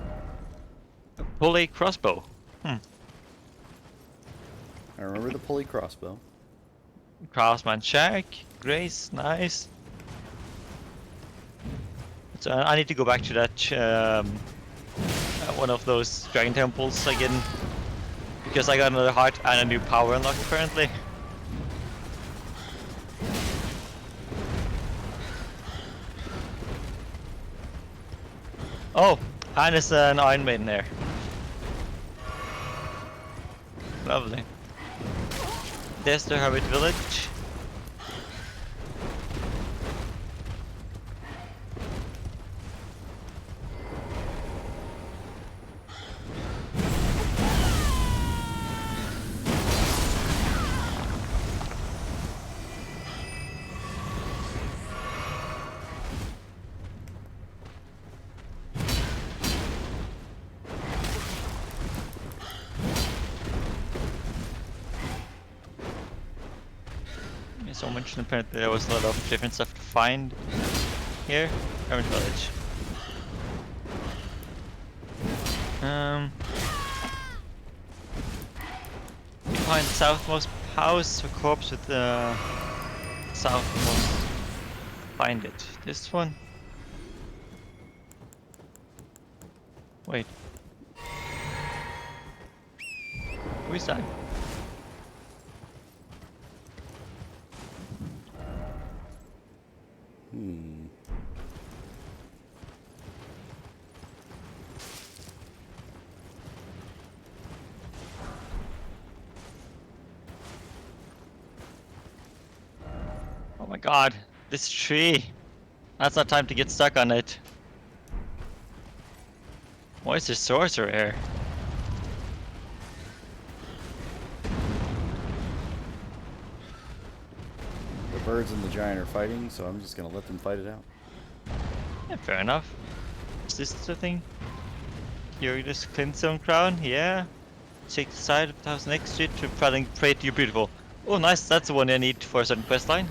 A pulley crossbow. I remember the pulley crossbow. Craftsman check. Grace, nice. So I need to go back to that one of those dragon temples again, because I got another heart and a new power unlock apparently. Oh, and it's an Iron Maiden there. Lovely. There's the Hermit Village. So much, apparently there was a lot of different stuff to find here. Hermit Village. Behind the southmost house, a corpse with the southmost. Find it. This one? Wait. Who is that? Oh my god, this tree. That's not time to get stuck on it. Why is there sorcerer here? The birds and the giant are fighting, so I'm just gonna let them fight it out. Yeah, fair enough. Is this the thing? Curious Clintstone crown? Yeah. Check the side of the house next to it to pray to you beautiful. Oh nice, that's the one I need for a certain questline.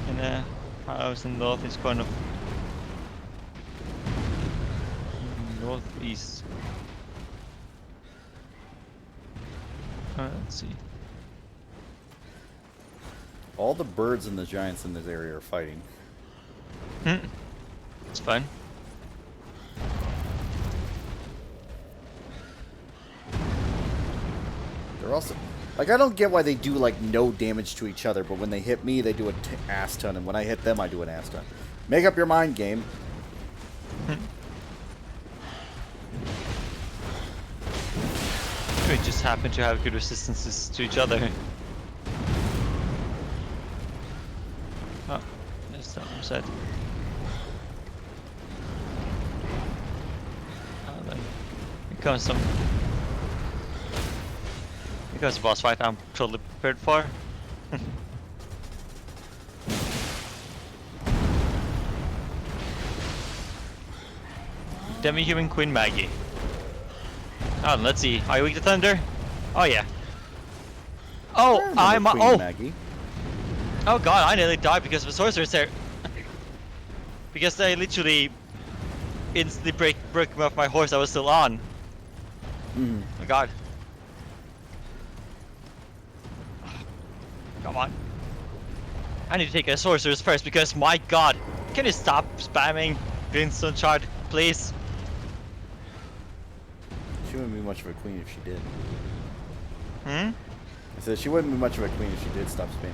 In a house in the northeast corner of northeast. Let's see. All the birds and the giants in this area are fighting. It's fun. They're also... Like, I don't get why they do, like, no damage to each other, but when they hit me, they do a ass ton, and when I hit them, I do an ass ton. Make up your mind, game. We just happen to have good resistances to each other. Oh, there's the other side. Oh, then here comes some... Here comes a boss fight I'm totally prepared for. Demi-human Queen Maggie. Oh, let's see. Are you weak to thunder? Oh yeah. Oh, I'm Queen Maggie. Oh god, I nearly died because of the sorcerers there. Because they literally instantly broke me off my horse I was still on. Mm. Oh god. Come on. I need to take a sorceress first because my god. Can you stop spamming Greenstone Shard, please? She wouldn't be much of a queen if she did. Hmm? I said she wouldn't be much of a queen if she did stop spamming.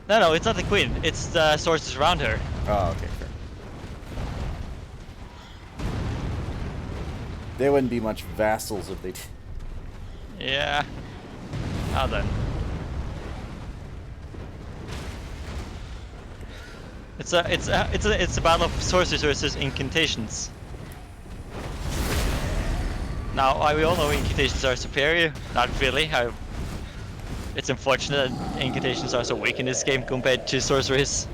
No, it's not the queen. It's the sorcerers around her. Oh, okay, fair. They wouldn't be much vassals if they did. Yeah. Now then. It's a battle of sorcerers versus incantations. Now, we all know incantations are superior. Not really. It's unfortunate that incantations are so weak in this game compared to sorceries.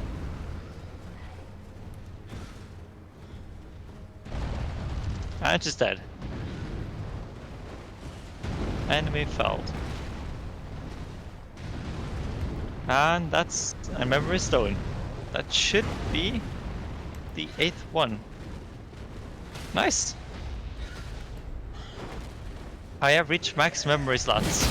And she's dead. Enemy felled. And that's a memory stone. That should be the 8th one. Nice! I have reached max memory slots.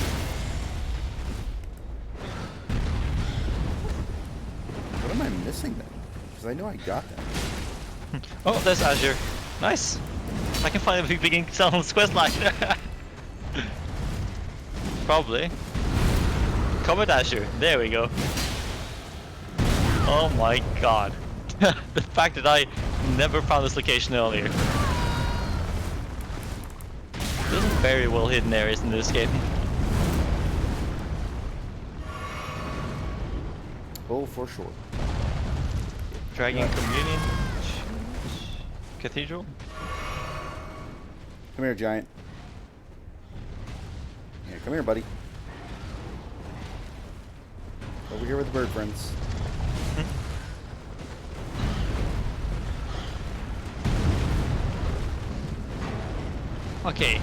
What am I missing then? Because I know I got that. Oh, there's Azure. Nice! I can finally begin Selan's questline. Probably. Comet Azure. There we go. Oh my god. The fact that I never found this location earlier. There's some very well hidden areas in this game. Oh, for sure. Dragon Communion. Cathedral. Come here, giant. Yeah, come here, buddy. Over here with the bird friends. Okay,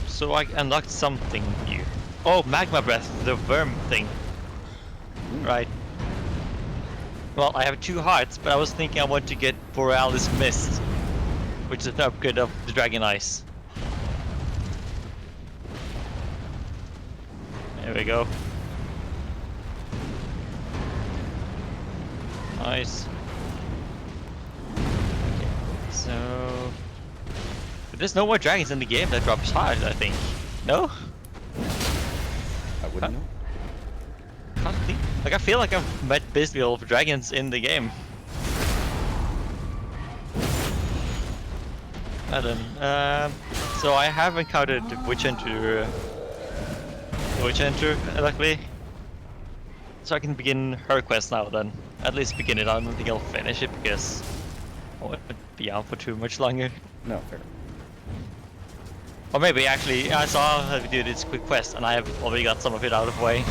so I unlocked something new. Oh, Magma Breath, the worm thing. Right. Well, I have 2 hearts, but I was thinking I want to get Borealis Mist, which is an upgrade of the Dragon Ice. There we go. Nice. Okay, so... But there's no more dragons in the game that drops hearts, I think. No? I wouldn't know. Can't think. Like, I feel like I've met basically all of the dragons in the game. Elden. So I have encountered Witch Hunter, luckily. So I can begin her quest now then. At least begin it. I don't think I'll finish it because I won't be out for too much longer. No, fair. Or maybe actually, I saw how we do this quick quest and I have already got some of it out of the way.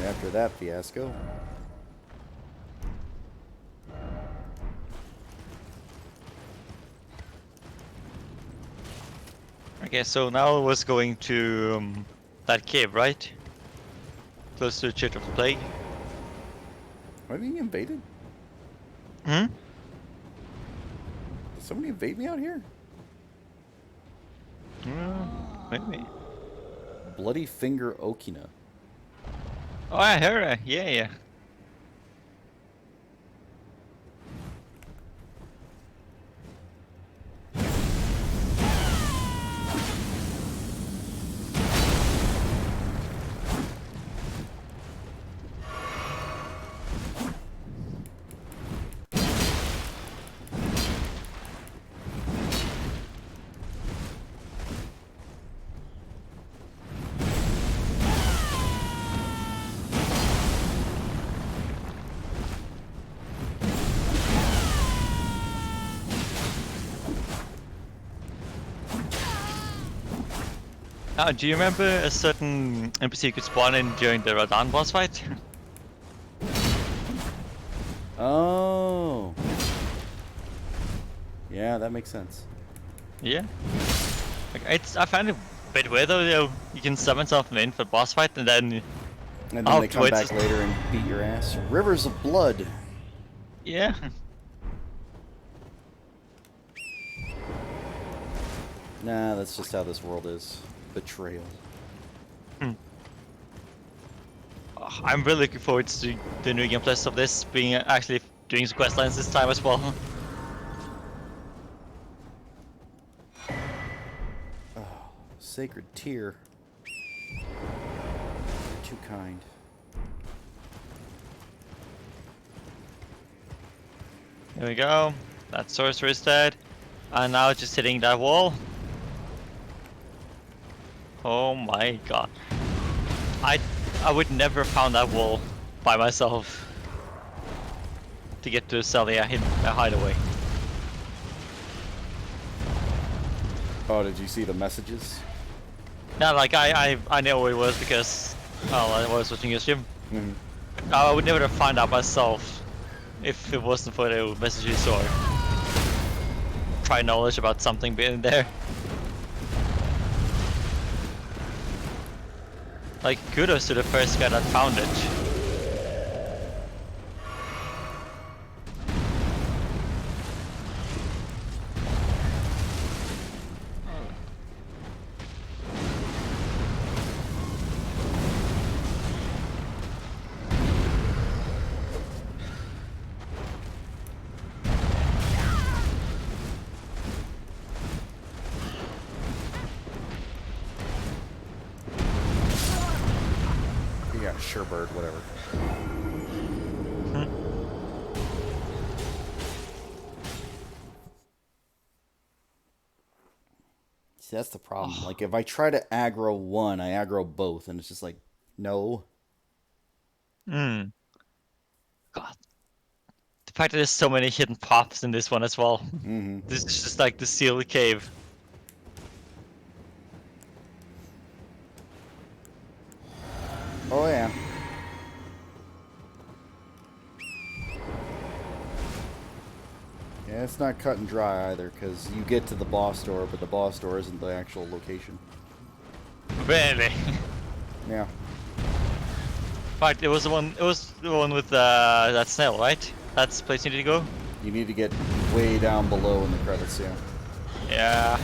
After that fiasco. Okay, so now I was going to that cave, right? Close to the Church of the Plague. Am I being invaded? Hmm? Did somebody invade me out here? Maybe. Bloody Finger Okina. Oh, I heard her. Yeah. Do you remember a certain NPC you could spawn in during the Radahn boss fight? Oh. Yeah, that makes sense. Yeah. Like, I find it a bit weird though. You can summon something in for boss fight and then And then they come afterwards back later and beat your ass. Rivers of blood. yeah. Nah, that's just how this world is. Betrayal. I'm really looking forward to the new gameplay of this being actually doing some quest lines this time as well. Sacred tear. You're too kind. There we go. That sorcerer is dead. And now just hitting that wall. Oh my god. I would never have found that wall by myself to get to Celia hideaway. Oh, did you see the messages? Yeah, like I know where it was because I was watching your stream. Mm-hmm. I would never have found out myself if it wasn't for the messages or prior knowledge about something being there. Like, kudos to the first guy that found it. Sherbird, whatever. See, that's the problem. Like, if I try to aggro one, I aggro both, and it's just like, no. God. The fact that there's so many hidden paths in this one as well. Mm-hmm. This is just like the sealed cave. Oh, yeah. Yeah, it's not cut and dry either, because you get to the boss door, but the boss door isn't the actual location. Really? Yeah. Right, it was the one. It was the one with that snail, right? That's the place you need to go. You need to get way down below in the credits, yeah. Yeah.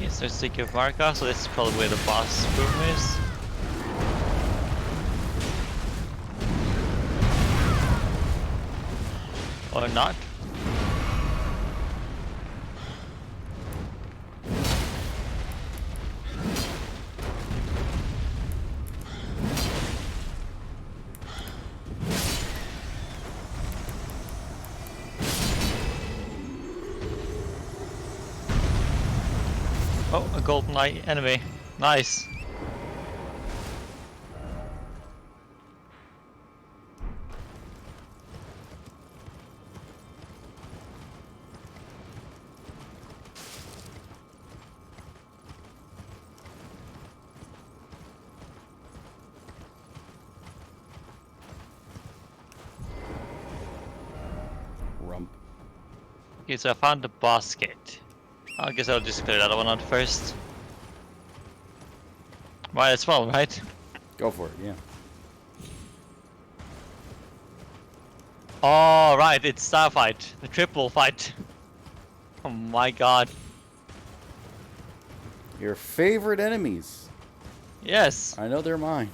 Yes, there's Secret Marka, so this is probably where the boss room is. Or not. Oh, a golden eye enemy. Nice. Okay, so I found the boss gate. I guess I'll just clear that one out first. Might as well, right? Go for it, yeah. Oh, right, it's Star Fight. The triple fight. Oh my god. Your favorite enemies. Yes. I know they're mine.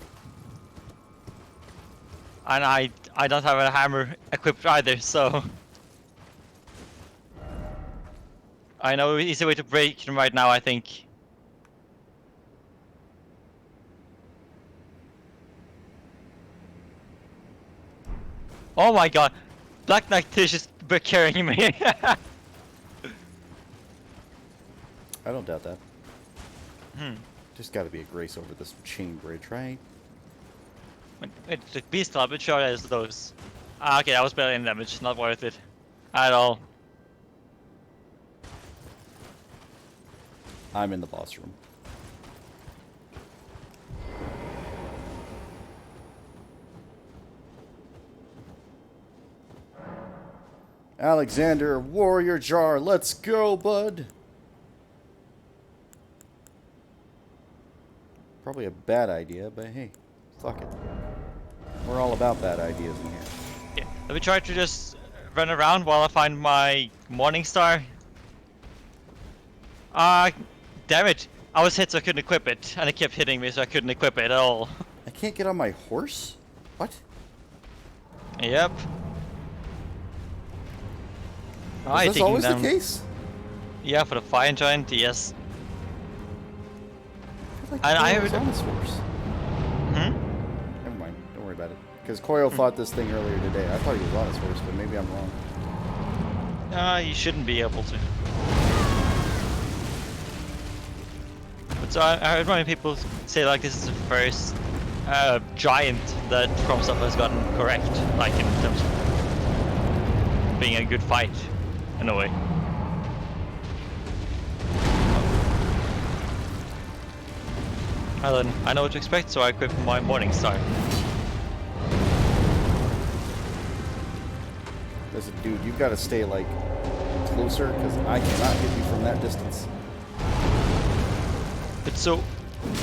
And I don't have a hammer equipped either, so... I know an easy way to break them right now, I think. Oh my god! Black Knight Tish is carrying me! I don't doubt that. Just gotta be a grace over this chain bridge, right? Wait, the Beast Club, it sure is those. Ah, okay, that was barely any damage, not worth it. At all. I'm in the boss room. Alexander, Warrior Jar, let's go, bud! Probably a bad idea, but hey, fuck it. We're all about bad ideas in here. Yeah, let me try to just run around while I find my Morning Star. Damn it! I was hit so I couldn't equip it, and it kept hitting me so I couldn't equip it at all. I can't get on my horse? What? Yep. Is this always the case? Yeah, for the Fire Giant, yes. I was on this horse. Hmm? Never mind, don't worry about it. Because Koyo fought this thing earlier today. I thought he was on his horse, but maybe I'm wrong. You shouldn't be able to. But so I heard many people say like this is the first giant that FromSoft has gotten correct, like in terms of being a good fight, in a way. Well then, I know what to expect, so I equip my Morning Star. Listen, dude, you've got to stay, like, closer, because I cannot hit you from that distance. But so,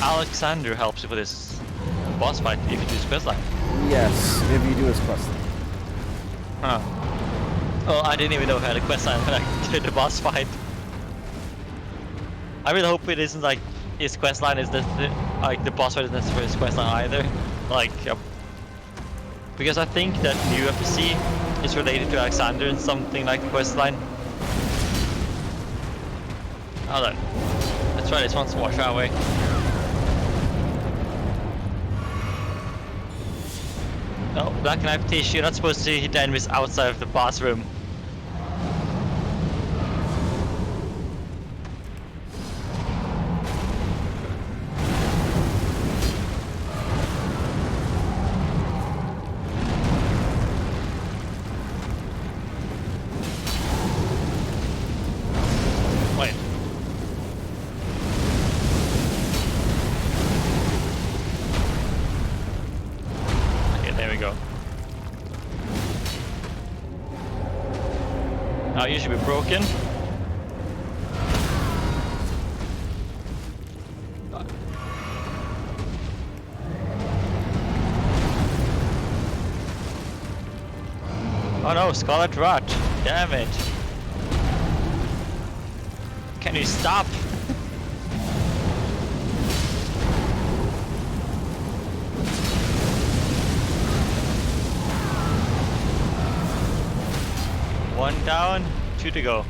Alexander helps you with this boss fight if you do his questline. Yes, if you do his questline. Huh. Oh, I didn't even know I had a questline when I did the boss fight. I really hope it isn't like his questline is like the boss fight isn't necessarily his questline either. Like, because I think that new FPC is related to Alexander and something like the questline. Hold on. Let's try this once more, shall we? No, Black Knife Tish, you're not supposed to hit the enemies outside of the boss room. Wait. Okay, there we go. Now you should be broken. Oh no, Scarlet Rot. Damn it. Can you stop? One down, 2 to go.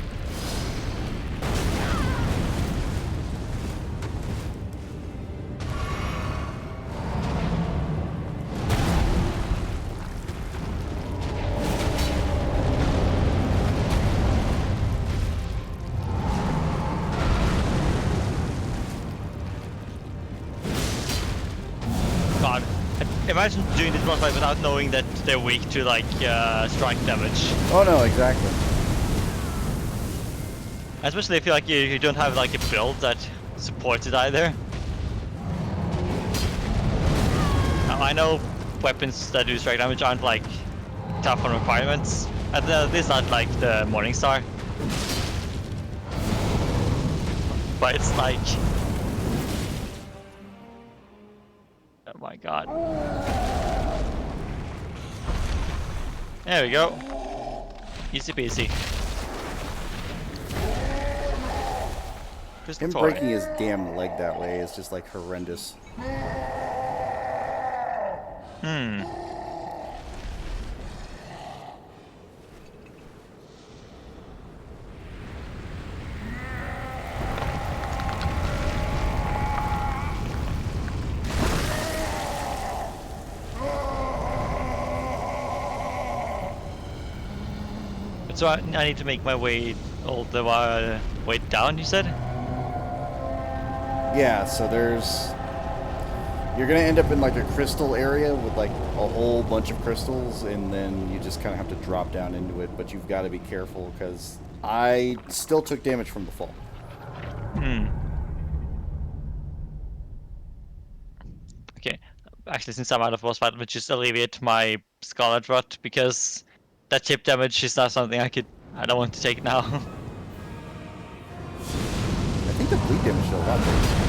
God, imagine doing this boss fight without knowing that they're weak to like strike damage. Oh no, exactly. Especially if you don't have like a build that supports it either. Now, I know weapons that do strike damage aren't like tough on requirements. At least not like the Morning Star. but it's like... Oh my god. There we go. Easy peasy. Him breaking his damn leg that way is just like horrendous. Hmm. So I need to make my way all the way down, you said? Yeah, so there's... You're going to end up in like a crystal area with like a whole bunch of crystals, and then you just kind of have to drop down into it, but you've got to be careful because I still took damage from the fall. Hmm. Okay. Actually, since I'm out of boss fight, I'll just alleviate my Scarlet Rot, because that chip damage is not something I don't want to take now. I think the bleed damage did a lot better.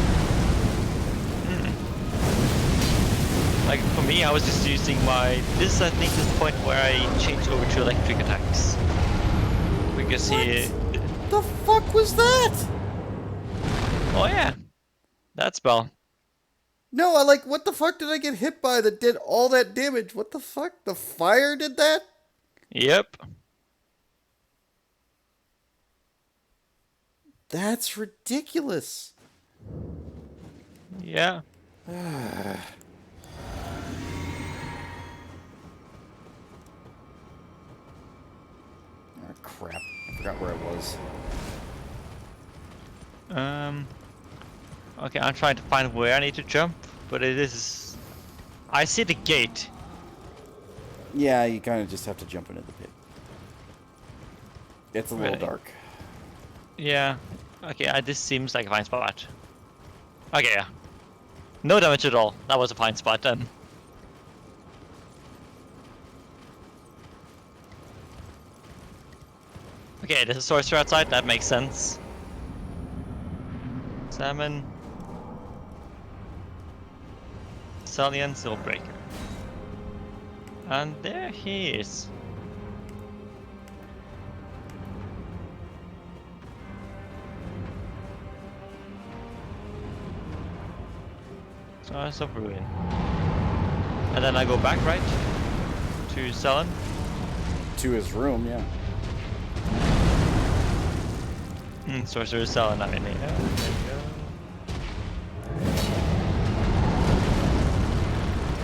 Like, for me, I was just using my... This, I think, is the point where I changed over to electric attacks. Because he... The fuck was that? Oh, yeah. That spell. No, I like, what the fuck did I get hit by that did all that damage? What the fuck? The fire did that? Yep. That's ridiculous. Yeah. Oh, crap. I forgot where I was. Okay, I'm trying to find where I need to jump, but it is... I see the gate. Yeah, you kind of just have to jump into the pit. It's a little Really? dark. Yeah. Okay, this seems like a fine spot. Okay, yeah. No damage at all. That was a fine spot then. Okay, there's a sorcerer outside. That makes sense. Salmon. Cerulean Soulbreaker. And there he is. Source of Ruin. And then I go back, right? To Selan? To his room, yeah. Sorcerer Selan, I mean, yeah. There we go.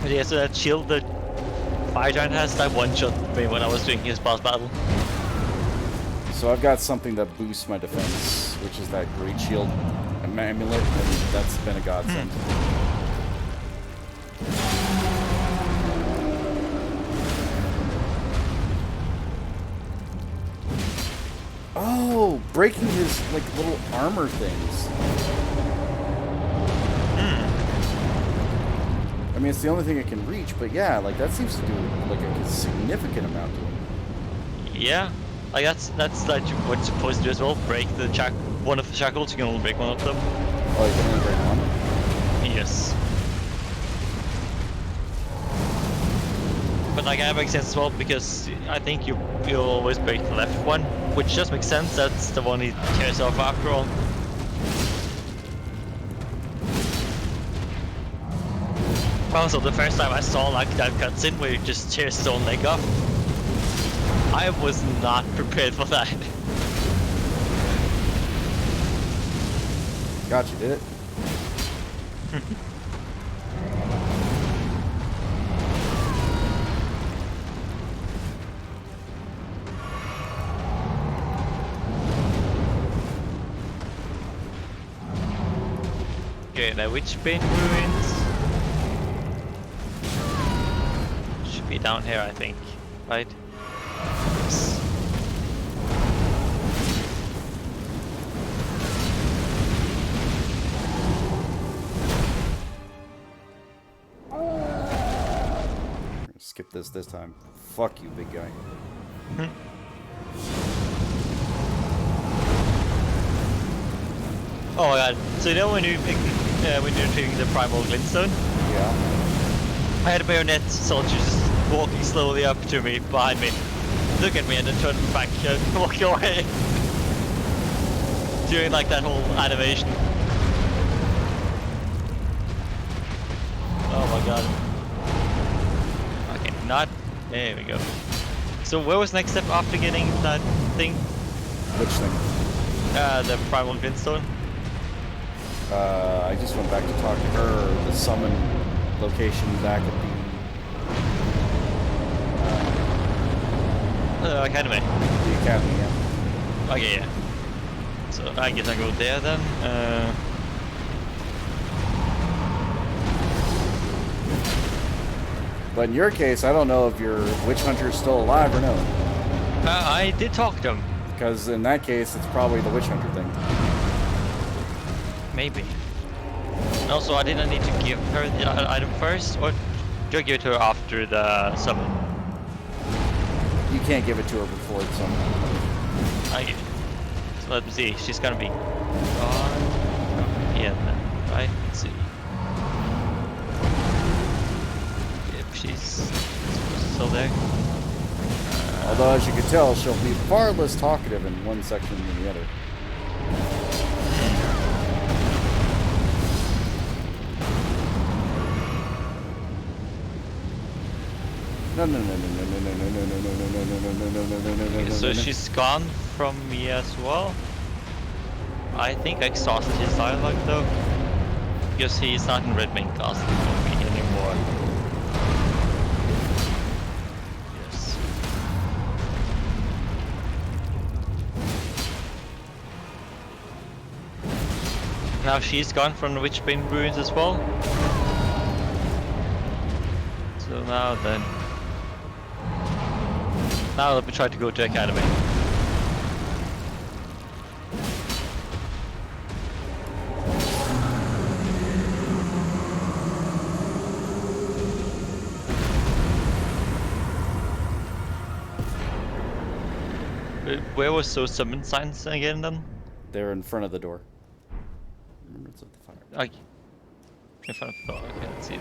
But yeah, so that shield that Fire Giant has, that one-shot me when I was doing his boss battle. So I've got something that boosts my defense, which is that Great Shield amulet, and that's been a godsend. Oh, breaking his like little armor things. I mean, it's the only thing it can reach, but yeah, like that seems to do like a significant amount to him. Yeah, like that's like what it's supposed to do as well. Break the one of the shackles. You can only break one of them. Oh, you can only break one? Yes. But like that makes sense as well, because I think you always break the left one, which just makes sense. That's the one he tears off after all. Also, the first time I saw like that cutscene where he just tears his own leg off, I was not prepared for that. Gotcha, did it? Okay, the Witchbane ruins should be down here, I think, right? Yes. Skip this time. Fuck you, big guy. Oh my god. So you know when you're doing the primal glintstone? Yeah. I had a bayonet soldier just walking slowly up to me, behind me. Look at me and then turn back and walk away. Doing like that whole animation. Oh my god. Okay, not... There we go. So where was next step after getting that thing? Which thing? The primal glintstone? I just went back to talk to her. The summon location back at The academy. the academy, yeah. Okay, yeah. So I guess I go there then. But in your case, I don't know if your witch hunter is still alive or no. I did talk to him. Because in that case, it's probably the witch hunter thing. Maybe. And also, I didn't need to give her the item first, or do I give it to her after the summon? You can't give it to her before the summon. Okay. So let me see. She's gonna be gone from here then, right? Let's see. If she's still there. Although, as you can tell, she'll be far less talkative in one section than the other. So she's gone from me as well. I think I exhausted his dialogue though, because he's not in Red Main Castle for me anymore. Yes. Now she's gone from the Witchbane Ruins as well. So now then. Now let me try to go to Academy. Where was those summon signs again then? They're in front of the door. Remember, it's at the fire. Okay. In front of the door, okay, let's see it.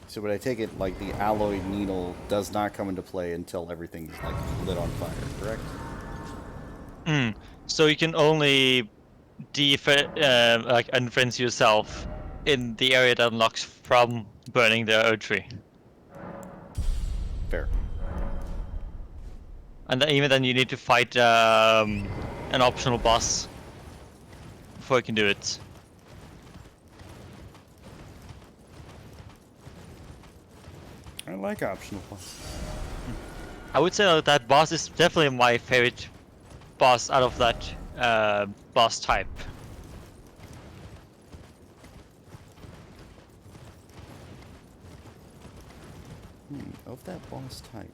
So, but I take it like the alloy needle does not come into play until everything's like lit on fire, correct? So you can only like unfriend yourself in the area that unlocks from burning the oak tree. Fair. And then, even then you need to fight an optional boss before you can do it. I like optional bosses. I would say that boss is definitely my favorite boss out of that boss type. Of that boss type.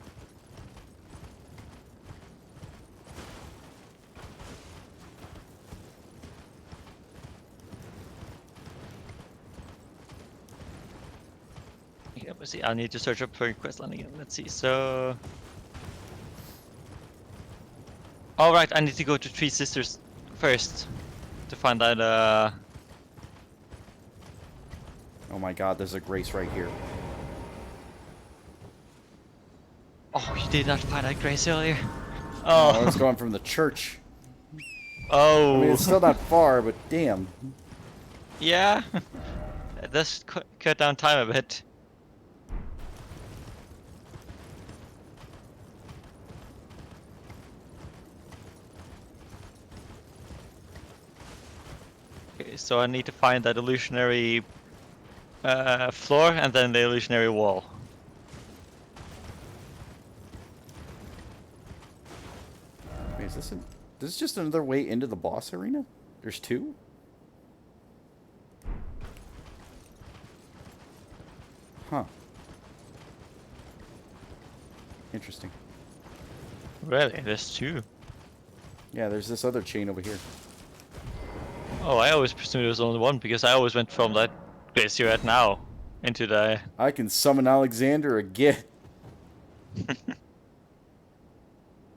Okay, let's see. I need to search up Her Questline again. Let's see. So, all right, I need to go to Three Sisters first to find that. Oh my God, there's a grace right here. Oh, you did not find that grace earlier. Oh, Oh, it's going from the church. oh. I mean, it's still not far, but damn. Yeah. It does cut down time a bit. Okay, so I need to find that illusionary floor and then the illusionary wall. Wait, is this just another way into the boss arena? There's two? Huh. Interesting. Really? There's two. Yeah, there's this other chain over here. Oh, I always presumed there was only one because I always went from that place you're at now into the. I can summon Alexander again.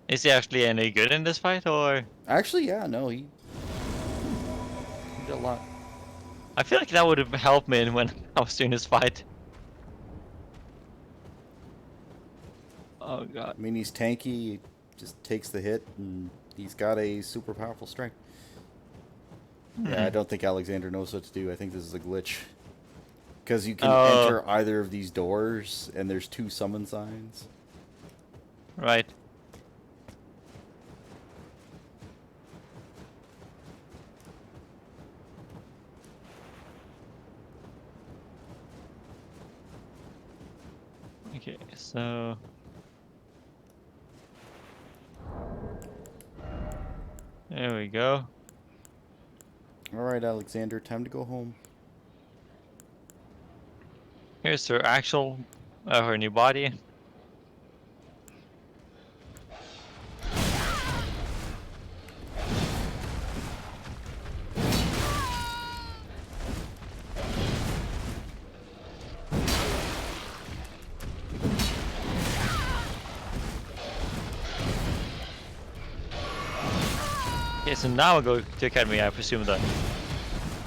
Is he actually any good in this fight, or? Actually, yeah, no, he did a lot. I feel like that would have helped me when I was doing this fight. Oh god. I mean, he's tanky, he just takes the hit, and he's got a super powerful strength. Yeah, I don't think Alexander knows what to do. I think this is a glitch. Because you can enter either of these doors, and there's 2 summon signs. Right. Okay, so... There we go. Alright, Alexander, time to go home. Here's her actual, her new body. Okay, so now I go to Academy, I presume that.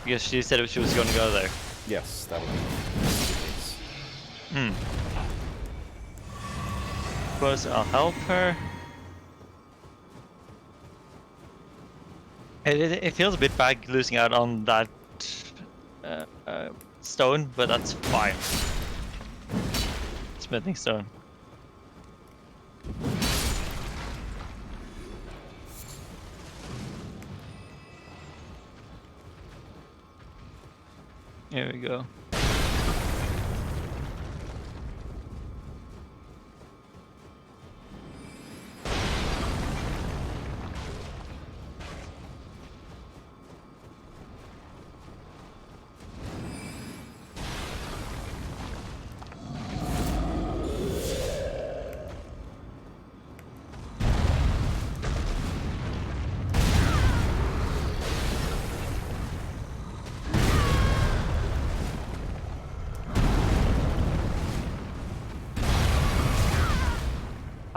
Because she said she was going to go there. Yes, that would be the case. Suppose I'll help her. It feels a bit bad losing out on that stone, but that's fine. Smithing stone. Here we go.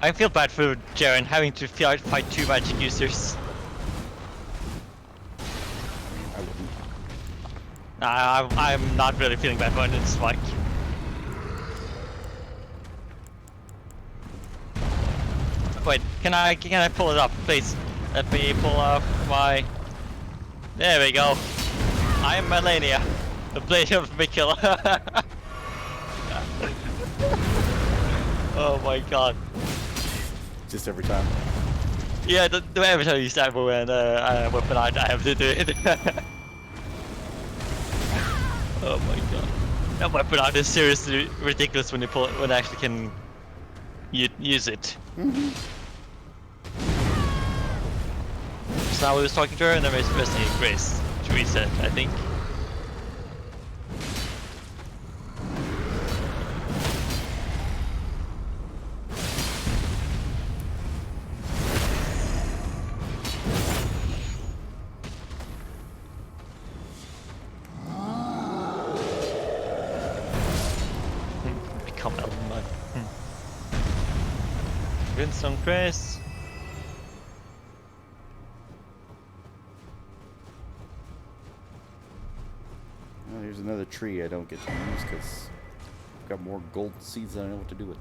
I feel bad for Jaren having to fight 2 magic users. I wouldn't. I'm not really feeling bad for this fight. Wait, can I pull it up, please? Let me pull up my. There we go. I am Melania, the blade of Mikkel. Oh my god. Just every time. Yeah, every time you stab a weapon, I have to do it. Oh my god. That weapon art is seriously ridiculous when you when I actually can use it. So now we was talking to her and then we're pressing Grace to reset, I think. Become Elden mode. Win some Grace. Oh, here's another tree I don't get to use because I've got more gold seeds than I know what to do with.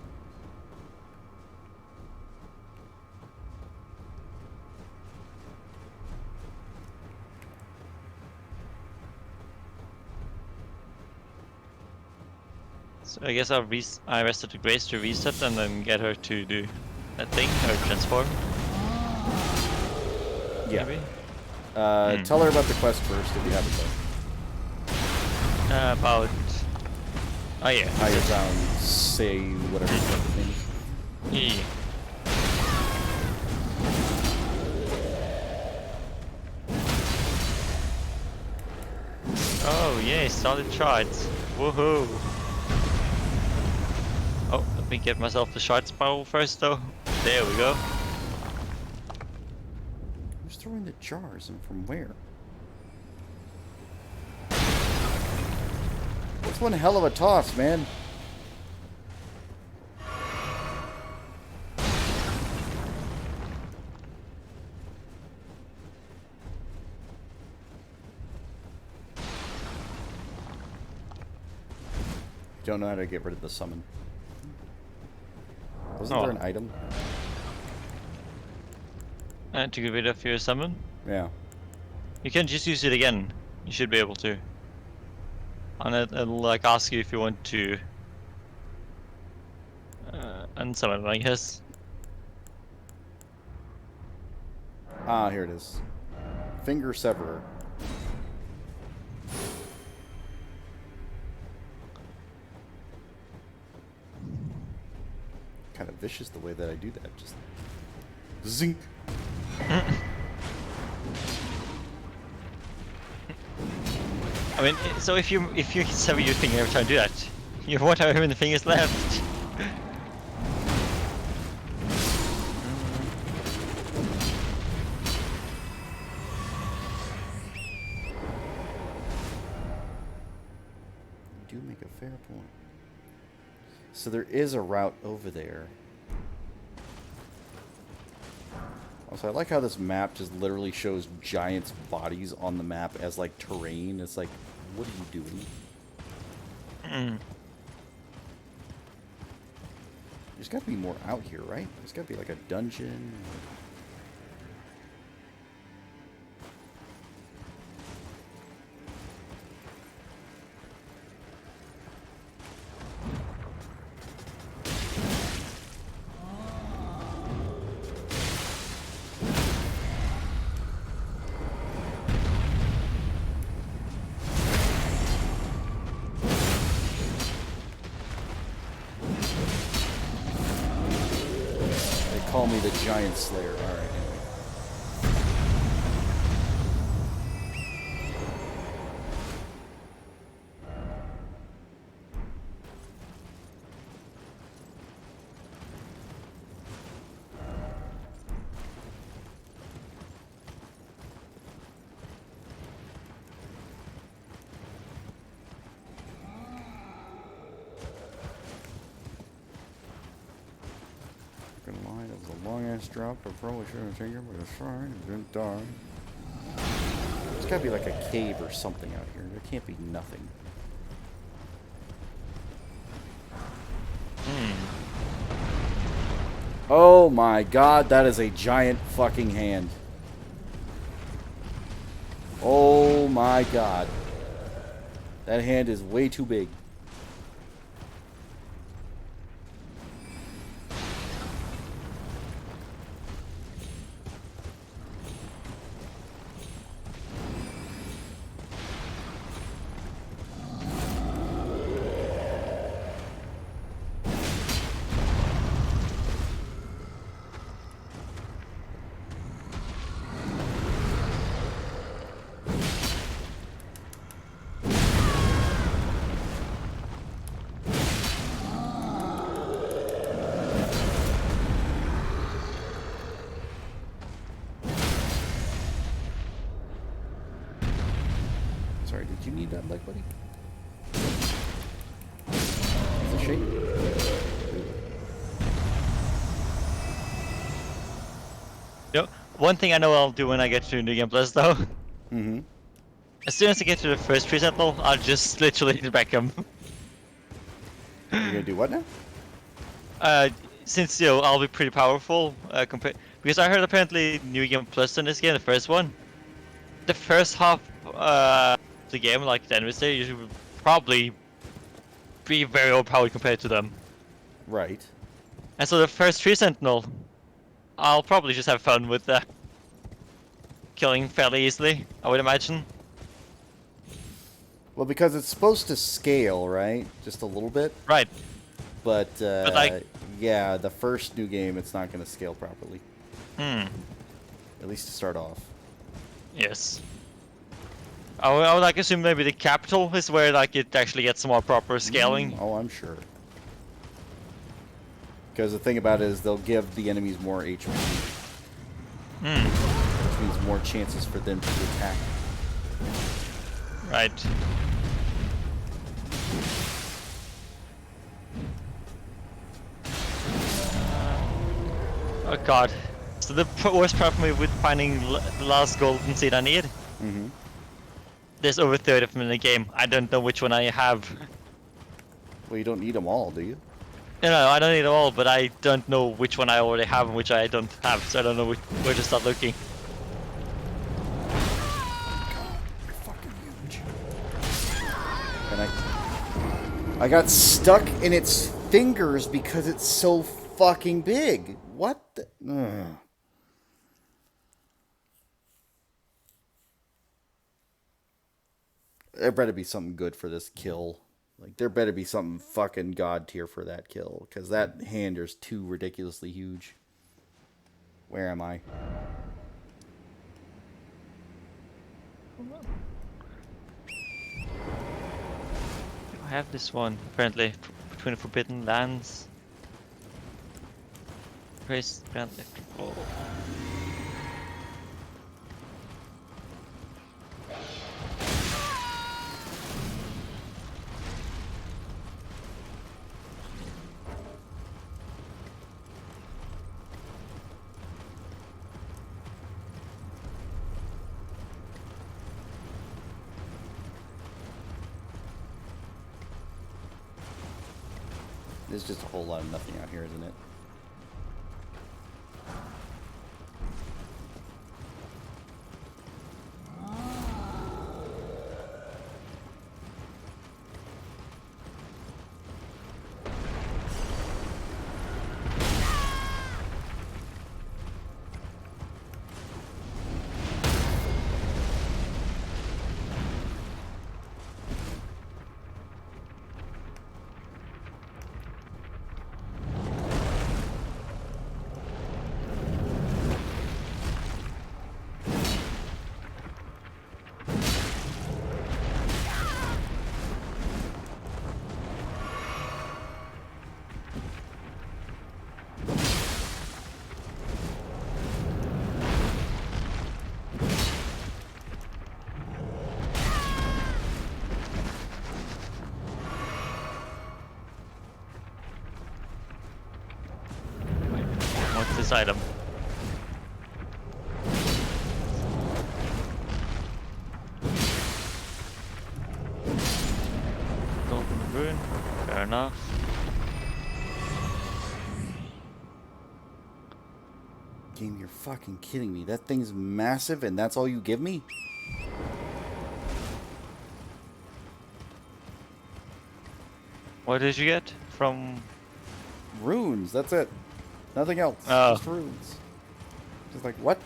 So I guess I rested to Grace to reset and then get her to do that thing, or transform. Yeah. Maybe? Tell her about the quest first if you haven't done. About... Oh yeah. I found, say, whatever his name is. Yeah. Oh yay, solid shards. Woohoo! Oh, let me get myself the shard spiral first though. There we go. Who's throwing the jars and from where? one hell of a toss, man. Don't know how to get rid of the summon. Wasn't there an item? To get rid of your summon? Yeah. You can just use it again. You should be able to. And it'll like ask you if you want to unsummon, I guess. Ah, here it is. Finger Severer. Kind of vicious the way that I do that. Just zink. I mean, so if you sever your finger every time you do that, you won't have even the fingers left. You do make a fair point. So there is a route over there. Also, I like how this map just literally shows giants' bodies on the map as, like, terrain. It's like, what are you doing? There's got to be more out here, right? There's got to be, like, a dungeon. Call me the Giant Slayer. Alright, anyway. Lie, that was a long ass drop. I probably should have taken it, but it's fine. It didn't die. There's gotta be like a cave or something out here. There can't be nothing. Oh my god, that is a giant fucking hand. Oh my god. That hand is way too big. Sorry, did you need that leg, buddy? It's a shake. Yep. One thing I know I'll do when I get to New Game Plus, though. Mm-hmm. As soon as I get to the first tree sentinel, I'll just literally back him. You're gonna do what now? Since I'll be pretty powerful compared, because I heard apparently New Game Plus in this game, the first one, the first half the game, like the enemies there, you should probably be very overpowered compared to them. Right. And so the first tree sentinel, I'll probably just have fun with killing fairly easily, I would imagine. Well, because it's supposed to scale, right? Just a little bit. Right. But like, yeah, the first new game, it's not going to scale properly. At least to start off. Yes. I would like assume maybe the capital is where like it actually gets more proper scaling. Oh, I'm sure. Because the thing about it is they'll give the enemies more HP. Which means more chances for them to attack. Right. god. So the worst part for me with finding the last golden seed I need. Mm-hmm. There's over 30 of them in the game. I don't know which one I have. Well, you don't need them all, do you? No, I don't need them all, but I don't know which one I already have and which I don't have, so I don't know where to start looking. You're fucking huge. And I got stuck in its fingers because it's so fucking big. What the? Ugh. There better be something good for this kill. Like, there better be something fucking god tier for that kill. Because that hand is too ridiculously huge. Where am I? I have this one, apparently, between the Forbidden Lands. Praise apparently. Oh. There's just a whole lot of nothing out here, isn't it? What's this item? Golden rune. Fair enough. Game, you're fucking kidding me. That thing's massive and that's all you give me? What did you get from? Runes, that's it. Nothing else. Oh. Just runes. Just like, what?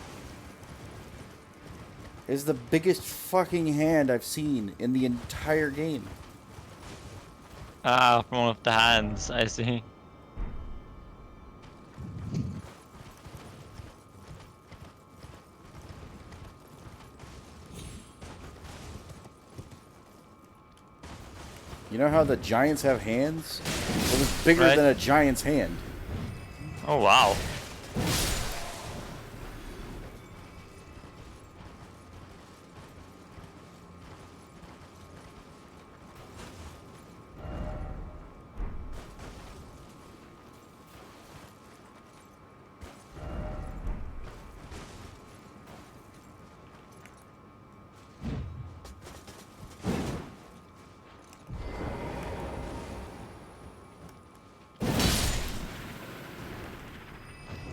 It's the biggest fucking hand I've seen in the entire game. Ah, from one of the hands, I see. You know how the giants have hands? It was bigger Right. than a giant's hand. Oh wow.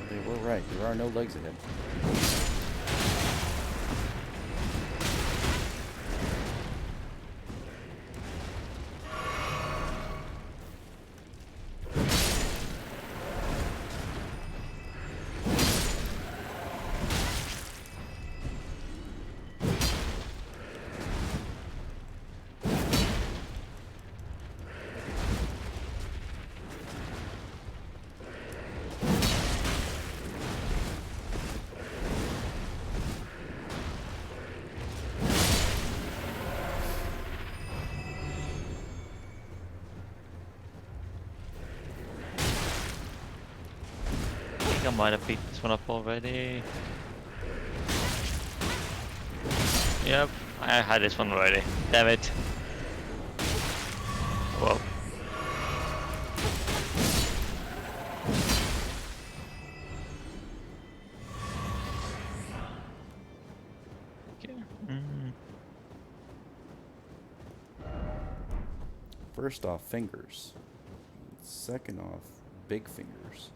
They were right. There are no legs ahead. I might have picked this one up already. Yep, I had this one already. Damn it. Whoa. First off, fingers. Second off, big fingers.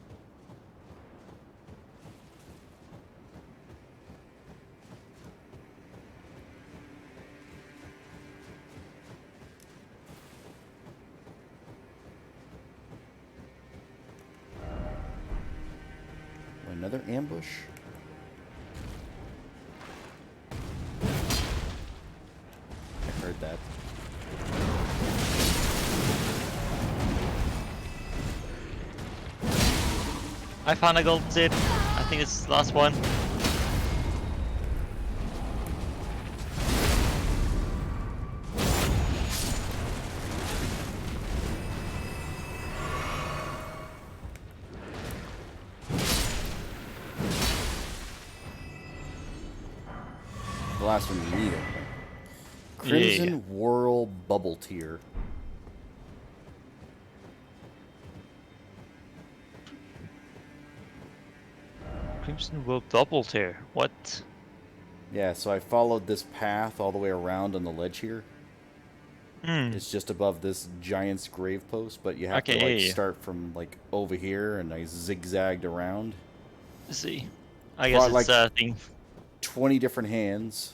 Another ambush? I heard that. I found a gold seed. I think it's the last one. The last one you need it. Crimson Whirl Bubble Tier. Crimson World double tier. What? Yeah, so I followed this path all the way around on the ledge here. It's just above this giant's grave post, but you have to like start from like over here, and I zigzagged around. Let's see. I guess it's like a thing. 20 different hands.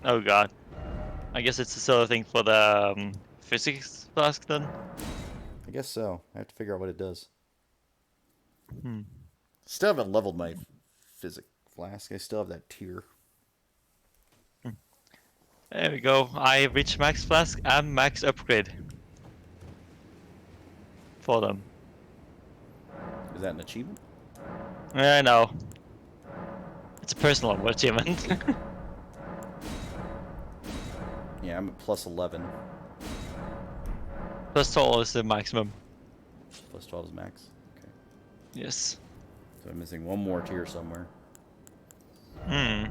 Oh god. I guess it's a sort of thing for the physics flask then. I guess so. I have to figure out what it does. Hmm. Still haven't leveled my physic flask. I still have that tier. There we go. I reached max flask and max upgrade for them. Is that an achievement? I know. It's a personal achievement. Yeah, I'm at plus 11. Plus 12 is the maximum. Plus 12 is max. Okay. Yes. So I'm missing one more tier somewhere. Hmm.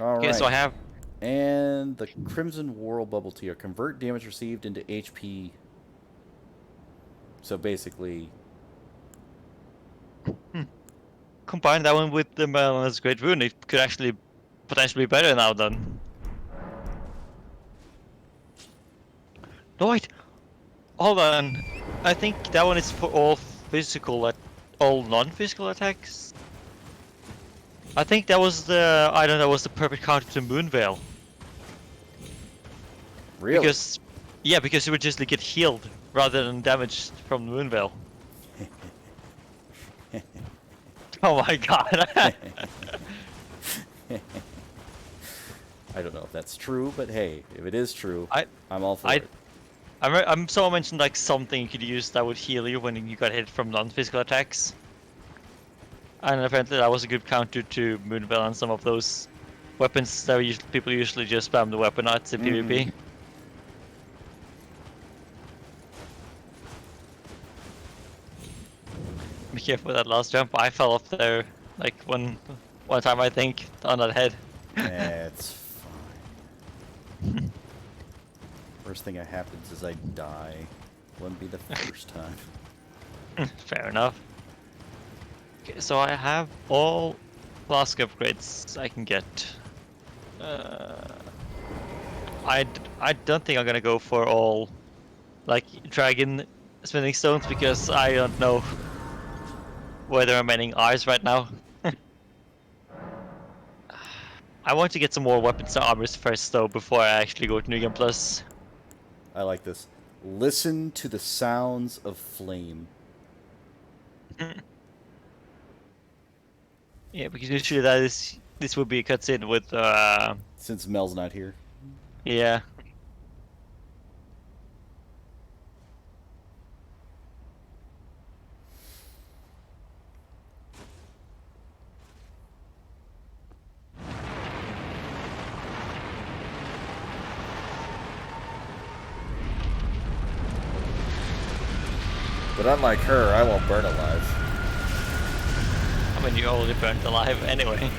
All Okay, right. so I have. And the Crimson Whirl Bubble Tier. Convert damage received into HP. So basically... Combine that one with the Medallion's Great Rune. It could actually potentially be better now then. No, wait. Hold on. I think that one is for all physical, all non-physical attacks. I think that was the item that was the perfect counter to Moonveil. Really? Because, yeah, because you would just get healed rather than damaged from the Moonveil. Oh my god. I don't know if that's true, but hey, if it is true, I'm all for it. I'm someone mentioned like something you could use that would heal you when you got hit from non-physical attacks. And apparently that was a good counter to Moonveil and some of those weapons that people usually just spam the weapon arts in PvP. Be careful with that last jump. I fell off there like one time I think on that head. That's fine. First thing that happens is I die. Wouldn't be the first time. Fair enough. Okay, so I have all flask upgrades I can get. I don't think I'm gonna go for all like dragon smithing stones because I don't know where there are remaining eyes right now. I want to get some more weapons and armors first though before I actually go to New Game Plus. I like this. Listen to the sounds of flame. Yeah, because usually this would be a cutscene with Since Mel's not here. yeah. But unlike her, I won't burn alive. I mean, you already burnt alive anyway.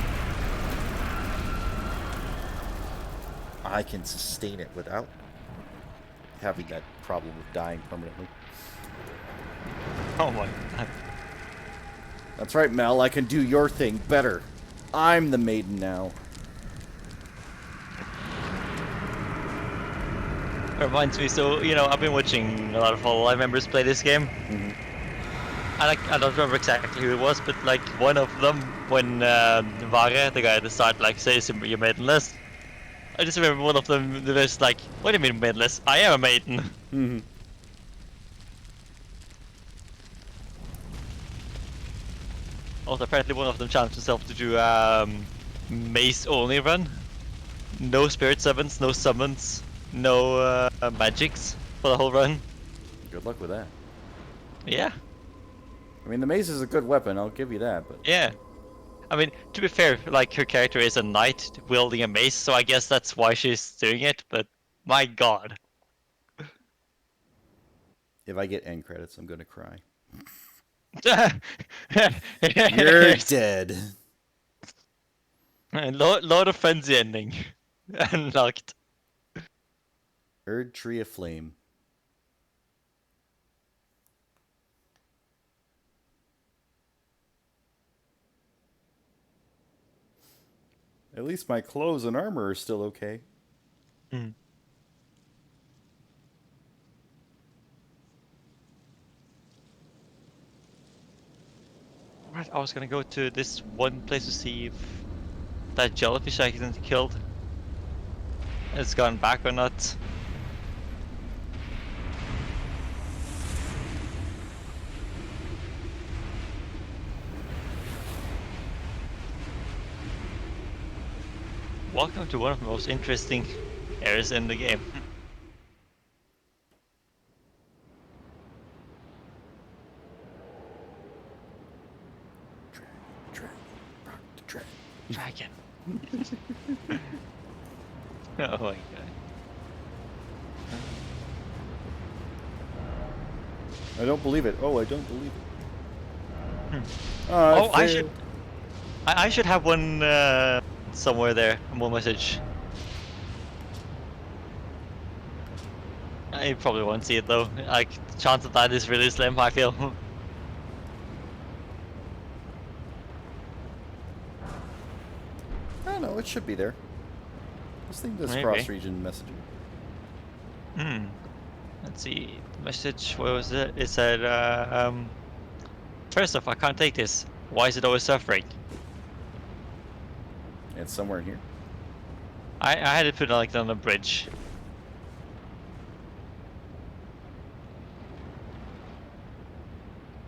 I can sustain it without having that problem of dying permanently. Oh my god. That's right, Mel. I can do your thing better. I'm the maiden now. Reminds me, so, you know, I've been watching a lot of Hololive members play this game. Mhm. I don't remember exactly who it was, but like one of them, when Vare, the guy at the start, like says you're maidenless. I just remember one of them was like, "What do you mean maidenless? I am a maiden." Mhm. Also, apparently one of them challenged himself to do mace only run. No spirit summons, no summons, no magics for the whole run. Good luck with that. Yeah, I mean, the mace is a good weapon. I'll give you that, but yeah. I mean, to be fair, like her character is a knight wielding a mace, so I guess that's why she's doing it. But my God. if I get end credits, I'm gonna cry. You're You're dead. Lord of Frenzy ending. Unlocked. Erd Tree of Flame. At least my clothes and armor are still okay. Mm. Right, I was gonna go to this one place to see if that jellyfish I accidentally killed has gone back or not. Welcome to one of the most interesting areas in the game. Dragon. Oh my god. I don't believe it. Oh, I don't believe it. Oh, I should have one somewhere there. One message. I probably won't see it though. Like, the chance of that is really slim, I feel. I don't know. It should be there. This thing does Maybe. cross-region messaging. Let's see. The message, where was it? It said, first off, I can't take this. Why is it always suffering? It's somewhere in here. I had it put like on a bridge.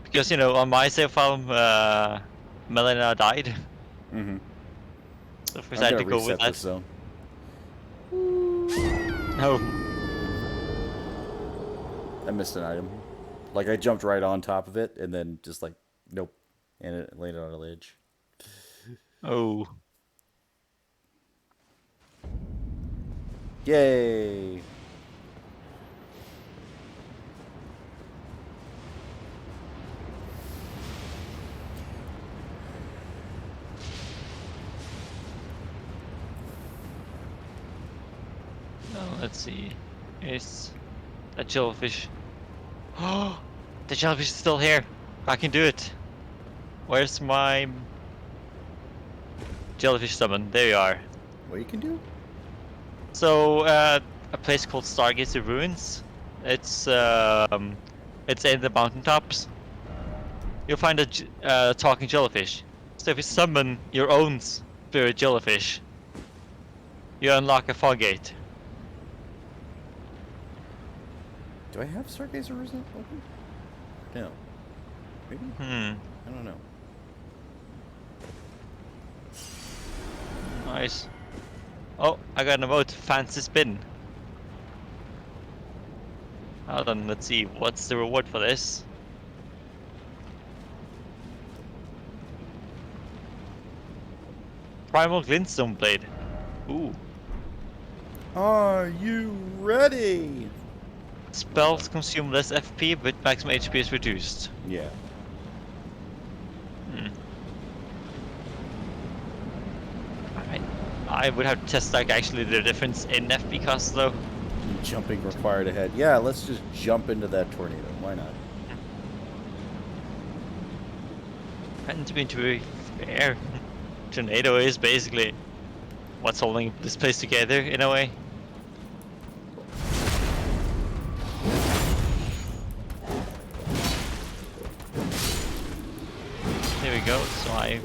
Because, you know, on my save file, Melina died. Mm-hmm. So if we I'm had gonna to go reset with that. this zone. No. I missed an item. Like, I jumped right on top of it, and then just like, nope. And it landed on a ledge. Oh. Yay! Oh, let's see. Is that jellyfish? Oh, the jellyfish is still here. I can do it. Where's my jellyfish summon? There you are. What you can do? So, a place called Stargates of Ruins. It's in the mountaintops. You'll find a talking jellyfish. So if you summon your own spirit jellyfish, you unlock a fog gate. Do I have Stargazer Result open? No. Maybe? I don't know. Nice. Oh, I got an emote. Fancy spin. Hold on, let's see. What's the reward for this? Primal Glintstone Blade. Ooh. Are you ready? Spells consume less FP, but maximum HP is reduced. Yeah. I would have to test like actually the difference in FP cost though. Jumping required ahead. Yeah, let's just jump into that tornado. Why not? And to be fair, tornado is basically what's holding this place together in a way. you go. So I.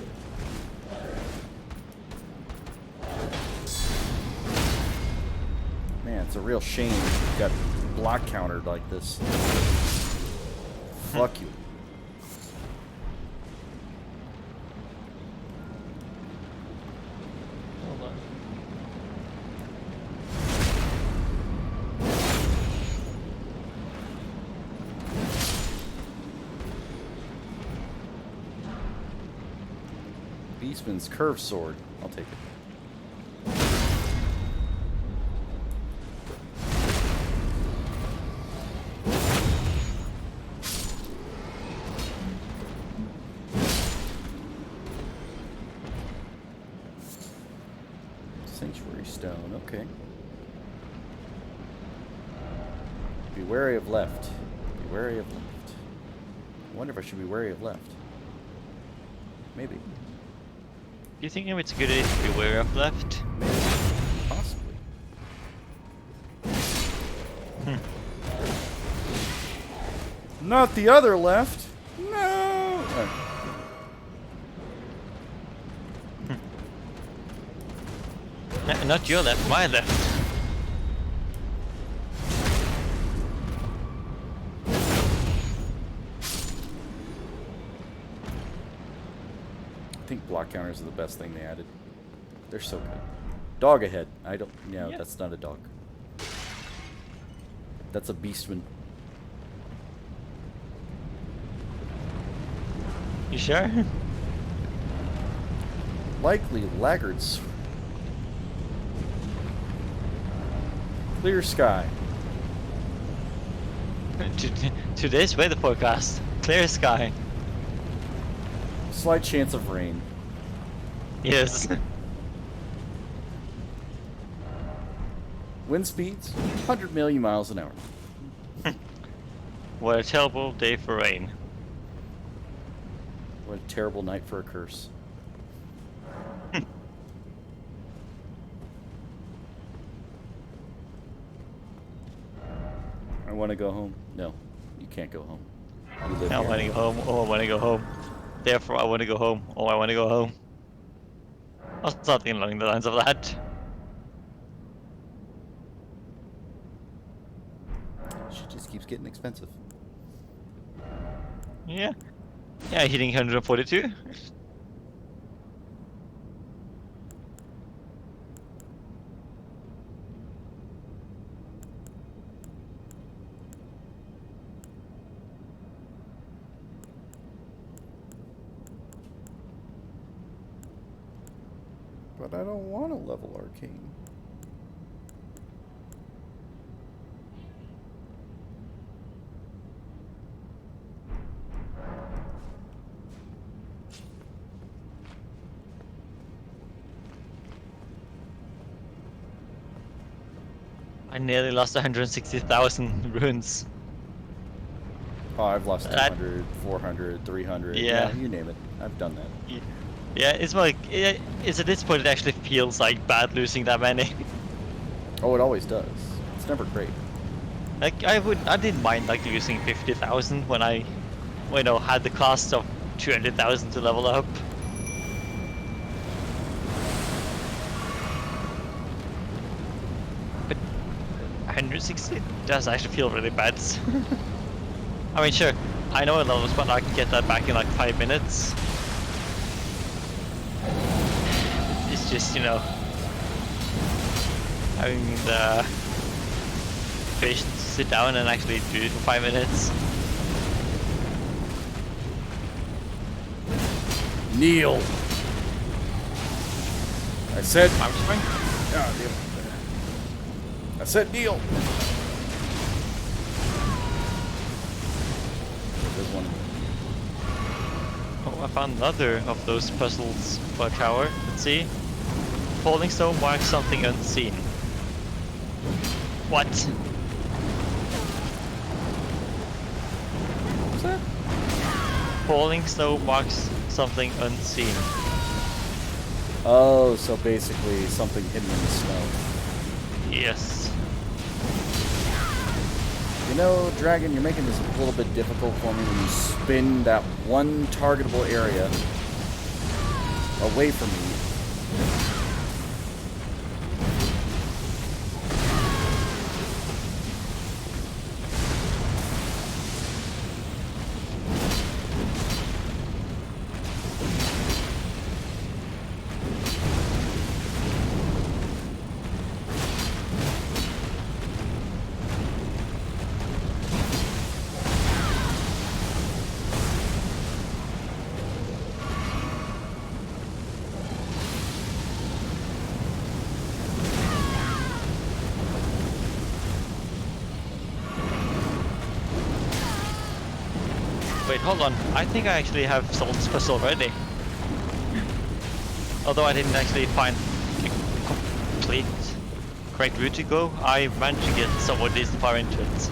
Man, it's a real shame you got block countered like this. Fuck you. Hold on. Beastman's curved sword. I'll take it. Sanctuary stone, okay. Be wary of left. Be wary of left. I wonder if I should be wary of left. Maybe. Do you think it's a good idea to be aware of left? Maybe. Possibly. Not the other left. No. Not your left, my left. I think block counters are the best thing they added. They're so good. Dog ahead. I don't. No, Yeah. that's not a dog. That's a beastman. You sure? Likely laggards. Clear sky. Today's weather forecast. Clear sky. Slight chance of rain. Yes. Wind speeds 100 million miles an hour. What a terrible day for rain. What a terrible night for a curse. I want to go home. No, you can't go home. You live I here. want to go home. Oh, I want to go home. Therefore, I want to go home. Oh, I want to go home. Or something along the lines of that. She just keeps getting expensive. Yeah. Yeah, hitting 142. But I don't want to level arcane. I nearly lost 160,000 runes. Oh, I've lost That- 200, 400, 300. Yeah. You name it. I've done that. Yeah, it's like it's at this point it actually feels like bad losing that many. Oh, it always does. It's never great. Like I didn't mind like losing 50,000 when I, had the cost of 200,000 to level up. But 160 does actually feel really bad. I mean, sure, I know a level spot I can get that back in like 5 minutes. It's just, having the patience to sit down and actually do it for 5 minutes. Kneel. I said. I'm swing. Ah, damn it. I said kneel. There's one. Oh, I found another of those puzzles for a tower. Let's see. Falling stone marks something unseen. What? What's that? Falling stone marks something unseen. Oh, so basically something hidden in the snow. Yes. You know, Dragon, you're making this a little bit difficult for me when you spin that one targetable area away from me. Wait, hold on. I think I actually have solved this puzzle already. Although I didn't actually find the complete correct route to go, I managed to get somewhat decent far into it.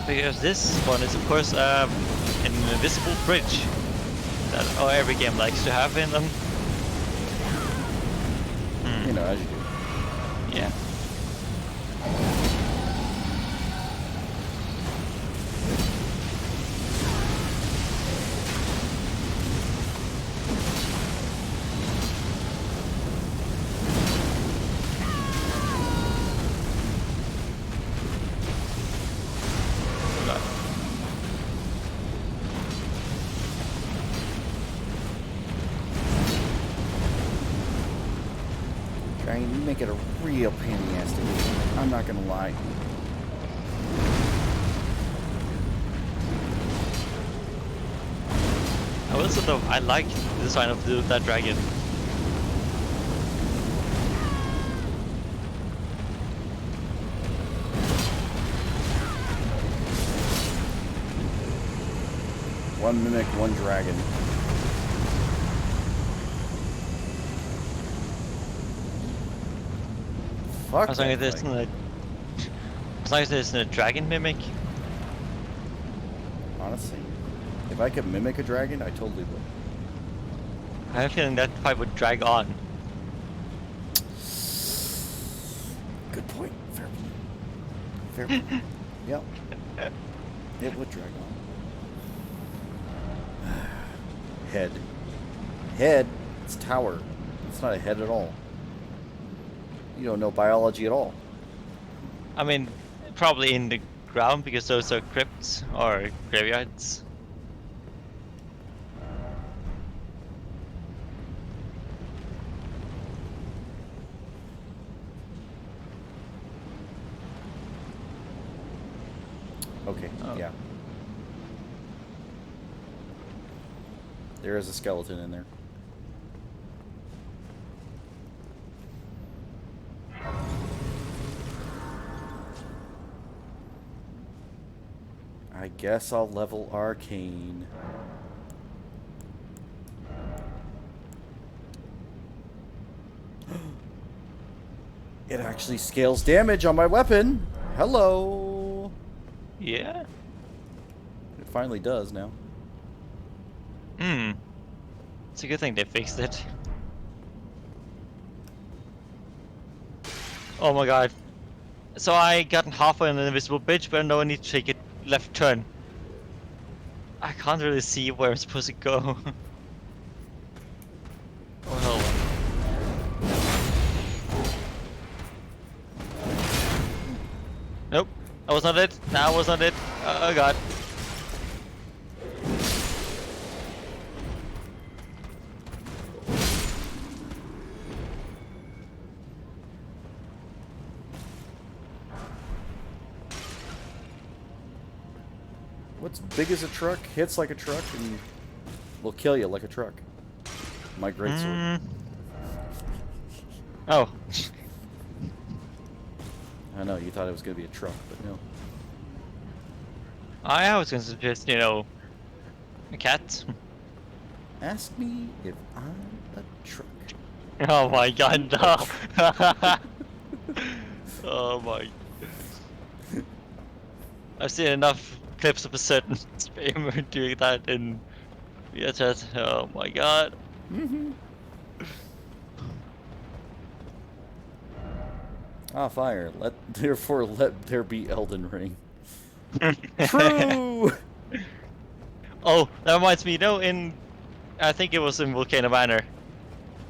Because this one is, of course, an invisible bridge that every game likes to have in them. You know, as you do. Yeah. Dragon, you make it a real pain in the ass to do. I'm not gonna lie. I will say though, I like the design of that dragon. One mimic, one dragon. Fuck As long as that it's thing. not, as long as it's a dragon mimic. Honestly, if I could mimic a dragon, I totally would. I have a feeling that fight would drag on. Good point. Fair point. Fair point. Yep. It would drag on. Head. Head? It's tower. It's not a head at all. You don't know biology at all. I mean, probably in the ground because those are crypts or graveyards. Okay, Oh. yeah. There is a skeleton in there. I guess I'll level Arcane. It actually scales damage on my weapon. Hello. Yeah. It finally does now. Hmm. It's a good thing they fixed it. Oh my god. So I got halfway on an invisible bridge, but now I need to take a left turn. I can't really see where I'm supposed to go. Oh hell. Nope. That was not it. That was not it. Oh god. What's big as a truck, hits like a truck, and will kill you like a truck? My greatsword. Oh. I know, you thought it was going to be a truck, but no. I was gonna suggest, you know, a cat. Ask me if I'm a truck. Oh my god, no! Oh my. I've seen enough clips of a certain spammer doing that in VHS. Oh my god. Ah, fire. Therefore, let there be Elden Ring. True! Oh, that reminds me, I think it was in Volcano Manor.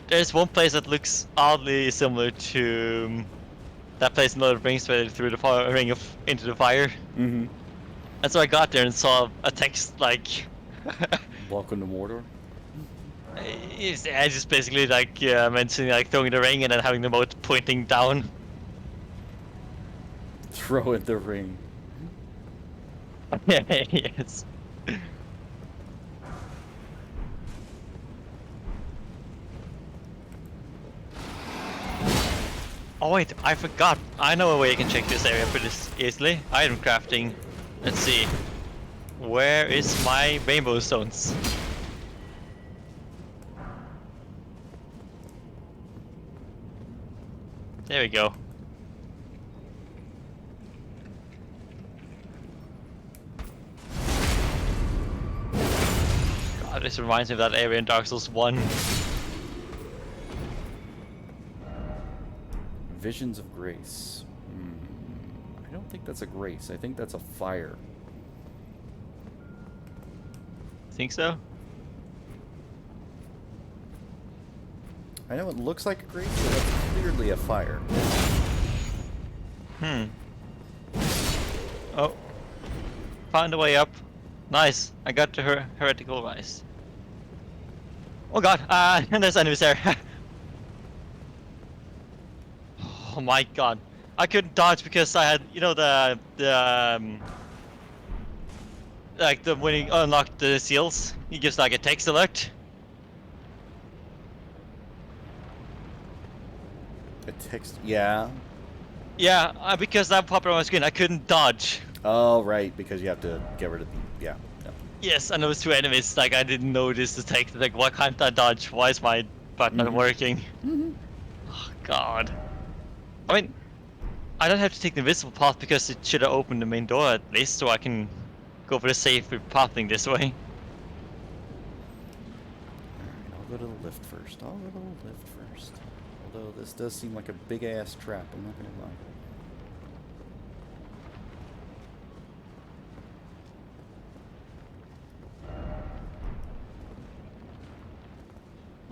There's one place that looks oddly similar to that place in Lord of the Rings where they threw the ring into the fire. Mm-hmm. And so I got there and saw a text like... Welcome to Mordor. it's just basically like mentioning like throwing the ring and then having the moat pointing down. Throw in the ring. Yes. Oh wait, I forgot. I know a way you can check this area pretty easily. Item crafting. Let's see. Where is my rainbow stones? There we go. God, this reminds me of that area in Dark Souls 1. Visions of Grace. I don't think that's a grace. I think that's a fire. Think so? I know it looks like a grace, but that's clearly a fire. Oh. Found a way up. Nice. I got to her heretical rise. Oh god, and there's enemies there. Oh my god. I couldn't dodge because I had, like when you unlock the seals, it gives like a text alert. A text, yeah. Yeah, because that popped up on my screen, I couldn't dodge. Oh, right, because you have to get rid of the, yeah. Yes, and there was two enemies, like I didn't notice the text, like why can't I dodge? Why is my button not working? Oh god. I mean, I don't have to take the invisible path because it should have opened the main door at least, so I can go for the safe pathing this way. Alright, I'll go to the lift first. Although this does seem like a big ass trap, I'm not gonna lie.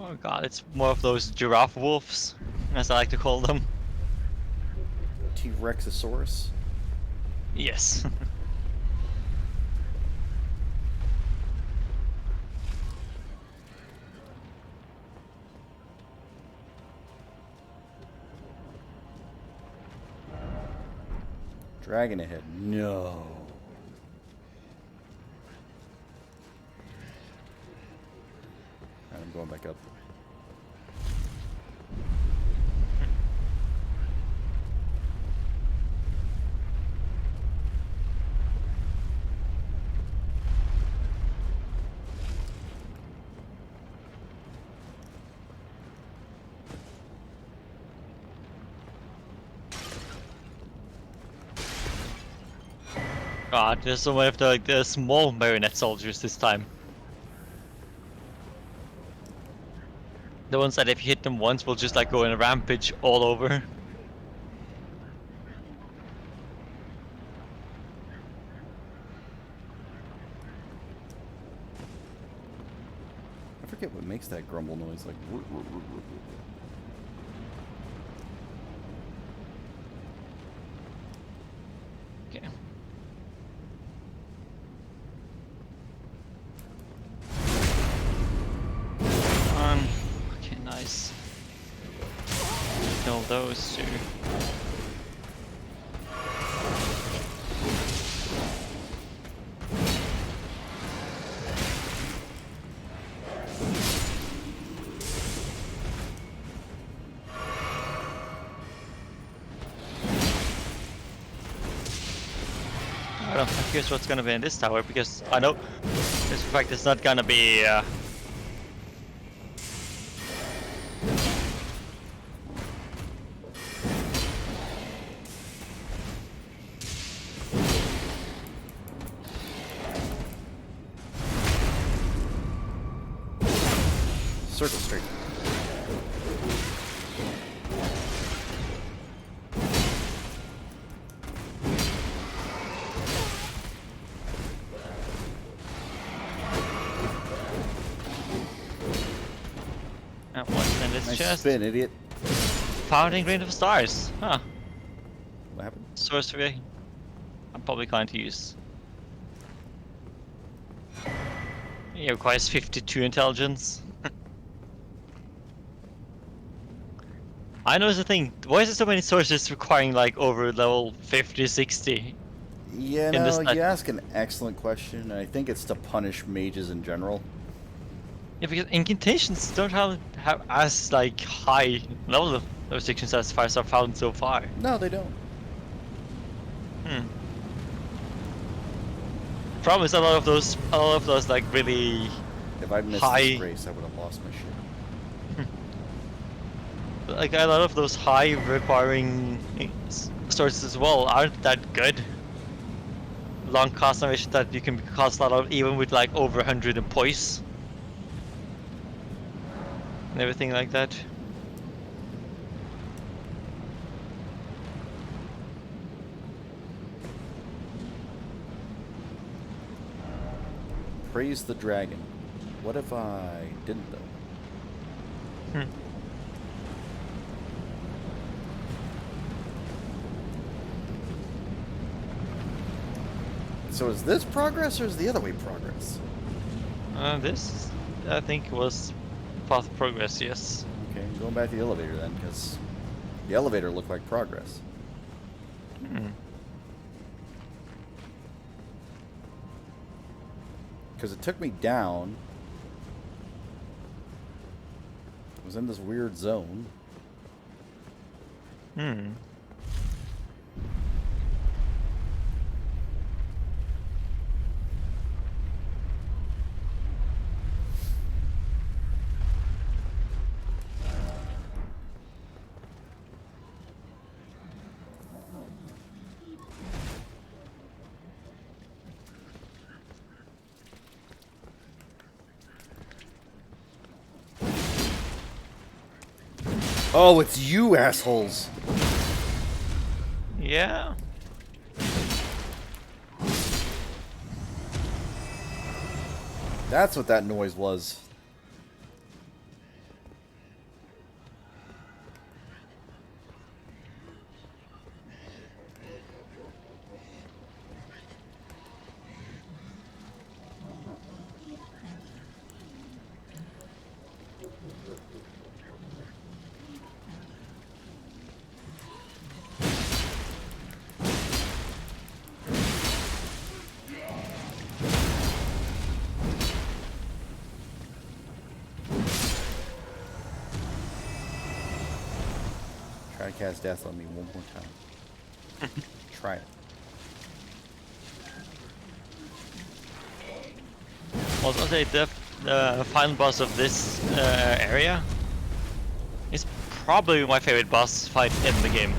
Oh god, it's more of those giraffe wolves, as I like to call them. T-Rexosaurus? Yes. Dragon ahead. No. I'm going back up. God, there's so many of the small marionette soldiers this time. The ones that if you hit them once will just like go in a rampage all over. I forget what makes that grumble noise, like whoop, whoop, whoop, whoop, whoop. Okay. Okay, nice. Kill those two. I'm curious what's gonna be in this tower because I know this fact it's not gonna be Circle straight. This Nice chest. spin, idiot. Founding Grain of Stars. Huh. What happened? Sorcery. I'm probably going to use. It requires 52 intelligence. I know it's a thing. Why is there so many sources requiring like over level 50, 60? You In this know, type- you ask an excellent question, and I think it's to punish mages in general. Yeah, because incantations don't have as like high level restrictions as far as I've found so far. No, they don't. Problem is a lot of those like really If I missed high- this race, I would have lost my shit. like a lot of those high requiring sources as well aren't that good. Long concentration that you can cause a lot of even with like over 100 in poise and everything like that. Praise the dragon. What if I didn't, though? So is this progress, or is the other way progress? This I think was path of progress, yes. Okay, going back to the elevator then, because the elevator looked like progress. Because it took me down. I was in this weird zone. Oh, it's you assholes! Yeah. That's what that noise was. Try to cast death on me one more time. Try it. I was gonna say the final boss of this area is probably my favorite boss fight in the game.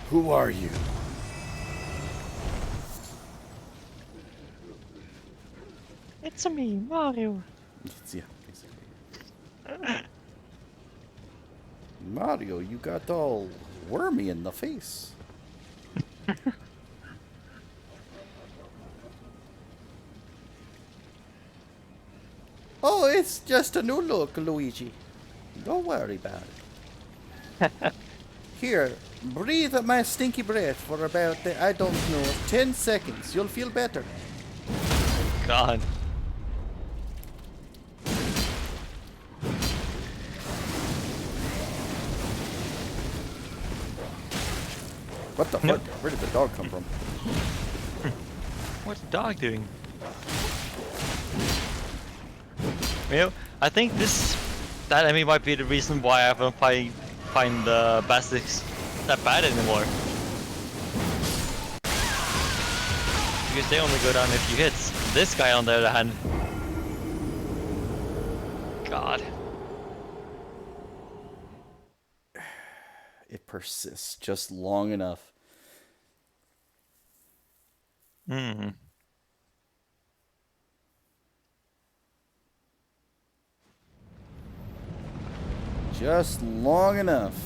Who are you? It's me, Mario. Yeah, basically. Mario, you got all wormy in the face. Oh, it's just a new look, Luigi. Don't worry about it. Here, breathe my stinky breath for about, I don't know, 10 seconds. You'll feel better. God. What the fuck? Where did the dog come from? What's the dog doing? You know, I think that enemy might be the reason why I don't find the Basics that bad anymore. because they only go down a few hits. This guy, on the other hand, God. It persists just long enough. Hmm. Just long enough.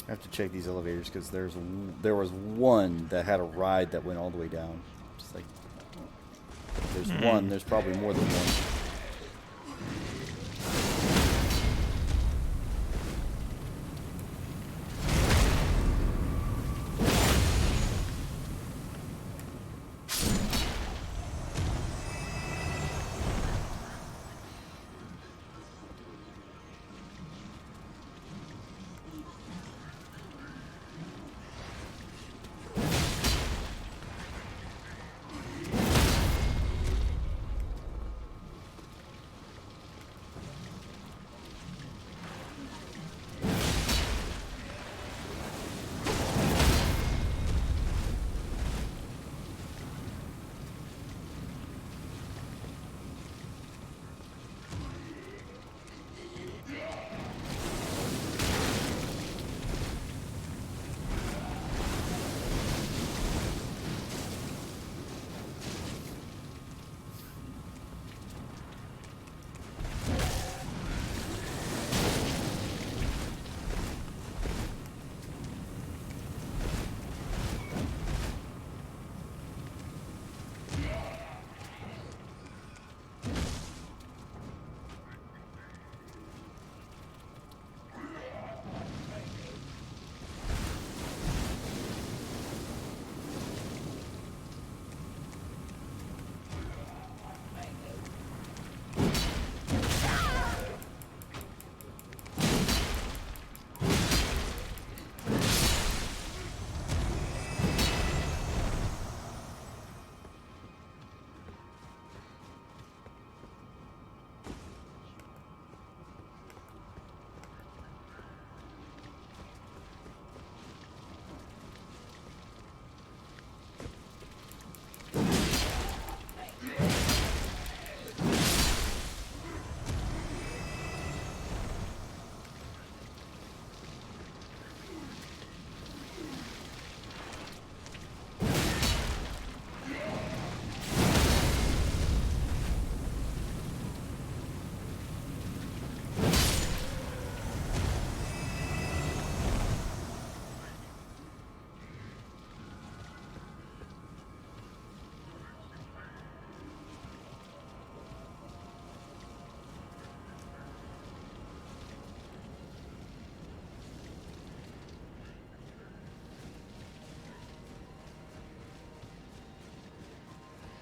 I have to check these elevators because there was one that had a ride that went all the way down. Just like there's one, there's probably more than one.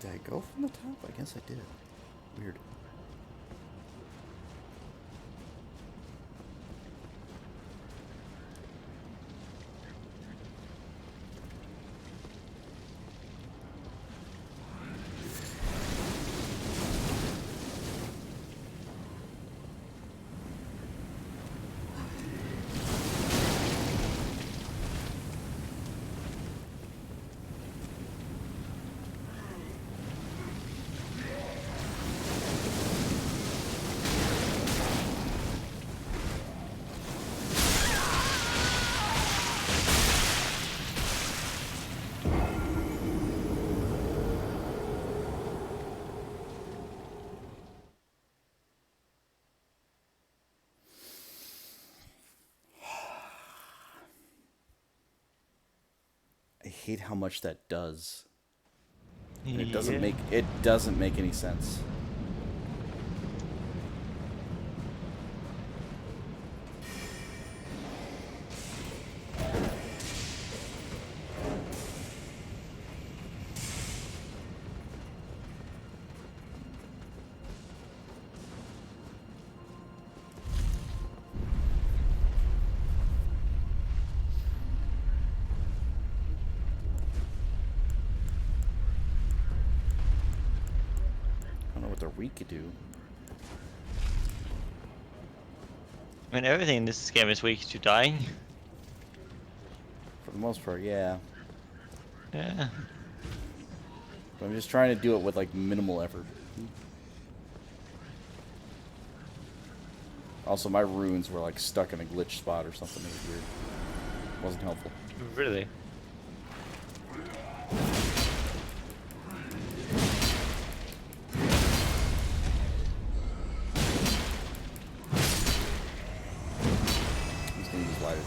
Did I go from the top? I guess I did. Weird. hate how much that does. And it Yeah. doesn't make any sense. We could do. I mean, everything in this game is weak to dying. For the most part, yeah. Yeah. But I'm just trying to do it with like minimal effort. Also, my runes were like stuck in a glitch spot or something. It was weird. Wasn't helpful. Really?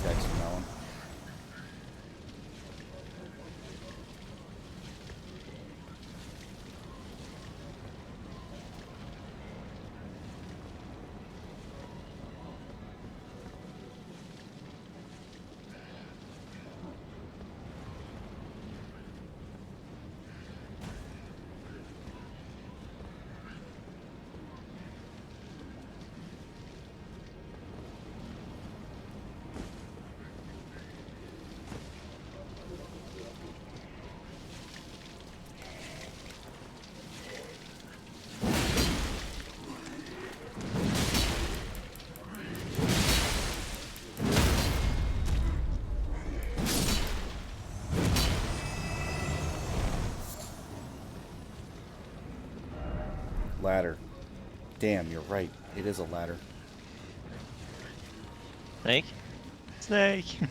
Attacks from now on. Ladder. Damn, you're right. It is a ladder. Snake? Snake! I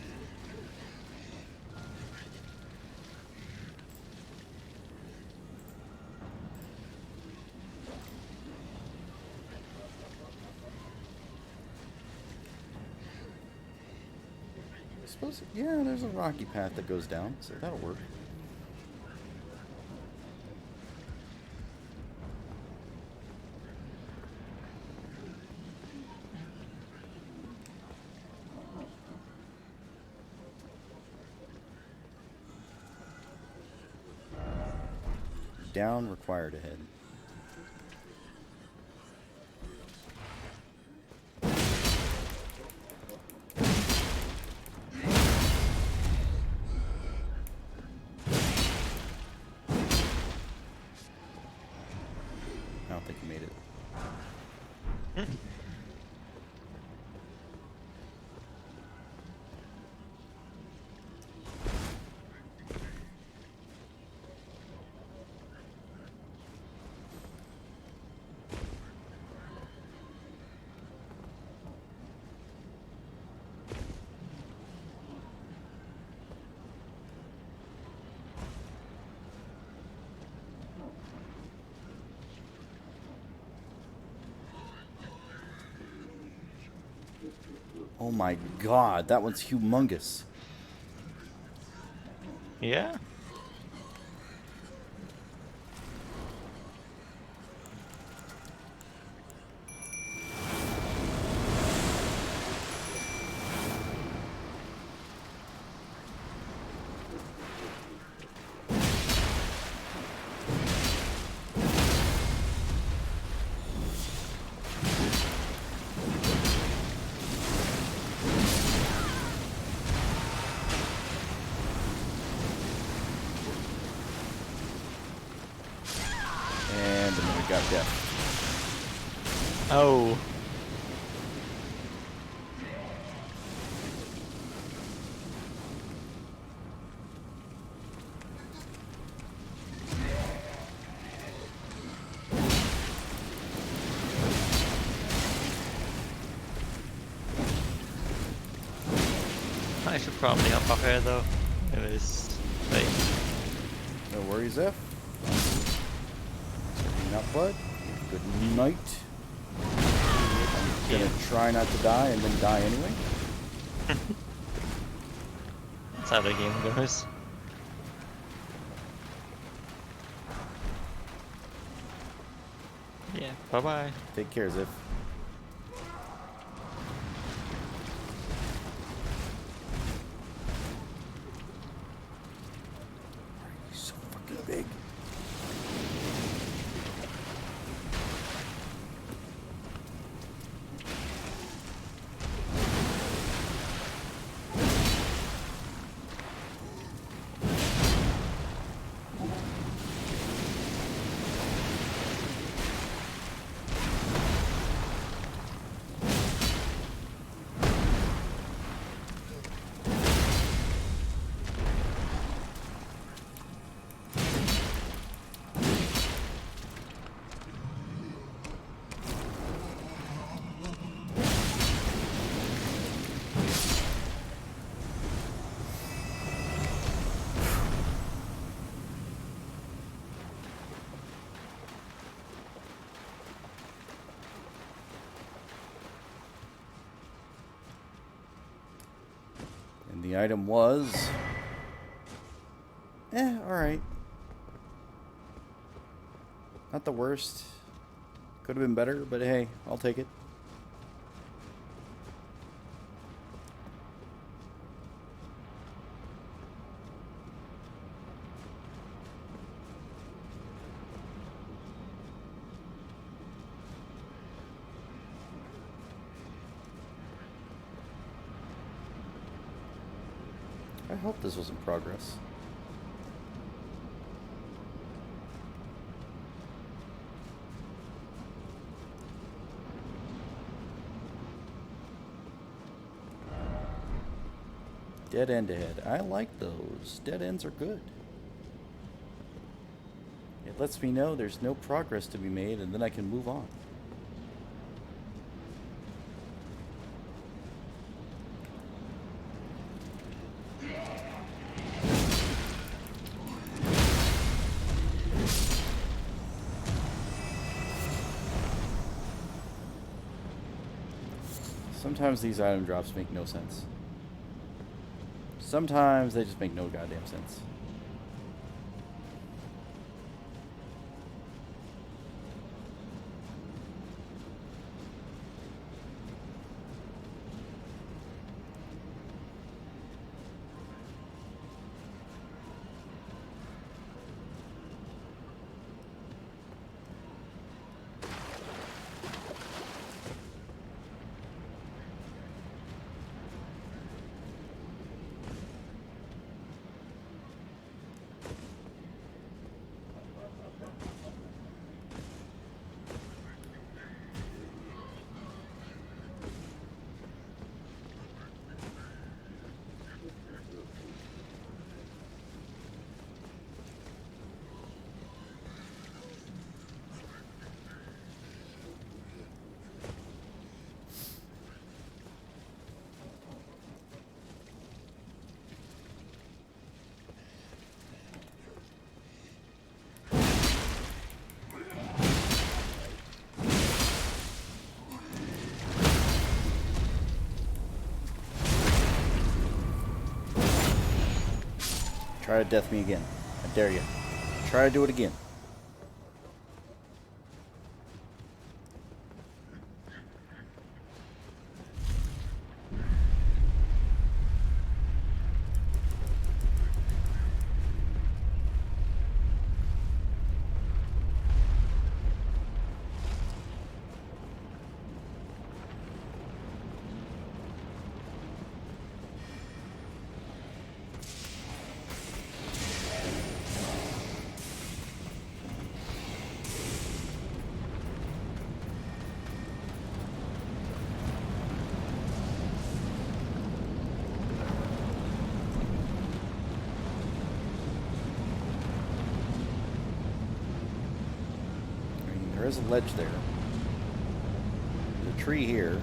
suppose, yeah, there's a rocky path that goes down, so that'll work. Down, required ahead. I don't think you made it. Oh my god, that one's humongous. Yeah? And then we got death. Oh. I should probably hop up here though. It is late. No worries, F. Not bud. Good night. I'm gonna try not to die and then die anyway. That's how the game goes. Yeah. Bye bye. Take care, Ziff. He's so fucking big. The item was... alright. Not the worst. Could have been better, but hey, I'll take it. I hope this was in progress. Dead end ahead. I like those. Dead ends are good. It lets me know there's no progress to be made, and then I can move on. Sometimes these item drops make no sense. Sometimes they just make no goddamn sense. Try to death me again. I dare you. Try to do it again. There is a ledge there. There's a tree here.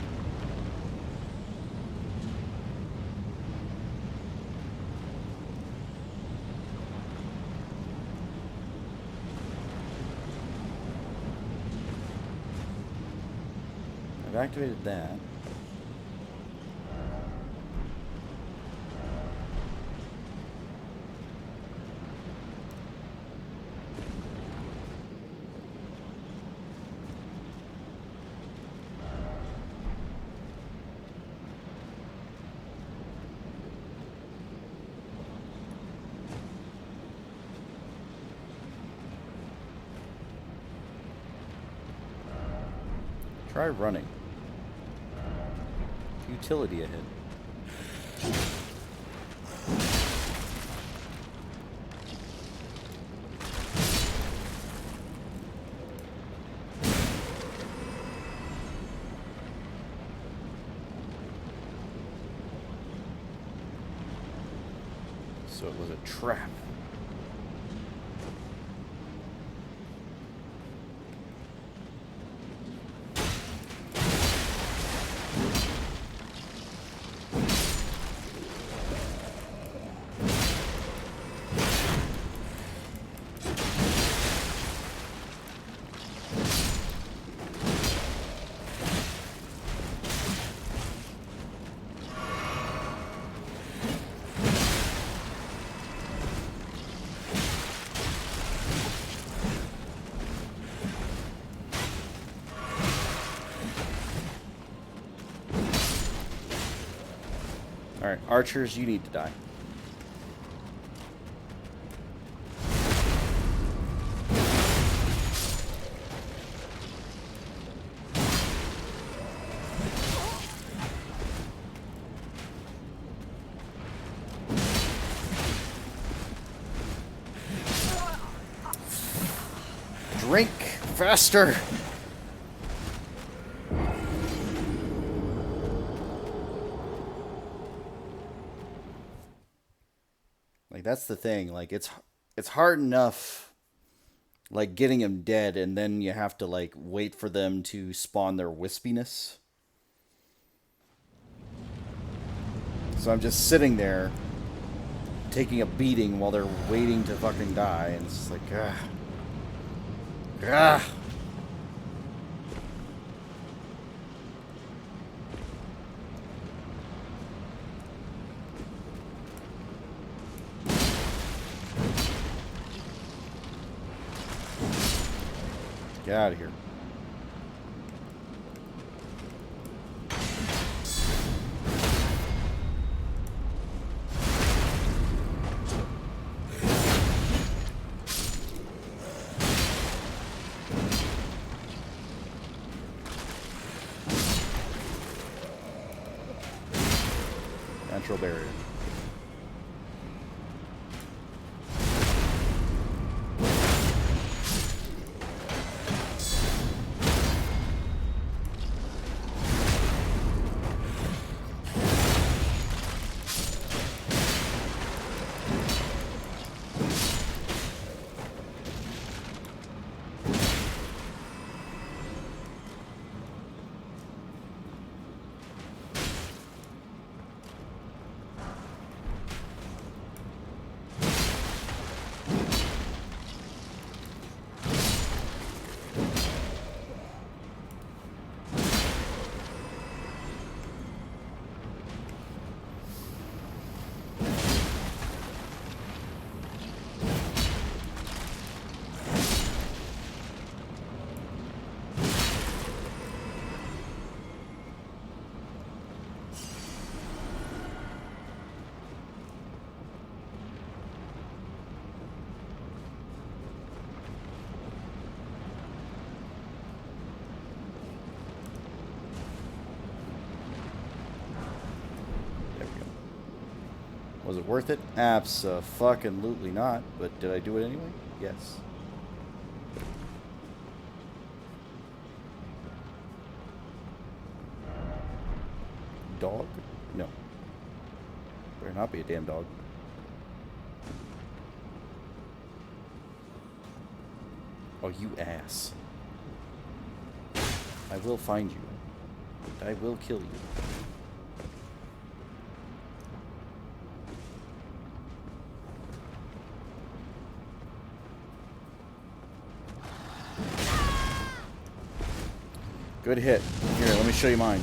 I've activated that. Try running. Utility ahead. So it was a trap. Alright, archers, you need to die. Drink faster! Like, that's the thing. Like, it's hard enough, like, getting him dead, and then you have to, like, wait for them to spawn their wispiness. So I'm just sitting there, taking a beating while they're waiting to fucking die, and it's just like, ah. Ah! Get out of here. Natural barrier. Was it worth it? Abso-fucking-lutely not. But did I do it anyway? Yes. Dog? No. Better not be a damn dog. Oh, you ass. I will find you. I will kill you. Good hit. Here, let me show you mine.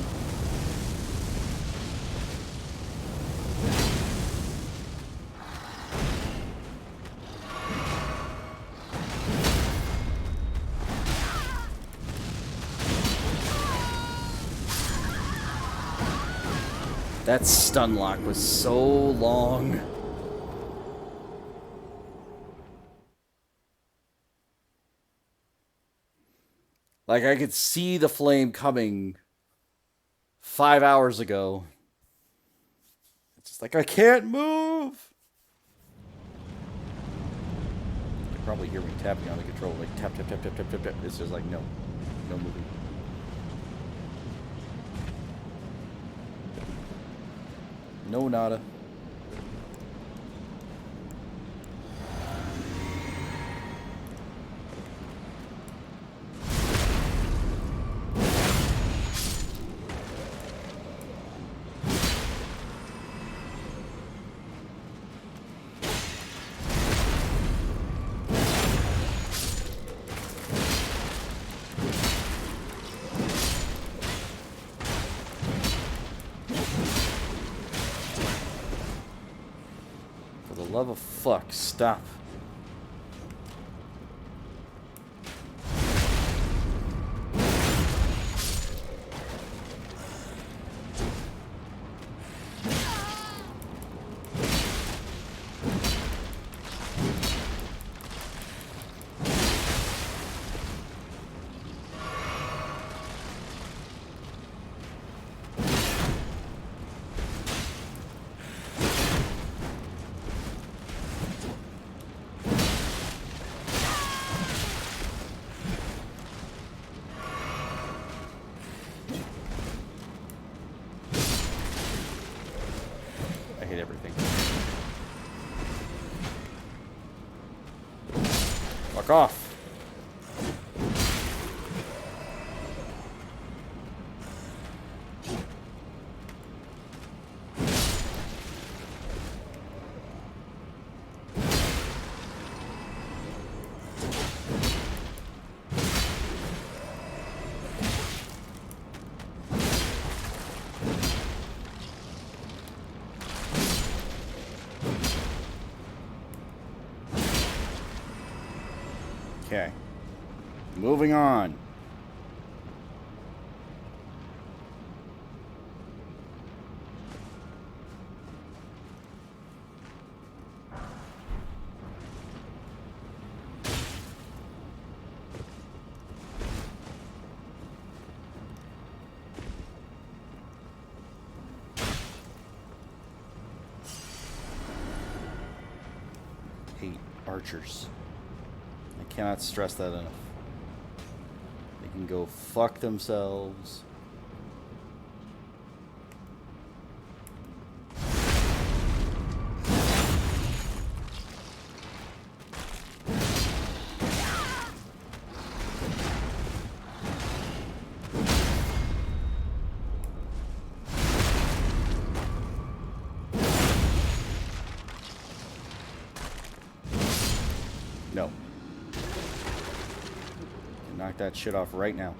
That stun lock was so long. Like, I could see the flame coming 5 hours ago. It's just like, I can't move! You can probably hear me tapping on the controller. Like, tap, tap, tap, tap, tap, tap, tap. It's just like, no. No moving. No nada. Love of fuck, stop. Fuck off. Okay. Moving on. Hate archers. I cannot stress that enough. They can go fuck themselves. No. Knock that shit off right now.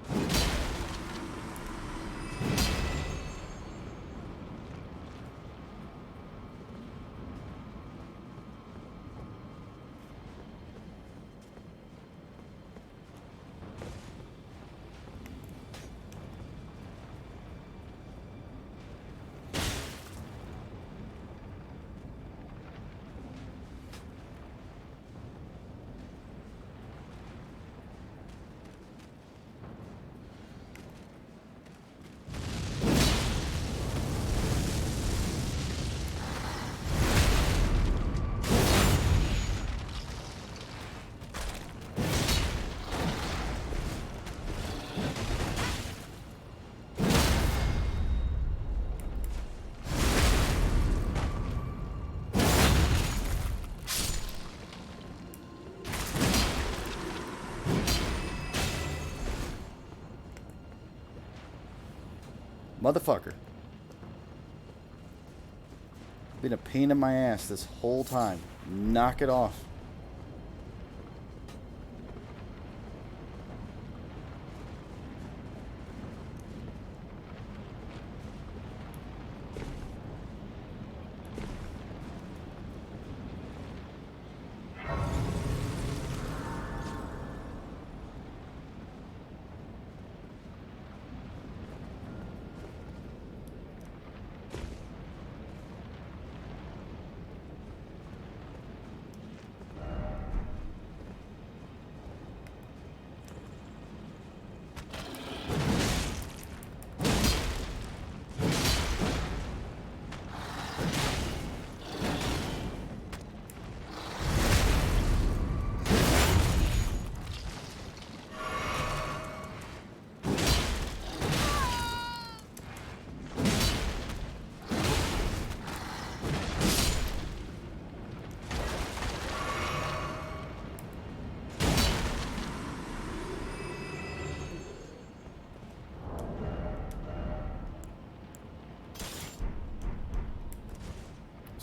Motherfucker. Been a pain in my ass this whole time. Knock it off.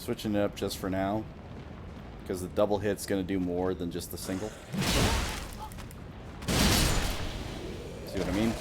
Switching it up just for now, because the double hit's going to do more than just the single. See what I mean?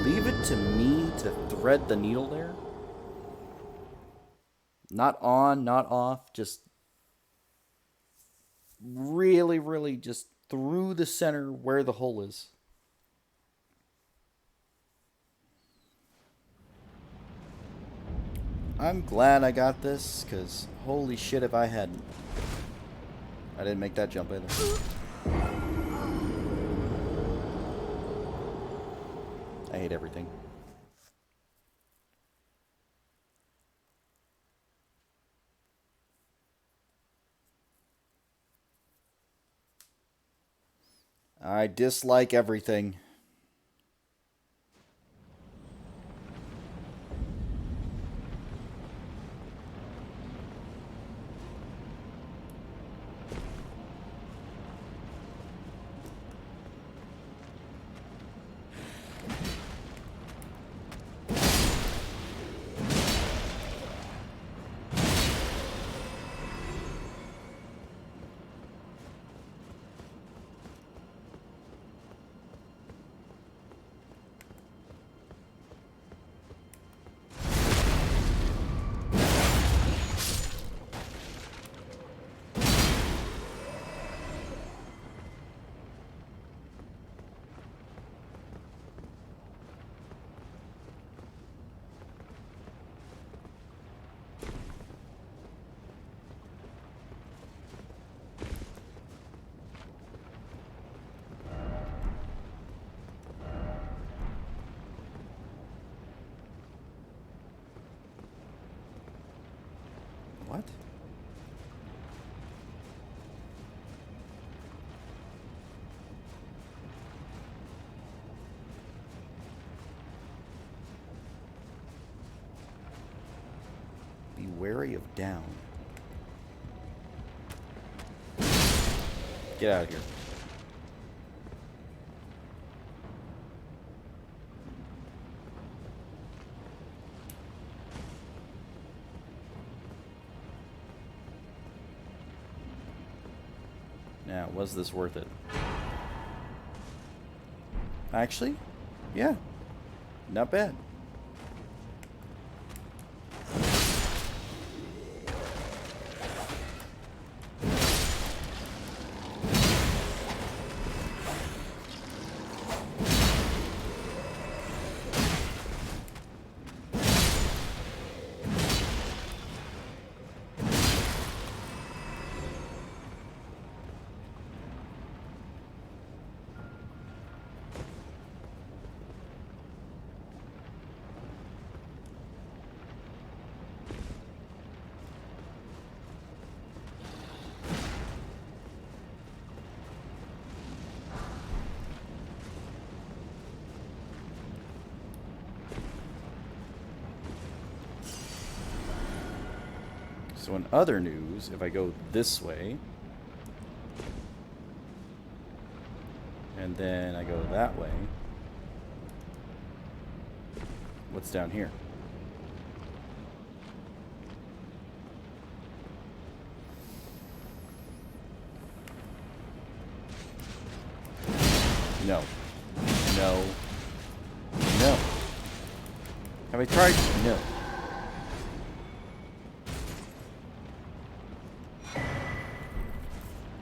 Leave it to me to thread the needle there. Not on, not off, just really, really just through the center where the hole is. I'm glad I got this, because holy shit if I hadn't. I didn't make that jump either. I hate everything. I dislike everything. What? Be wary of down. Get out of here. Now, was this worth it? Actually, yeah. Not bad. So in other news, if I go this way, and then I go that way, what's down here? No. No. No. Have I tried? No.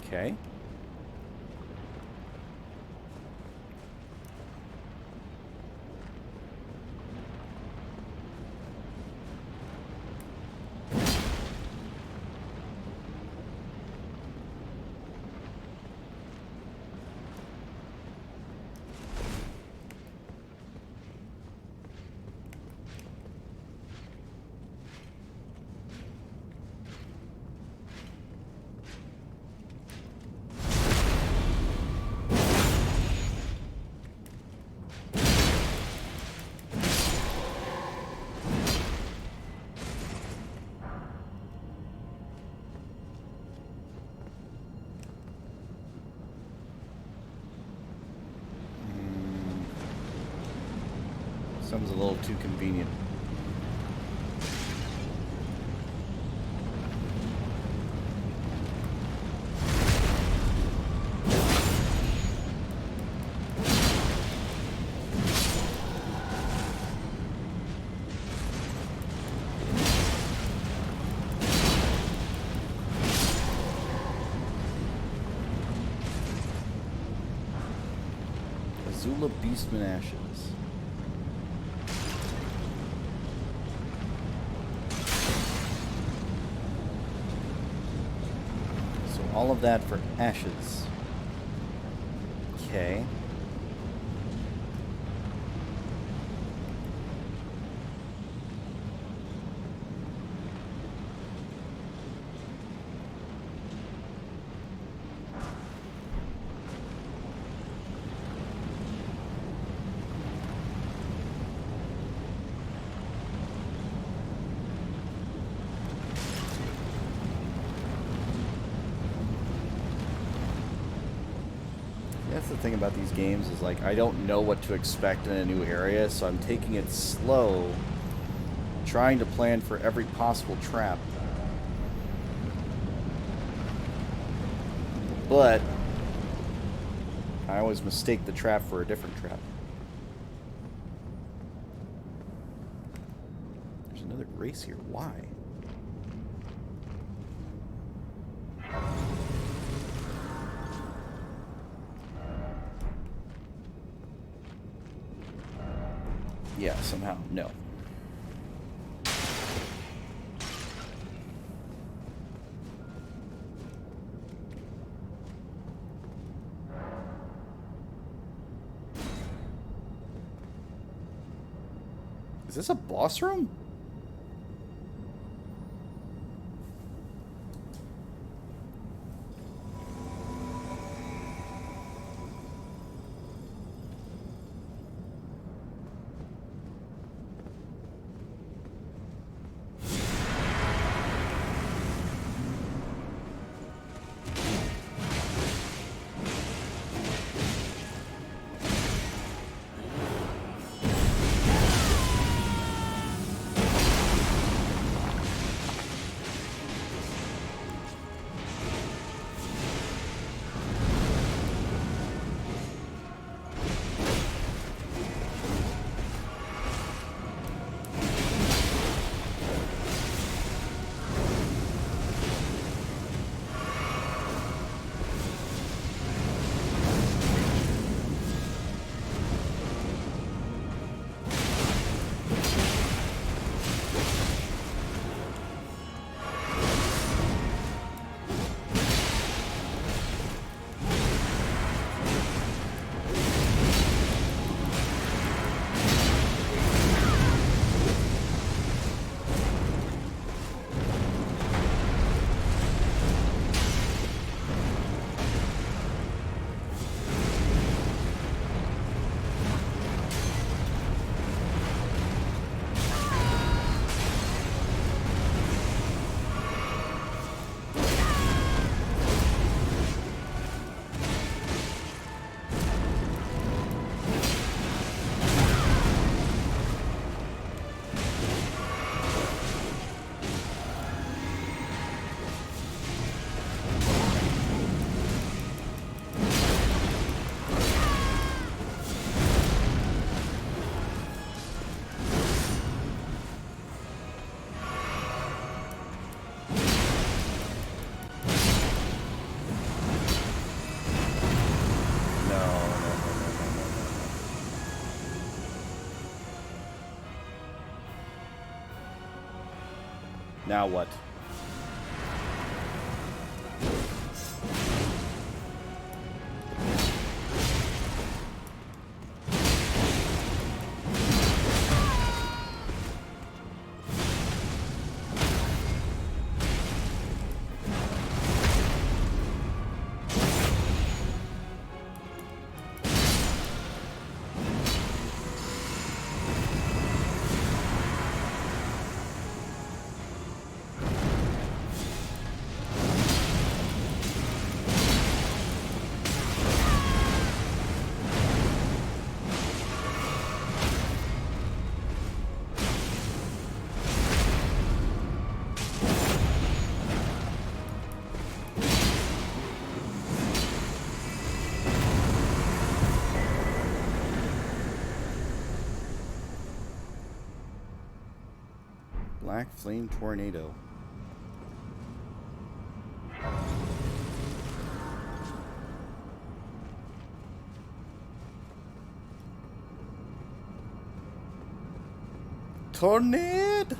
Okay. Becomes a little too convenient. Azula Beastman Ashes. So all of that for ashes. Okay. That's the thing about these games is like I don't know what to expect in a new area, so I'm taking it slow, trying to plan for every possible trap. But I always mistake the trap for a different trap. There's another race here. Why? Yeah, somehow. No. Is this a boss room? Now what? Black flame tornado. Tornado!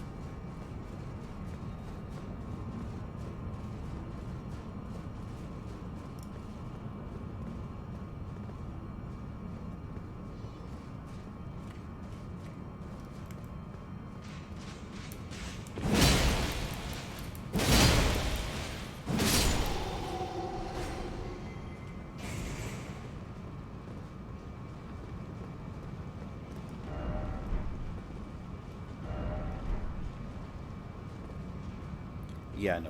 Yeah, no.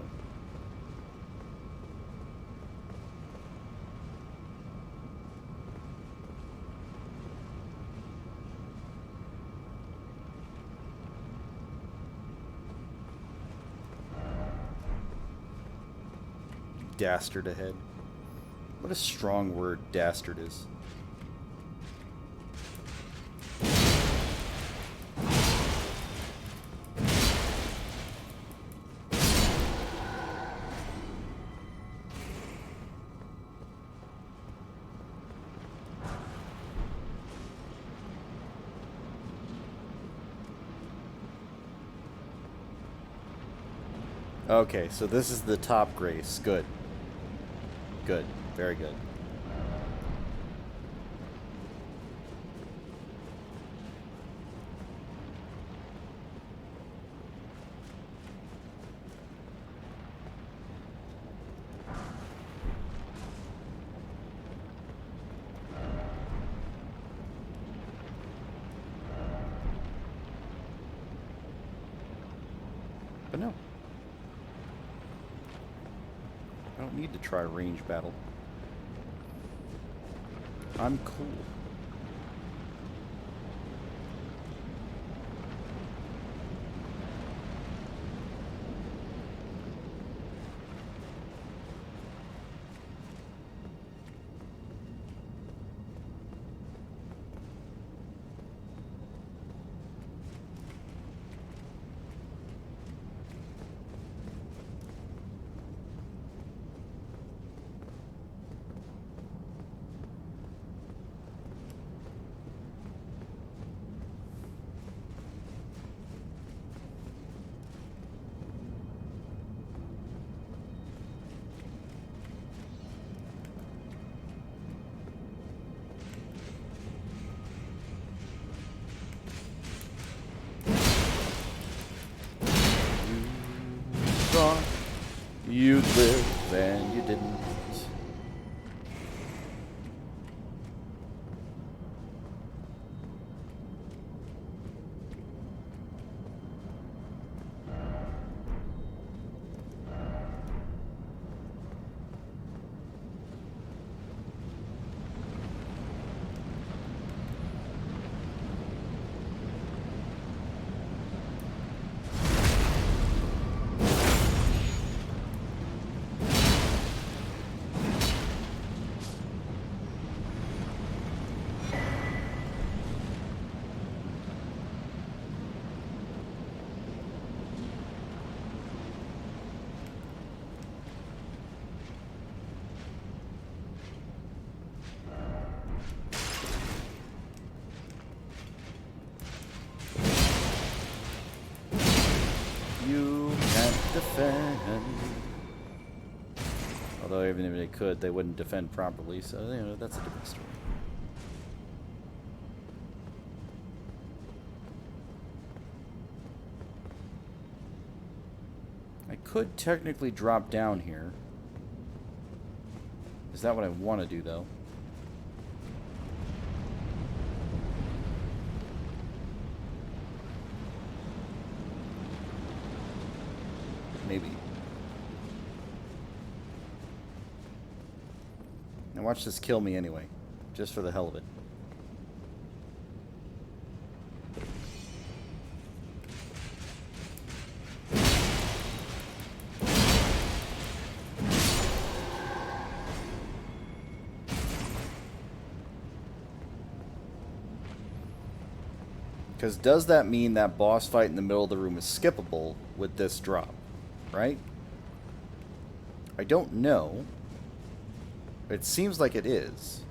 Dastard ahead. What a strong word dastard is. Okay, so this is the top grace. Good. Good. Very good. But no. I don't need to try range battle. I'm cool. You'd live and you didn't. You can't defend. Although even if they could, they wouldn't defend properly, so you know, that's a different story. I could technically drop down here. Is that what I want to do, though? Maybe. Now watch this kill me anyway. Just for the hell of it. Because does that mean that boss fight in the middle of the room is skippable with this drop? Right? I don't know. It seems like it is.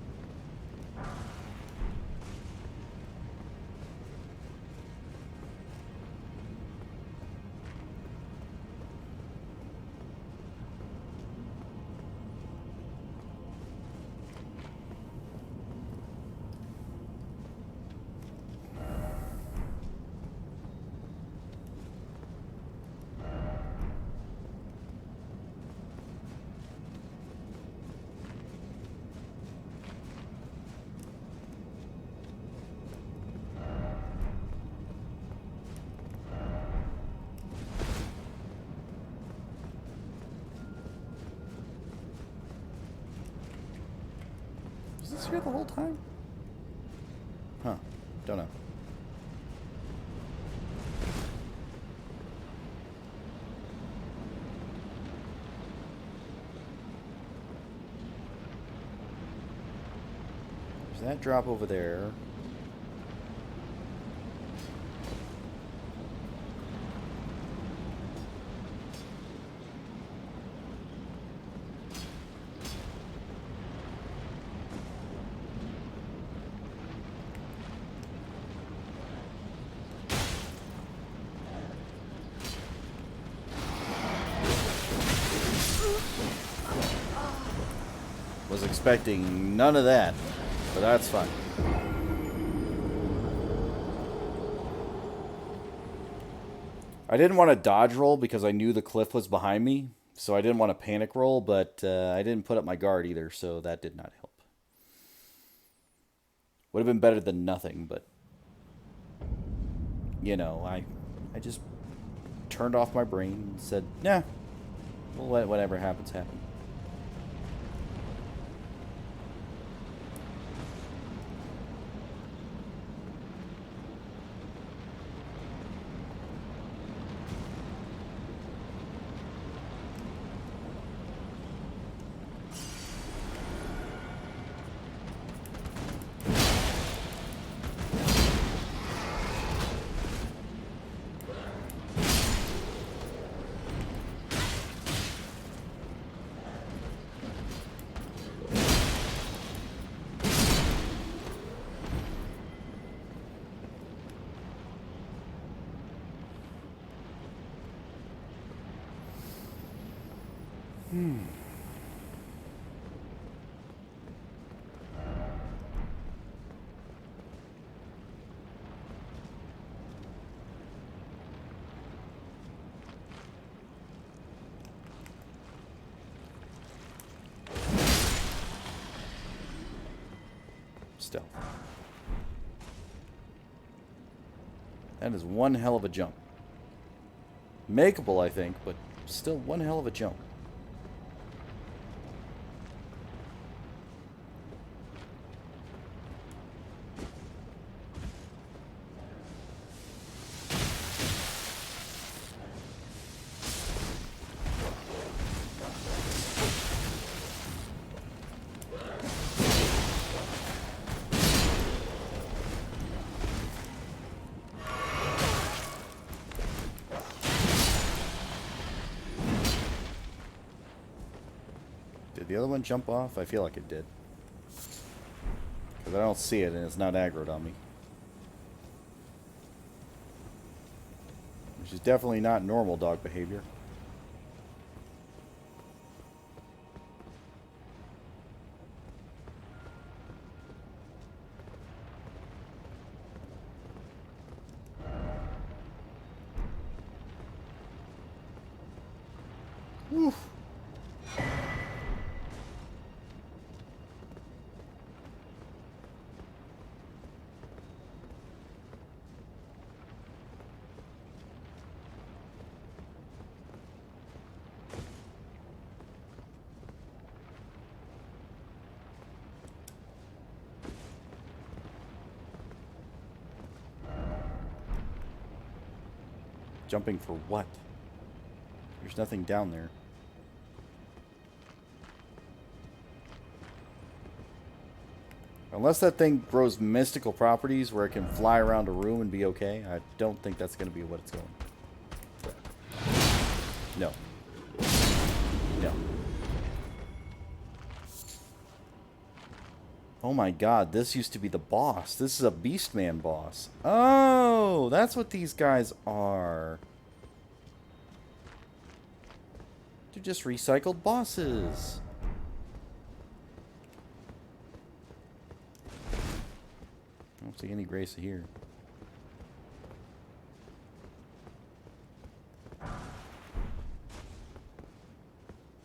Was this here the whole time? Huh. Don't know. There's that drop over there. Was expecting none of that, but that's fine. I didn't want to dodge roll because I knew the cliff was behind me, so I didn't want to panic roll, but I didn't put up my guard either, so that did not help. Would have been better than nothing, but you know, I just turned off my brain and said, nah, we'll let whatever happens happen. Still. That is one hell of a jump. Makeable, I think, but still one hell of a jump. Did the other one jump off? I feel like it did. Because I don't see it and it's not aggroed on me. Which is definitely not normal dog behavior. Oof. Jumping for what? There's nothing down there. Unless that thing grows mystical properties where it can fly around a room and be okay, I don't think that's going to be what it's going. No. No. Oh my god, this used to be the boss. This is a Beastman boss. Oh, that's what these guys are. They're just recycled bosses. I don't see any Grace here.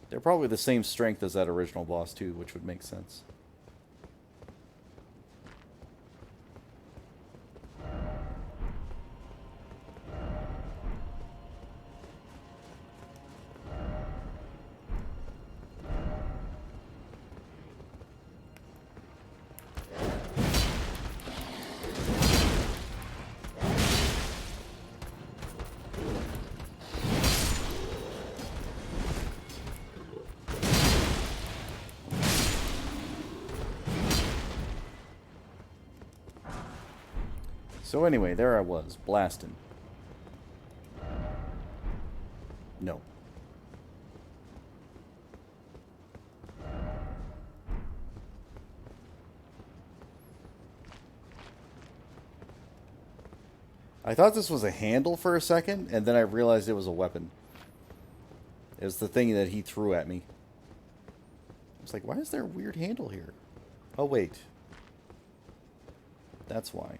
They're probably the same strength as that original boss too, which would make sense. So anyway, there I was, blasting. No. I thought this was a handle for a second, and then I realized it was a weapon. It was the thing that he threw at me. I was like, why is there a weird handle here? Oh, wait. That's why.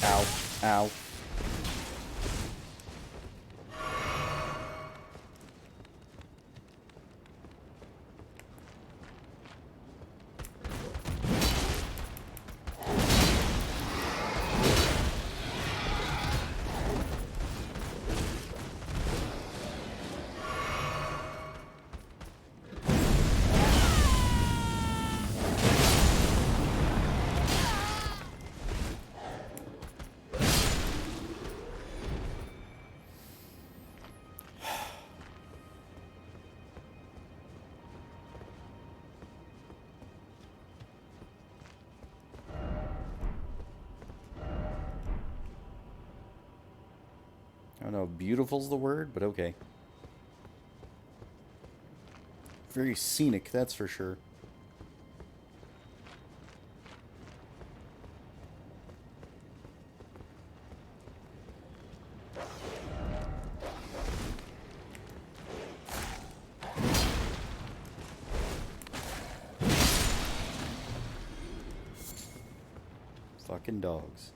Ow. Ow. I don't know if beautiful's the word, but okay. Very scenic, that's for sure. Fucking dogs.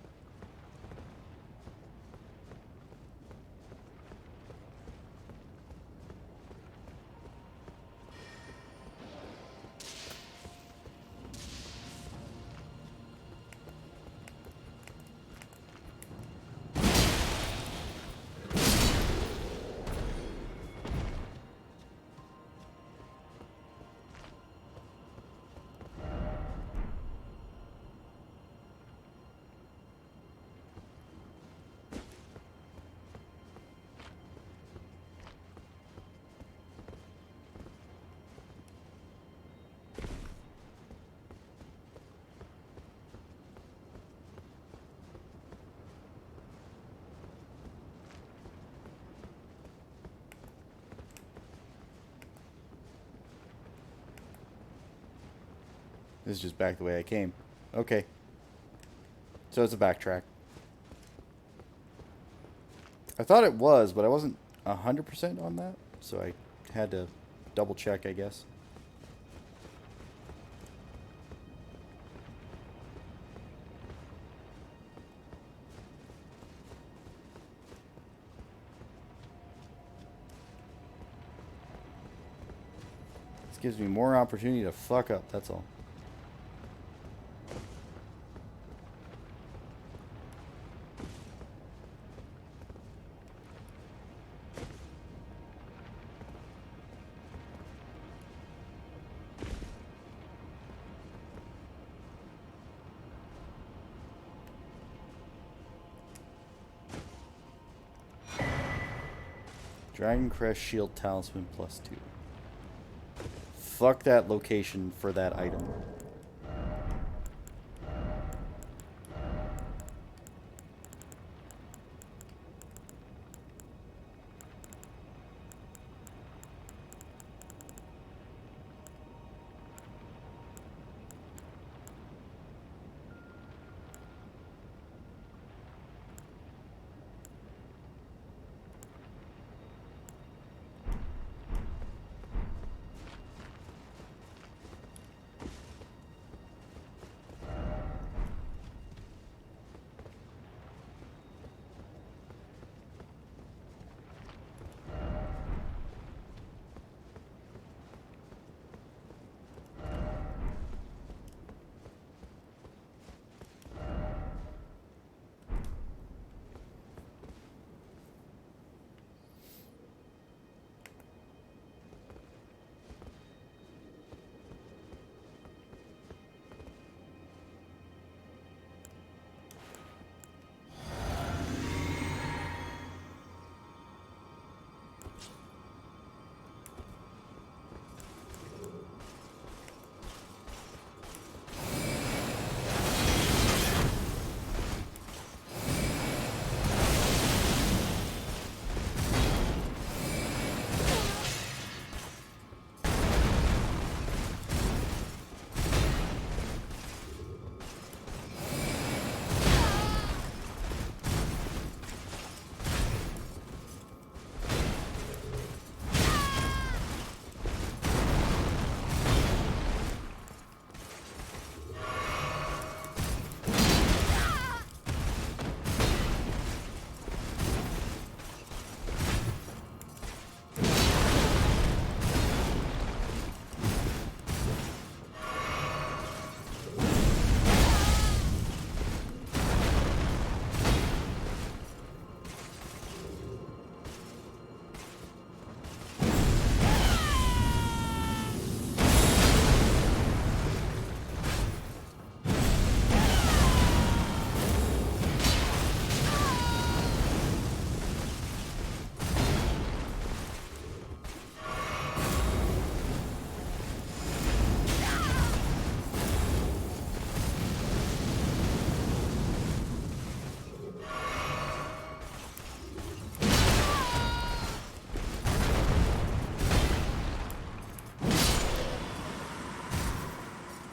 This is just back the way I came. Okay. So it's a backtrack. I thought it was, but I wasn't 100% on that. So I had to double check, I guess. This gives me more opportunity to fuck up, that's all. Dragon Crest Shield Talisman +2. Fuck that location for that item.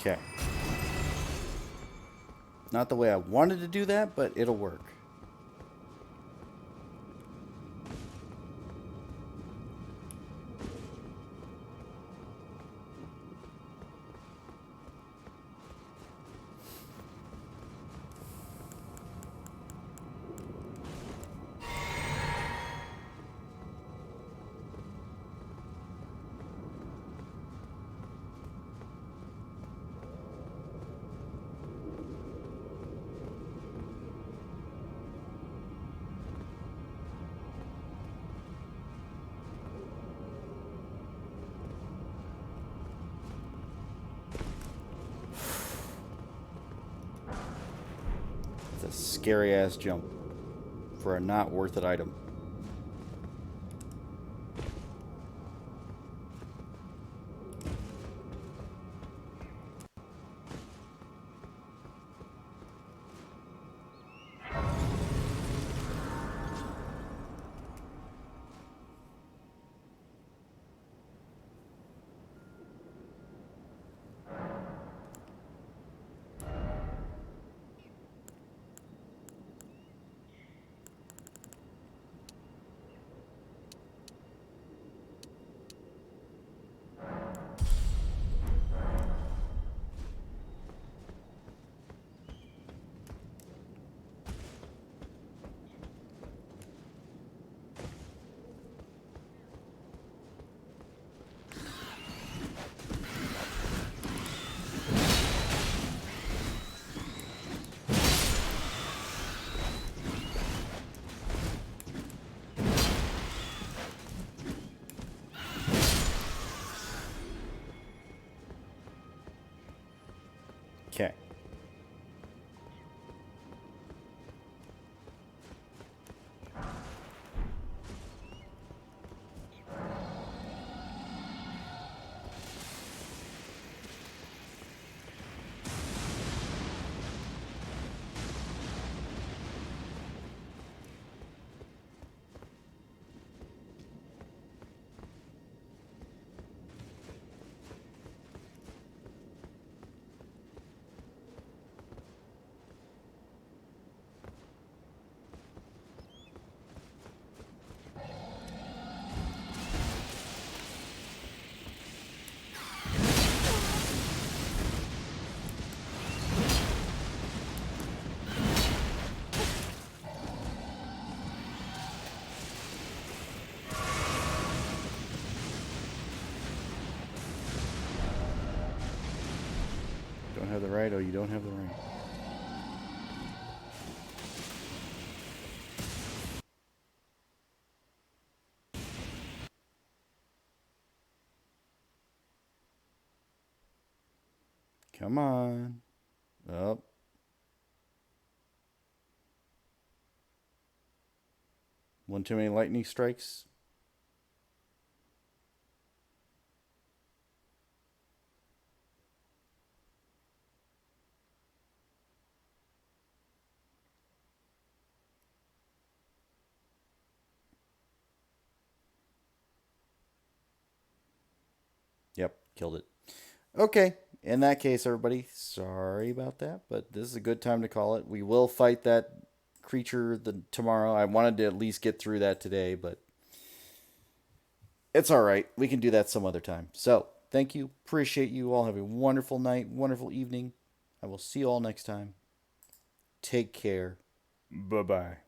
Okay. Not the way I wanted to do that, but it'll work. It's a scary ass jump for a not worth it item. right. Oh, you don't have the ring. Come on. Up. One too many lightning strikes. Yep, killed it. Okay, in that case, everybody, sorry about that, but this is a good time to call it. We will fight that creature tomorrow. I wanted to at least get through that today, but it's all right. We can do that some other time. So, thank you. Appreciate you all. Have a wonderful night, wonderful evening. I will see you all next time. Take care. Bye-bye.